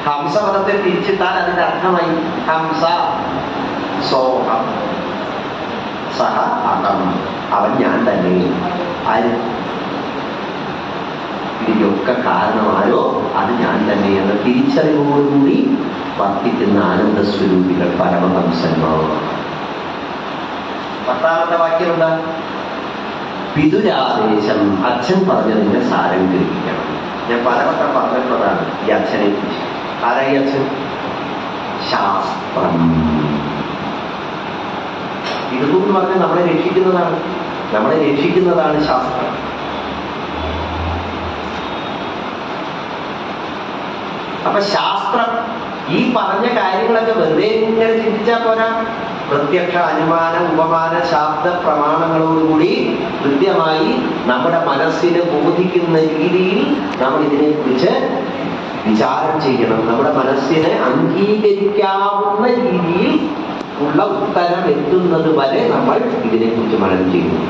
ഹംസപദത്തെ തിരിച്ചിട്ടാൽ അതിന്റെ അർത്ഥമായി ഹംസ സോഹം സഹ അഹം, അവൻ ഞാൻ തന്നെ. ആര്? ഇതിനൊക്കെ കാരണമാരോ അത് ഞാൻ തന്നെ എന്ന തിരിച്ചറിവോടുകൂടി വർത്തിക്കുന്ന ആനന്ദസ്വരൂപികൾ പരമഹംസന്മാർ. 10ാമത്തെ വാക്യം എന്താ? പിതുരാദേശം. അച്ഛൻ പറഞ്ഞതിന്റെ സാരം ഗ്രഹിക്കണം. ഞാൻ പലവട്ടം പറഞ്ഞിട്ടുള്ളതാണ് ഈ അച്ഛനെ കുറിച്ച്. ആരാ ഈ അച്ഛൻ? ശാസ്ത്രം. ഇതെന്ന് പറഞ്ഞാൽ നമ്മളെ രക്ഷിക്കുന്നതാണ് ശാസ്ത്രം. അപ്പൊ ശാസ്ത്രം ഈ പറഞ്ഞ കാര്യങ്ങളൊക്കെ വെറുതെ ഇങ്ങനെ ചിന്തിച്ചാൽ പോരാ. പ്രത്യക്ഷ, അനുമാന, ഉപമാന, ശാബ്ദ പ്രമാണങ്ങളോടുകൂടി കൃത്യമായി നമ്മുടെ മനസ്സിന് ബോധിക്കുന്ന രീതിയിൽ നമ്മൾ ഇതിനെക്കുറിച്ച് വിചാരം ചെയ്യണം. നമ്മുടെ മനസ്സിനെ അംഗീകരിക്കാവുന്ന രീതിയിൽ ഉള്ള ഉത്തരം എത്തുന്നത് വരെ നമ്മൾ ഇതിനെക്കുറിച്ച് മനനം ചെയ്യുന്നു.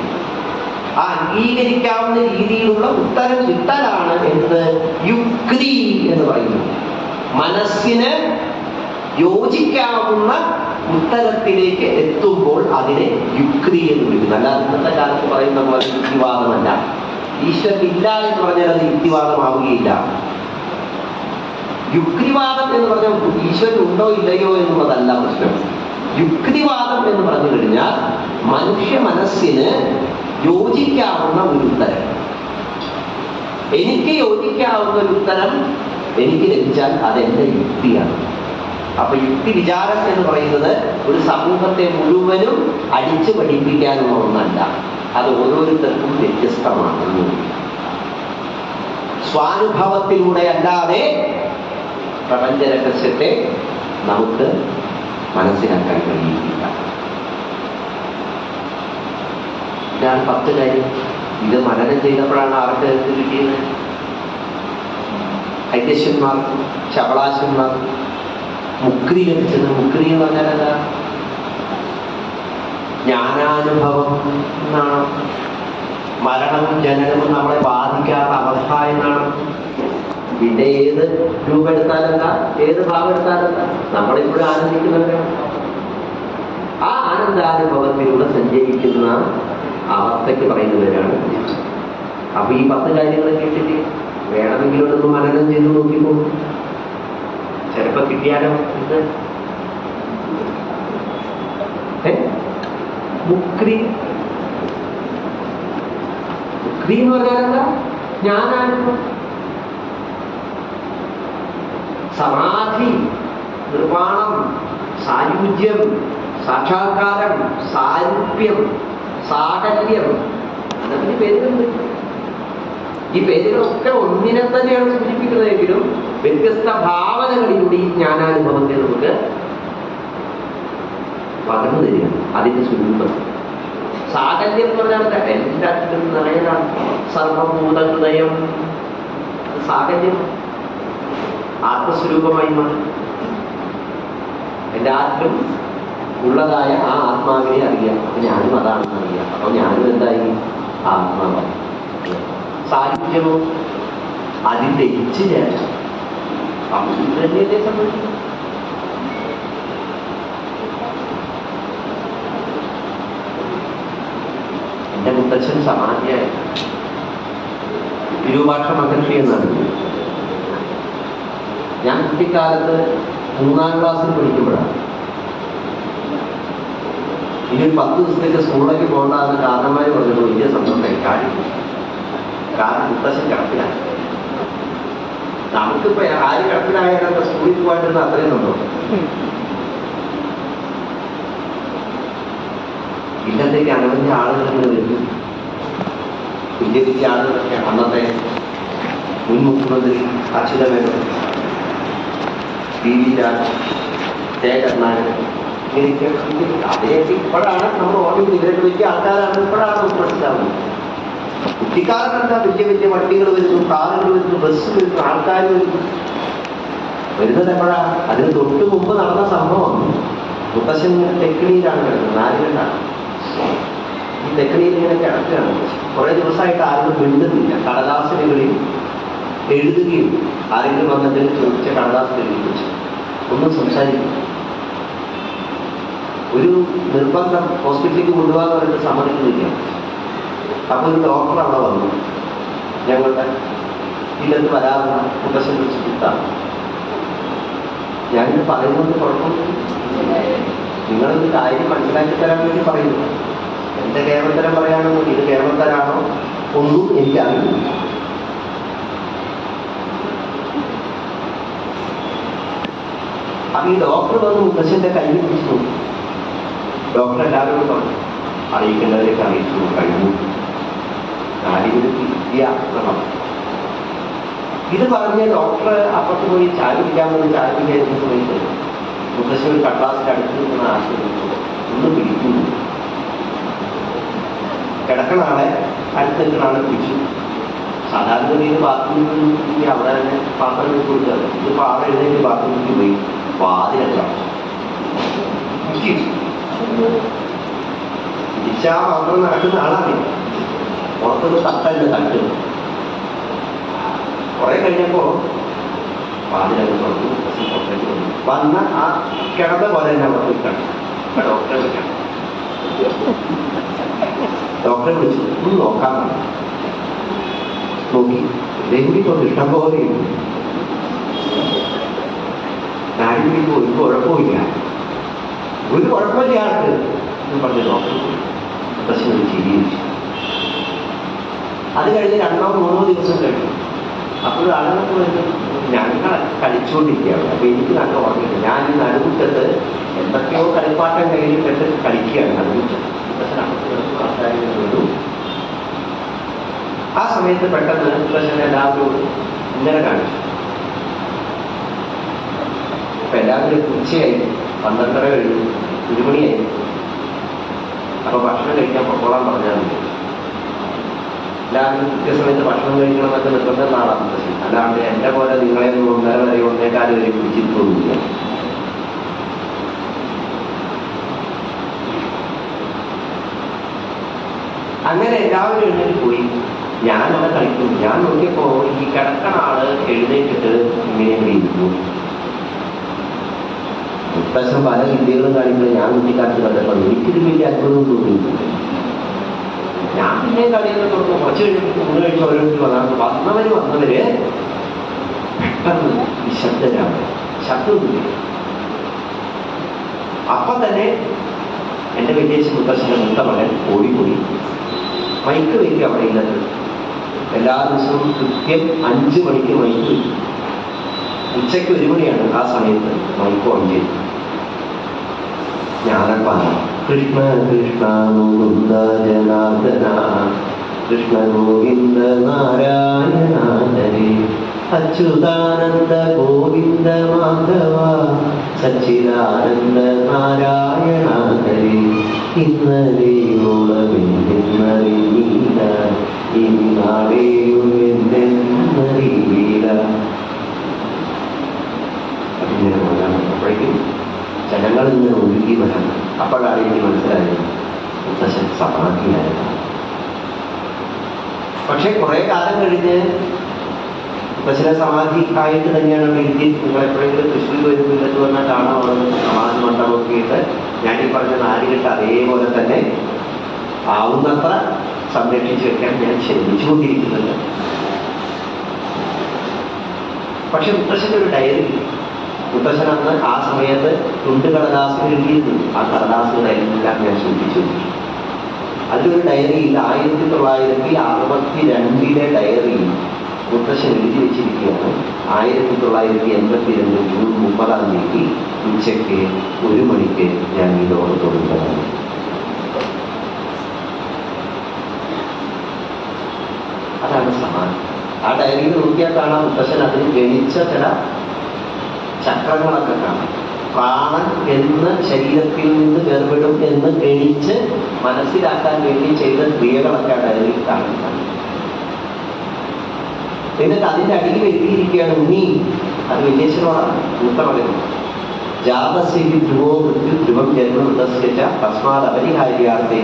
ആ അംഗീകരിക്കാവുന്ന രീതിയിലുള്ള ഉത്തരം കിട്ടലാണ് എന്ത്? യുക്തി എന്ന് പറയുന്നത്. മനസ്സിന് യോജിക്കാവുന്ന ഉത്തരത്തിലേക്ക് എത്തുമ്പോൾ അതിനെ യുക്തി എന്ന് വിളിക്കുന്നു. അല്ലാതെ ഇന്നത്തെ കാലത്ത് പറയുന്ന പോലെ യുക്തിവാദമല്ല. ഈശ്വരൻ ഇല്ല എന്ന് പറഞ്ഞാൽ അത് യുക്തിവാദമാവുകയില്ല. യുക്തിവാദം എന്ന് പറഞ്ഞാൽ ഈശ്വരൻ ഉണ്ടോ ഇല്ലയോ എന്നുള്ളതല്ല പ്രശ്നം. യുക്തിവാദം എന്ന് പറഞ്ഞു കഴിഞ്ഞാൽ മനുഷ്യ മനസ്സിന് യോജിക്കാവുന്ന ഒരു ഉത്തരം, എനിക്ക് യോജിക്കാവുന്ന ഒരു ഉത്തരം എനിക്ക് ലഭിച്ചാൽ അതെന്റെ യുക്തിയാണ്. അപ്പൊ യുക്തി വിചാരം എന്ന് പറയുന്നത് ഒരു സമൂഹത്തെ മുഴുവനും അടിച്ചു പഠിപ്പിക്കാനുള്ള ഒന്നല്ല. അത് ഓരോരുത്തർക്കും വ്യത്യസ്തമാണ്. സ്വാനുഭവത്തിലൂടെ അല്ലാതെ പ്രപഞ്ച രഹസ്യത്തെ നമുക്ക് മനസ്സിലാക്കാൻ കഴിയില്ല. ഇതാണ് 10 കാര്യം. ഇത് മനനം ചെയ്തപ്പോഴാണ് ആർക്ക് കിട്ടിയത്? ഐത്യശ്വന്മാർക്കും ശബളാശ്വന്മാർക്കും മുക്തി ലഭിച്ചത്. മുക്തി എന്ന് പറഞ്ഞാൽ എന്താ? ജ്ഞാനാനുഭവം എന്നാണ്. മരണവും ജനനവും നമ്മളെ ബാധിക്കാത്ത അവസ്ഥ എന്നാണ്. പിന്നെ ഏത് രൂപം എടുത്താലെന്താ, ഏത് ഭാവം എടുത്താലെന്താ, നമ്മളിപ്പോഴും ആനന്ദിക്കുന്നവരാണ്. ആ ആനന്ദാനുഭവത്തിലൂടെ സഞ്ചരിക്കുന്ന അവസ്ഥയ്ക്ക് പറയുന്നവരാണ്. അപ്പൊ ഈ 10 കാര്യങ്ങൾ കേട്ടിട്ട് വേണമെങ്കിലും ഒന്ന് മനനം ചെയ്ത് നോക്കിക്കോ. ചിലപ്പോ കിട്ടിയാലോ. മുക്തി എന്ന് പറഞ്ഞാൽ എന്താ? ജ്ഞാനാനുഭവം. സമാധി, നിർവാണം, സായുജ്യം, സാക്ഷാത്കാരം, സാരൂപ്യം, സാകല്യം, അതൊക്കെ പേരുകളുണ്ട്. ഈ പേരുകളൊക്കെ ഒന്നിനെ തന്നെയാണ് സൂചിപ്പിക്കുന്നതെങ്കിലും വ്യത്യസ്ത ഭാവനകളിലൂടെ ഈ ജ്ഞാനാനുഭവത്തെ നമുക്ക് പകർന്നു തരികയാണ്. അതിന്റെ സ്വരൂപം സാകല്യം എന്ന് പറഞ്ഞാൽ എല്ലാത്തിലും നിറയലാണ്. സർവഭൂത ഹൃദയം സാകല്യം ആത്മസ്വരൂപമായി മാറി എല്ലാത്തിലും ഉള്ളതായ ആ ആത്മാവിനെ അറിയാം. അപ്പൊ ഞാനും അതാണെന്ന് അറിയാം. അപ്പൊ ഞാനും എന്തായി ആത്മാവായി. സായുജ്യമോ അതിന്റെ ഇച്ച് ചേർച്ച. അപ്പൊ ഇത് തന്നെയല്ലേ സംഭവിക്കും. എന്റെ മുത്തച്ഛൻ സമാധിയായി വിരൂപാക്ഷ മഹർഷി എന്നാണ്. ഞാൻ കുട്ടിക്കാലത്ത് 3ാം ക്ലാസ്സിൽ പഠിക്കുമ്പോഴാണ് ഇനി 10 ദിവസത്തേക്ക് സ്കൂളിലേക്ക് പോകണ്ടെന്ന് കാരണന്മാർ പറഞ്ഞപ്പോൾ വലിയ സന്തോഷമായി. കാരണം മുത്തശ്ശൻ കിടപ്പിലാണ്. നമുക്കിപ്പോ ആര് കിടപ്പിലായാലും സ്കൂളിൽ പോകാണ്ടിരുന്ന അത്രയും സന്തോഷം. ഇന്നത്തേക്ക് അനവധി ആളുകൾ വരുന്നു. വലിയ വലിയ ആളുകളൊക്കെ അന്നത്തെ മുൻ മുഖ്യമന്ത്രി അച്യുതമേനോൻ, PV രാജൻ, കരുണാകരൻ, അവരെയൊക്കെ ഇപ്പോഴാണ് നമ്മൾ ഓർമ്മിക്കുന്നത്. ഇവരൊക്കെ വലിയ ആൾക്കാരാണ്. ഇപ്പോഴാണ് നമുക്ക് മനസ്സിലാവുന്നത്. കുട്ടിക്കാലത്തെന്താ വലിയ വലിയ വണ്ടികൾ വരുന്നു, കാറുകൾ വരുന്നു, ബസ് വരുന്നു, ആൾക്കാർ വരുന്നു. വരുന്നത് എപ്പോഴാണ്? അതിന് തൊട്ട് മുമ്പ് നടന്ന സംഭവമാണ്. മുത്തശ്ശൻ തെക്കിണിയിലാണ് കിടക്കുന്നത്, നാലുകെട്ടാണ്. ഈ തെക്കിണിയിൽ ഇങ്ങനെ കിടക്കുകയാണ്. കുറെ ദിവസമായിട്ട് ആരും മിണ്ടുന്നില്ല. കടലാസുകളിൽ എഴുതുകയും ആരെങ്കിലും വന്നിട്ട് ചോദിച്ച കടലാസിൽ എഴുതി വെച്ചു ഒന്നും സംസാരിക്കും. ഒരു നിർബന്ധം ഹോസ്പിറ്റലിലേക്ക് കൊണ്ടുപോകാന്ന് പറഞ്ഞിട്ട് സമ്മതിക്കുന്നില്ല. അപ്പൊ ഒരു ഡോക്ടർ അവിടെ വന്നു. ഞങ്ങളുടെ ഇല്ലത്ത് വരാറുള്ള മുത്തശ്ശൻ വെച്ച് കിട്ടാണ്. ഞാനിത് പറയുന്നത് കുഴപ്പമൊന്നുമില്ല. നിങ്ങളൊരു കാര്യം മനസ്സിലാക്കി തരാൻ വേണ്ടി പറയുന്നു. എന്റെ കേരളത്തരം പറയാനോ ഇത് കേരളത്തരാണോ ഒന്നും എനിക്കറിയില്ല. അപ്പൊ ഈ ഡോക്ടർ വന്ന് മുത്തശ്ശന്റെ കയ്യിൽ പിടിച്ചു നോക്കി. ഡോക്ടർ എല്ലാവരോടും പറഞ്ഞു, അറിയിക്കേണ്ടവരൊക്കെ അറിയിച്ചു കഴിഞ്ഞു, ഇത് പറഞ്ഞ് ഡോക്ടർ അപ്പുറത്ത് പോയി ചായ പിടിക്കാൻ പോയി. ചായ പിടിക്കാൻ സമയത്ത് മുത്തശ്ശി ഒരു കടലാസിന്റെ അടുത്ത് നിൽക്കുന്ന ആശുപത്രി ഒന്ന് പിടിക്കുന്നു. കിടക്കണ ആളെ അടുത്ത് നിൽക്കുന്ന ആളെ പിടിച്ചു. സാധാരണ രീതിയിൽ ബാത്റൂമിൽ അവിടെ തന്നെ പാത്രം വെച്ച് കൊടുത്തത്. ഇതിപ്പോ ആളെ എഴുന്നേറ്റ് ബാത്റൂമിലേക്ക് പോയി വാതിലൊക്കെ പിടിച്ചാ മാത്രം നടക്കുന്ന ആളാണ്. പുറത്തൊരു തട്ടല്ല തട്ട്. കുറെ കഴിഞ്ഞപ്പോ വാതിലൊക്കെ തുറന്നു. പുറത്തേക്ക് വന്ന ആ കിടന്ന പോലെ തന്നെ അവിടെ വിൽക്കണം. ഡോക്ടറെ വിളിക്കണം. ഡോക്ടറെ വിളിച്ചു ഒന്ന് നോക്കാൻ നോക്കി. ഡെങ്കിക്കൊന്നും ഇഷ്ടം പോലെ നാടിപ്പിടിപ്പോ ഒരു കുഴപ്പമില്ല, ഒരു കുഴപ്പമില്ല ആൾക്ക് എന്ന് പറഞ്ഞ് ഡോക്ടർ പ്രശ്നം ചിരിച്ചു. അത് കഴിഞ്ഞ് 2 or 3 ദിവസം കഴിഞ്ഞു. അപ്പോൾ ആളുകൾക്ക് വരുന്നത് ഞങ്ങൾ കളിച്ചുകൊണ്ടിരിക്കുകയാണ്. അപ്പൊ എനിക്ക് നല്ല ഓർമ്മയില്ല. ഞാൻ ഈ നടുമുറ്റത്ത് എന്തൊക്കെയോ കളിപ്പാട്ടം കയ്യിലിട്ടിട്ട് കളിക്കുകയാണ്. നടുമുറ്റത്ത് ആ സമയത്ത് പെട്ടെന്ന് പ്രശ്നം എല്ലാവരോടും ഇങ്ങനെ കാണിച്ചു. അപ്പൊ എല്ലാവരും ഉച്ചയായി, 12:30 കഴിഞ്ഞു, 1 മണിയായി. അപ്പൊ ഭക്ഷണം കഴിക്കാൻ പൊക്കോളാൻ പറഞ്ഞാൽ മതി. എല്ലാവരും കൃത്യസമയത്ത് ഭക്ഷണം കഴിക്കണമെന്നൊക്കെ നിർബന്ധം നാളാണ് പ്രശ്നം. അല്ലാണ്ട് എന്റെ പോലെ നിങ്ങളെ 1:30 വരെ 1:15 വരെ പിടിച്ചിട്ടൊന്നുമില്ല. അങ്ങനെ എല്ലാവരും എഴുന്നേറ്റ് പോയി. ഞാനവിടെ കളിക്കും. ഞാൻ നോക്കിയപ്പോ ഈ കിടക്കണ ആള് എഴുന്നേറ്റിട്ട് ഇങ്ങനെ ഇരിക്കുന്നു. മുത്തശ്ശൻ പല വിദ്യകളും കാണിക്കുന്നത് ഞാൻ കുട്ടിക്കാലത്ത് കണ്ടപ്പോൾ എനിക്കിത് വലിയ അത്ഭുതം തോന്നിയിട്ടുണ്ട്. ഞാൻ പിന്നെ കളിയൊക്കെ തുറന്നു. കുറച്ച് കഴിഞ്ഞിട്ട് 3 കഴിച്ച് ഓരോരുത്തർ വന്നവര് പെട്ടെന്ന് നിശബ്ദരാണ്. ശബ്ദമൊന്നുമില്ല. അപ്പൊ തന്നെ എന്റെ വിദേശ മുത്തശ്ശന്റെ മുത്ത മകൻ ഓടിക്കൂടി മൈക്ക് വയ്ക്കുക. അവിടെ ഇല്ലത് എല്ലാ ദിവസവും കൃത്യം 5 മണിക്ക് മൈക്ക് വയ്ക്കും. ഉച്ചയ്ക്ക് 1 മണിയാണ്. ആ സമയത്ത് മൈക്ക് ഓൺ ചെയ്തു. ജ്ഞാനപ്പാന കൃഷ്ണ കൃഷ്ണ മുകുന്ദ ജനാർദ്ദന കൃഷ്ണ ഗോവിന്ദ നാരായണ ഹരേ അച്യുതാനന്ദ ഗോവിന്ദ മാധവ സച്ചിദാനന്ദ നാരായണ ഹരേ ഇന്നലെയോളമെന്നറിയില്ല ഇന്നാളെയും എന്തെന്നറിയില്ല. അതിങ്ങനെ അപ്പോഴേക്കും ജനങ്ങൾ ഇങ്ങനെ ഒഴുകി വരാൻ. അപ്പോഴാണ് എനിക്ക് മനസ്സിലായത് മുത്തശ്ശൻ സമാധിയായിരുന്നു. പക്ഷെ കുറെ കാലം കഴിഞ്ഞ് മുത്തശ്ശനെ സമാധി ആയിട്ട് തന്നെയാണ് വീട്ടിൽ. നിങ്ങൾ എപ്പോഴെങ്കിലും തൃശ്ശൂർ വരുന്നില്ലെന്ന് പറഞ്ഞാൽ കാണാൻ അവിടെ സമാധി മണ്ഡപമൊക്കെയിട്ട് ഞാൻ ഈ പറഞ്ഞ നാലുകെട്ട് അതേപോലെ തന്നെ ആവുന്നത്ര സംരക്ഷിച്ചു വെക്കാൻ ഞാൻ ശ്രമിച്ചുകൊണ്ടിരിക്കുന്നുണ്ട്. പക്ഷെ മുത്തശ്ശൻ്റെ ഒരു ഡയറി, മുത്തശ്ശൻ അന്ന് ആ സമയത്ത് കടലാസിൽ എഴുതിയിരുന്നു. ആ കടലാസുകളെല്ലാം ഞാൻ സൂക്ഷിച്ചു. അതിലൊരു ഡയറിയിൽ 1962 ഡയറിയിൽ മുത്തശ്ശൻ എഴുതി വെച്ചിരിക്കുകയാണ്. 1982 ജൂൺ 30 ഉച്ചയ്ക്ക് 1 മണിക്ക് ഞാൻ ഈ ലോകത്തോടുള്ളതാണ്. അതാണ് സമാധി. ആ ഡയറിയിൽ നോക്കിയാൽ കാണാം മുത്തശ്ശൻ അതിന് ഗണിച്ച ചില ചക്രങ്ങളൊക്കെ കാണാം. പ്രാണൻ എന്ന് ശരീരത്തിൽ നിന്ന് വേർപെടും എന്ന് ഗണിച്ച് മനസ്സിലാക്കാൻ വേണ്ടി ചെയ്ത ക്രിയകളൊക്കെ ഡയറിയിൽ കാണുന്നതാണ്. എന്നിട്ട് അതിൻ്റെ അടിയിൽ എഴുതിയിരിക്കുകയാണ് ഉണ്ണി. അത് വിജേശ്വരോടാണ് മൂത്ത മകൻ. ജാതസ്യഹി ധ്രുവോ മൃത്യു ധ്രുവം ജന്മം ഉദസ്യച്ച തസ്മാത് അപരിഹാര്യാർത്ഥേ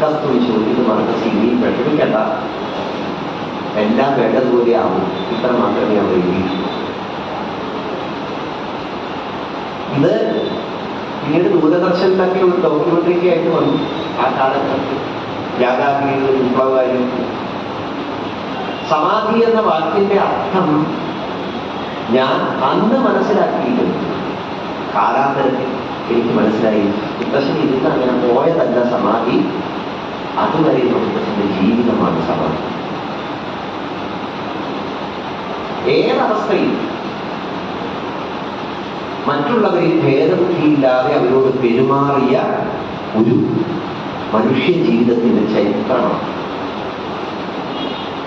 കസ്തും ചോദിത് മനസ്സി. നീ വിഷമിക്കണ്ട, എല്ലാം വേണ്ടതുപോലെ ആവും. ഇത്ര മാത്രമേ അവർ എഴുതിയിട്ടുള്ളൂ. ഇത് പിന്നീട് ദൂരദർശനിലൊക്കെ ഒരു ഡോക്യുമെന്ററിക്ക് ആയിട്ട് വന്നു. ആ കാലഘട്ടത്തിൽ യാഥാർത്ഥ്യ വിപ്ലവകാരും. സമാധി എന്ന വാക്കിന്റെ അർത്ഥം ഞാൻ അന്ന് മനസ്സിലാക്കിയിട്ടുണ്ട്. കാലാന്തരത്തിൽ എനിക്ക് മനസ്സിലായി മുത്തശ്ശൻ ഇരുന്ന് അങ്ങനെ പോയതല്ല സമാധി, അതുവരെ മുത്തശ്ശന്റെ ജീവിതമാണ് സമാധി. ഏതവസ്ഥയിൽ മറ്റുള്ളവരിൽ ഭേദബുദ്ധിയില്ലാതെ അവരോട് പെരുമാറിയ ഒരു മനുഷ്യ ജീവിതത്തിന്റെ ചരിത്രമാണ്.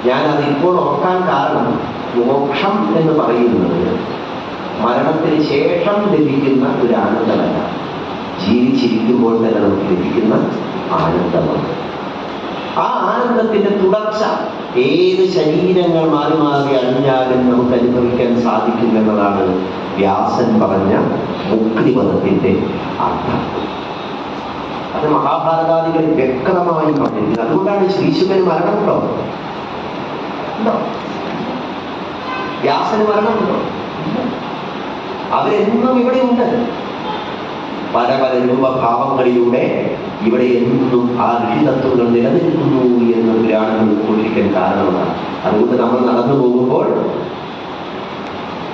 ഞാനത് ഇപ്പോൾ ഓർക്കാൻ കാരണം മോക്ഷം എന്ന് പറയുന്നത് മരണത്തിന് ശേഷം ലഭിക്കുന്ന ഒരു ആനന്ദമല്ല, ജീവിച്ചിരിക്കുമ്പോൾ തന്നെ നമുക്ക് ലഭിക്കുന്ന ആനന്ദമാണ്. ആ ആനന്ദത്തിന്റെ തുടർച്ച ഏത് ശരീരങ്ങൾ മാറി മാറി അണിഞ്ഞാലും നമുക്ക് അനുഭവിക്കാൻ സാധിക്കും എന്നതാണ് വ്യാസൻ പറഞ്ഞ മുക്തിപദത്തിന്റെ അർത്ഥം. അത് മഹാഭാരതാദികളിൽ വ്യക്തമായി പറഞ്ഞിരിക്കുന്നത്. അതുകൊണ്ടാണ് ശ്രീശുകന് മരണമുണ്ടോ? ഉണ്ടോ? വ്യാസന് മരണമുണ്ടോ? അവരെന്നും ഇവിടെയുണ്ട്. പല പല രൂപഭാവങ്ങളിലൂടെ ഇവിടെ എന്നും ആ ഋഷിതത്വങ്ങൾ നിലനിൽക്കുന്നു എന്ന് പുരാണങ്ങൾ ഉൾക്കൊള്ളിക്കാൻ കാരണമാണ്. അതുകൊണ്ട് നമ്മൾ നടന്നു പോകുമ്പോൾ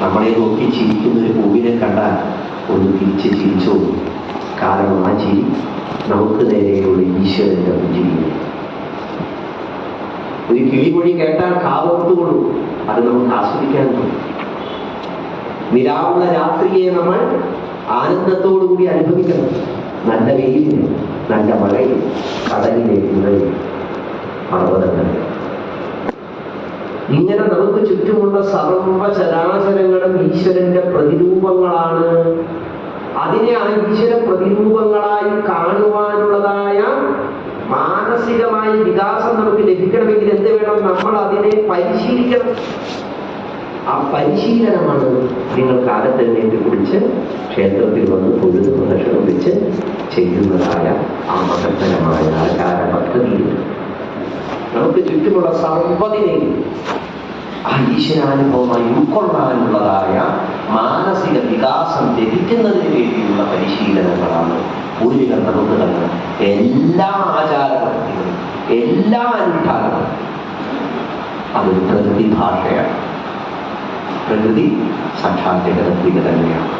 നമ്മളെ നോക്കി ചിരിക്കുന്ന ഒരു പൂവിനെ കണ്ടാൽ ഒന്ന് തിരിച്ച് ചിരിച്ചോ. കാരണം ആ ചിരി നമുക്ക് നേരെയുള്ള ഈശ്വരന്റെ ചിരിയാണ്. ഒരു കിളിമൊഴി കേട്ടാൽ കാവോർത്തുകൊള്ളൂ, അത് നമുക്ക് ആസ്വദിക്കാൻ പറ്റും. നിലാവുള്ള രാത്രിയെ നമ്മൾ ആനന്ദത്തോടുകൂടി അനുഭവിക്കണം. നല്ല വെയിലിന്, നല്ല മഴയും, കടലിലെ പുഴയും, പർവ്വതങ്ങൾ, ഇങ്ങനെ നമുക്ക് ചുറ്റുമുള്ള സർവചരാചരങ്ങളും ഈശ്വരന്റെ പ്രതിരൂപങ്ങളാണ്. അതിനെ ആ ഈശ്വര പ്രതിരൂപങ്ങളായി കാണുവാനുള്ളതായ മാനസികമായ വികാസം നമുക്ക് ലഭിക്കണമെങ്കിൽ എന്ത് വേണം? നമ്മൾ അതിനെ പരിശീലിക്കണം. ആ പരിശീലനമാണ് നിങ്ങൾ കാലത്തെണ്ണേറ്റ് കുറിച്ച് ക്ഷേത്രത്തിൽ വന്ന് തൊഴുത് പ്രദക്ഷിണം വെച്ച് ചെയ്യുന്നതായ ആ മഹത്തരമായ ആചാര പദ്ധതിയിൽ നമുക്ക് ചുറ്റുമുള്ള സർവ്വതിനെയും ആ ഈശ്വരാനുഭവമായി ഉൾക്കൊള്ളാനുള്ളതായ മാനസിക വികാസം ലഭിക്കുന്നതിന് വേണ്ടിയുള്ള പരിശീലനങ്ങളാണ് പൂർവികർ നമുക്ക് തന്നെ. എല്ലാ ആചാരപദ്ധതികളും എല്ലാ അനുഷ്ഠാനങ്ങളും അത് പ്രകൃതി ഭാഷയാണ്. പ്രകൃതി സാക്ഷാത് ജഗതിക തന്നെയാണ്.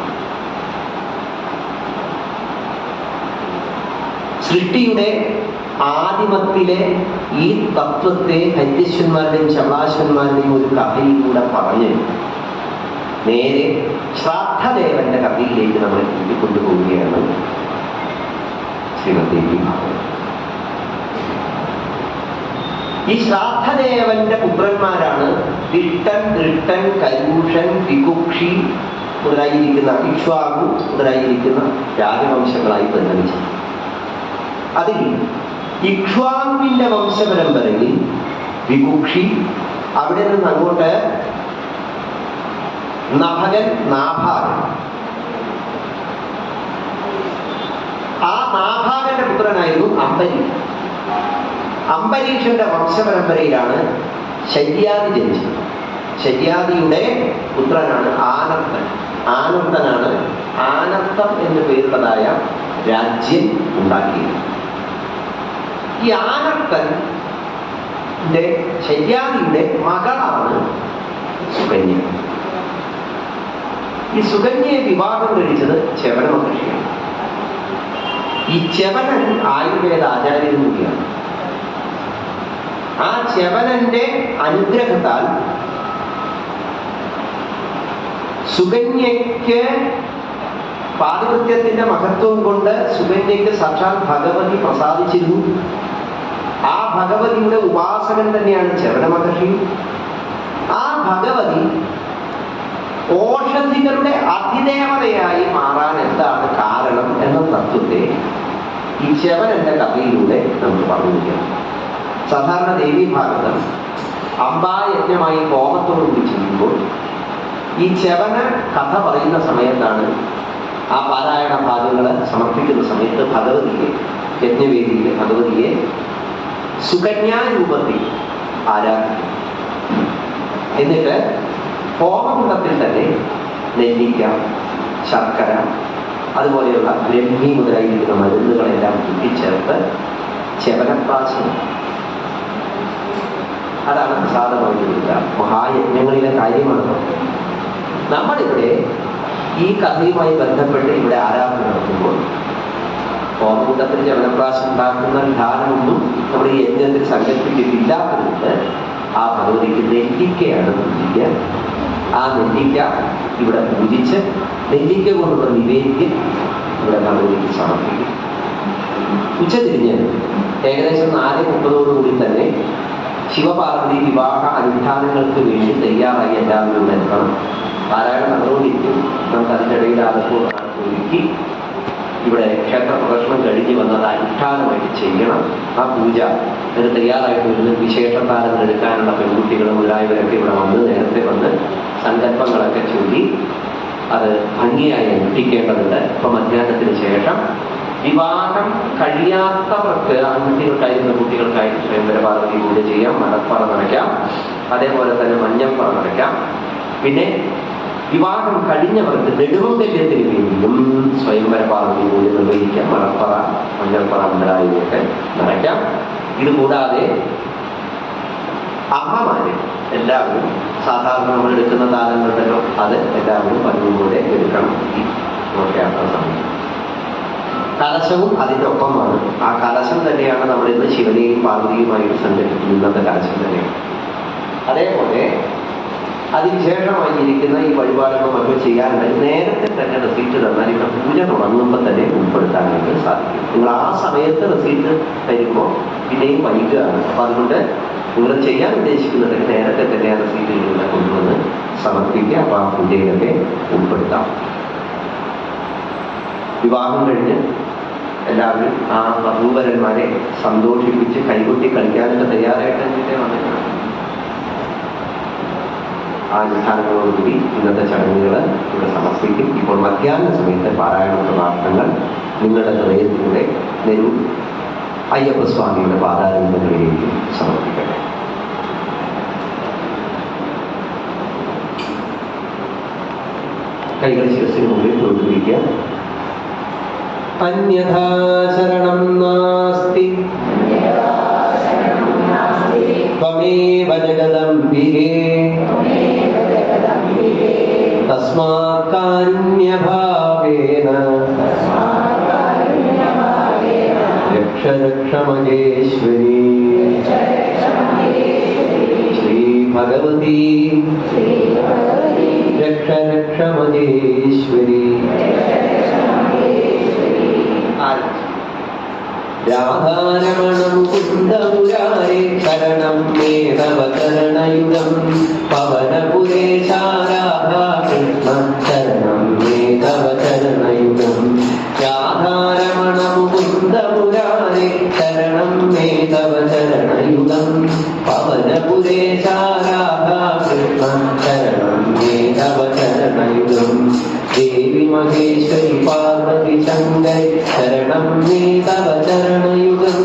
സൃഷ്ടിയുടെ ആദിമത്തിലെ ഈ തത്വത്തെ ഹൈത്യശ്വന്മാരുടെയും ചവളാശ്വന്മാരുടെയും ഒരു കഥയിലൂടെ പറഞ്ഞ് നേരെ ശ്രാദ്ധദേവന്റെ കഥയിലേക്ക് നമ്മളെ കൂട്ടിക്കൊണ്ടുപോവുകയാണ് ശ്രീമദ്ദേവി ഭാഗവതം. ഈ ശ്രാദ്ധദേവന്റെ പുത്രന്മാരാണ് ദിഷ്ടൻ, ദൃഷ്ടൻ, കരൂഷൻ, വികുക്ഷി മുതലായിരിക്കുന്ന ഇക്ഷ്വാകു മുതലായിരിക്കുന്ന രാജവംശങ്ങളായി പരിണമിച്ചത്. അതിൽ ഇക്ഷ്വാകുവിന്റെ വംശപരമ്പരയിൽ വികുക്ഷി, അവിടെ നിന്ന് അങ്ങോട്ട് നഭകൻ, നാഭാകൻ. ആ നാഭാകന്റെ പുത്രനായിരുന്നു അംബരീഷൻ. അംബരീഷന്റെ വംശപരമ്പരയിലാണ് ശല്യാദി ജനിച്ചത്. ശല്യാദിയുടെ പുത്രനാണ് ആനർത്തൻ. ആനർത്തനാണ് ആനർത്തം എന്ന് പേരുള്ളതായ രാജ്യം ഉണ്ടാക്കിയത്. ഈ ആനർത്തന്റെ ശല്യാദിയുടെ മകളാണ് സുകന്യ. ഈ സുകന്യയെ വിവാഹം കഴിച്ചത് ച്യവന മഹർഷിയാണ്. ഈ ച്യവനൻ ആയുർവേദ ആചാര്യൻ കൂടിയാണ്. ആ ച്യവനന്റെ അനുഗ്രഹത്താൽ സുകന്യയ്ക്ക് പാതിവൃത്യത്തിന്റെ മഹത്വം കൊണ്ട് സുകന്യയ്ക്ക് സാക്ഷാൽ ഭഗവതി പ്രസാദിച്ചിരുന്നു. ആ ഭഗവതിയുടെ ഉപാസകൻ തന്നെയാണ് ച്യവന മഹർഷി. ആ ഭഗവതി ഓഷധികളുടെ അതിദേവതയായി മാറാൻ എന്താണ് കാരണം എന്ന തത്വത്തെ ഈ ച്യവനന്റെ കഥയിലൂടെ നമുക്ക് പറഞ്ഞിരിക്കണം. സാധാരണ ദേവീ ഭാഗവതം അംബായജ്ഞമായി ഹോമത്തോടുകൂടി ചെയ്യുമ്പോൾ ഈ ച്യവന കഥ പറയുന്ന സമയത്താണ്, ആ പാരായണ ഭാഗങ്ങൾ സമർപ്പിക്കുന്ന സമയത്ത് ഭഗവതിയെ, യജ്ഞവേദിയിലെ ഭഗവതിയെ സുകന്യാരൂപത്തിൽ ആരാധിക്കും. എന്നിട്ട് ഹോമകുണ്ടത്തിൽ തന്നെ നെല്ലിക്ക, ശർക്കര, അതുപോലെയുള്ള ബ്രഹ്മി മുതലായിരിക്കുന്ന മരുന്നുകളെല്ലാം കൂട്ടിച്ചേർത്ത് ച്യവനപ്രാശനം, അതാണ് പ്രസാദമായി കൊടുക്കുക. മഹായജ്ഞങ്ങളിലെ കാര്യമാണ്. നമ്മളിവിടെ ഈ കഥയുമായി ബന്ധപ്പെട്ട് ഇവിടെ ആരാധന നടത്തുമ്പോൾ ഹോമകുണ്ടത്തിൽ ച്യവനപ്രാശം ഉണ്ടാക്കുന്ന വിധാനമൊന്നും നമ്മുടെ ഈ യജ്ഞത്തിൽ സങ്കല്പിച്ചിട്ടില്ലാത്തതുകൊണ്ട് ആ ഭഗവതിക്ക് നെല്ലിക്കയാണ് പൂജിക്കുക. ആ നെല്ലിക്ക ഇവിടെ പൂജിച്ച് നെല്ലിക്ക കൊണ്ടുള്ള നിവേദ്യം ഇവിടെ ഭഗവതിക്ക് സമർപ്പിക്കും. ഉച്ചതിരിഞ്ഞ് ഏകദേശം 4:30 തന്നെ ശിവപാർവതി വിവാഹ അനുഷ്ഠാനങ്ങൾക്ക് വേണ്ടി തയ്യാറായി എല്ലാവരും എത്തണം. പാരായണം നടന്നുകൊണ്ടിരിക്കും. നമുക്ക് അതിൻ്റെ ഇടയിൽ അതൊക്കെ ഒരുക്കി ഇവിടെ ക്ഷേത്ര പ്രദർശനം കഴിഞ്ഞ് വന്നത് അനുഷ്ഠാനമായിട്ട് ചെയ്യണം. ആ പൂജ അതിന് തയ്യാറായിട്ട് വരുന്ന വിശേഷത്താരം എടുക്കാനുള്ള പെൺകുട്ടികൾ മുതലായവരൊക്കെ ഇവിടെ വന്ന് നേരത്തെ വന്ന് സങ്കല്പങ്ങളൊക്കെ ചൊല്ലി അത് ഭംഗിയായി അനുഷ്ഠിക്കേണ്ടതുണ്ട്. ഇപ്പൊ മധ്യാഹ്നത്തിന് ശേഷം വിവാഹം കഴിയാത്തവർക്ക്, ആൺകുട്ടികൾക്കായിരുന്ന കുട്ടികൾക്കായിട്ട് സ്വയംവര പാർവതി പൂജ ചെയ്യാം, മലപ്പറ നിറയ്ക്കാം, അതേപോലെ തന്നെ മഞ്ഞപ്പറ നിറയ്ക്കാം. പിന്നെ വിവാഹം കഴിഞ്ഞവർക്ക് നെടുമംഗല്യത്തിന് വേണ്ടിയും സ്വയംവര പാർവതി പൂജ നിർവഹിക്കാം, മലപ്പറ, മഞ്ഞപ്പറ മുതലായവയൊക്കെ നിറയ്ക്കാം. ഇതുകൂടാതെ അമ്മമാര് എല്ലാവരും സാധാരണ നമ്മൾ എടുക്കുന്ന താരങ്ങളുണ്ടല്ലോ, അത് എല്ലാവരും പതിവുകൂടെ എടുക്കണം. ഈ യാത്ര സമയം കലശവും അതിൻ്റെ ഒപ്പമാണ്. ആ കലശം തന്നെയാണ് നമ്മൾ ഇന്ന് ശിവനെയും പാർവതിയുമായിട്ട് സങ്കല്പിക്കുന്ന ഇന്നത്തെ കലശം തന്നെയാണ്. അതേപോലെ അതിനുശേഷമായിരിക്കുന്ന ഈ വഴിപാടുകൾ മറ്റും ചെയ്യാനുണ്ടെങ്കിൽ നേരത്തെ തന്നെ റെസീറ്റ് തന്നാൽ ഇവിടെ പൂജ തുടങ്ങുമ്പോൾ തന്നെ ഉൾപ്പെടുത്താനായിട്ട് സാധിക്കും. നിങ്ങൾ ആ സമയത്ത് റെസീറ്റ് തരുമ്പോൾ പിന്നെയും വൈകുകയാണ്. അപ്പം അതുകൊണ്ട് നിങ്ങൾ ചെയ്യാൻ ഉദ്ദേശിക്കുന്നുണ്ടെങ്കിൽ നേരത്തെ തന്നെ ആ റെസീറ്റുകളിലൂടെ കൊണ്ടുവന്ന് സമർപ്പിക്കുക. അപ്പോൾ ആ പൂജയിലൊക്കെ ഉൾപ്പെടുത്താം. വിവാഹം കഴിഞ്ഞ് എല്ലാവരും ആ വധൂവരന്മാരെ സന്തോഷിപ്പിച്ച് കൈകൊട്ടി കളിക്കാനൊക്കെ തയ്യാറായിട്ട് വന്നിട്ടുണ്ട്. ആ അനുഷ്ഠാനങ്ങളോടുകൂടി ഇന്നത്തെ ചടങ്ങുകൾ ഇവിടെ സമർപ്പിക്കും. ഇപ്പോൾ മധ്യാഹ്ന സമയത്തെ പാരായണ പ്രാർത്ഥനകൾ നിങ്ങളുടെ ഹൃദയത്തിലൂടെ നെരൂർ അയ്യപ്പസ്വാമിയുടെ പാദാരങ്ങളിലേക്ക് സമർപ്പിക്കട്ടെ. കൈകൾ ശിരസിന് മുമ്പിൽ തൊട്ടുപിടിക്കുക. അന്യഥാ ശരണം നാസ്തി ത്വമേവ ജഗദംബികേ തസ്മാത് കാരുണ്യഭാവേന രക്ഷ രക്ഷ മഹേശ്വരി. ശ്രീ ഭഗവതി രക്ഷ മഹേശ്വരി. രാധാരമണം കുന്ദമുരാരേ ശരണം മേ തവ ചരണയുഗം പവനപുരേശാരാധാകൃഷ്ണ ശരണം മേ തവ ചരണയുഗം. രാധാരമണം കുന്ദമുരാരേ ശരണം മേ തവ ചരണയുഗം പവനപുരേശാരാധാകൃഷ്ണ ശരണം മേ തവ ചരണയുഗം. ദേവി മഹേശ്വരി പാർവതി ശങ്കരി ശരണം മേ തവ ചരണയുഗം.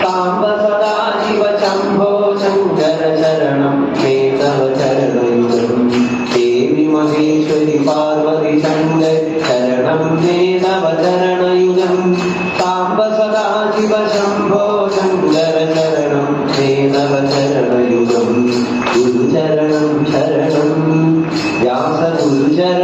സാംബ സദാശിവ ശംഭോ ശങ്കര ശരണം മേ തവ ചരണയുഗം. ദേവി മഹേശ്വരി പാർവതി ശങ്കരി ശരണം മേ തവ ചരണയുഗം. സാംബ സദാശിവ ശംഭോ ശങ്കര ശരണം മേ തവ ചരണയുഗം. ഗുരുചരണം ശരണം വ്യാസ ഗുരുചരണം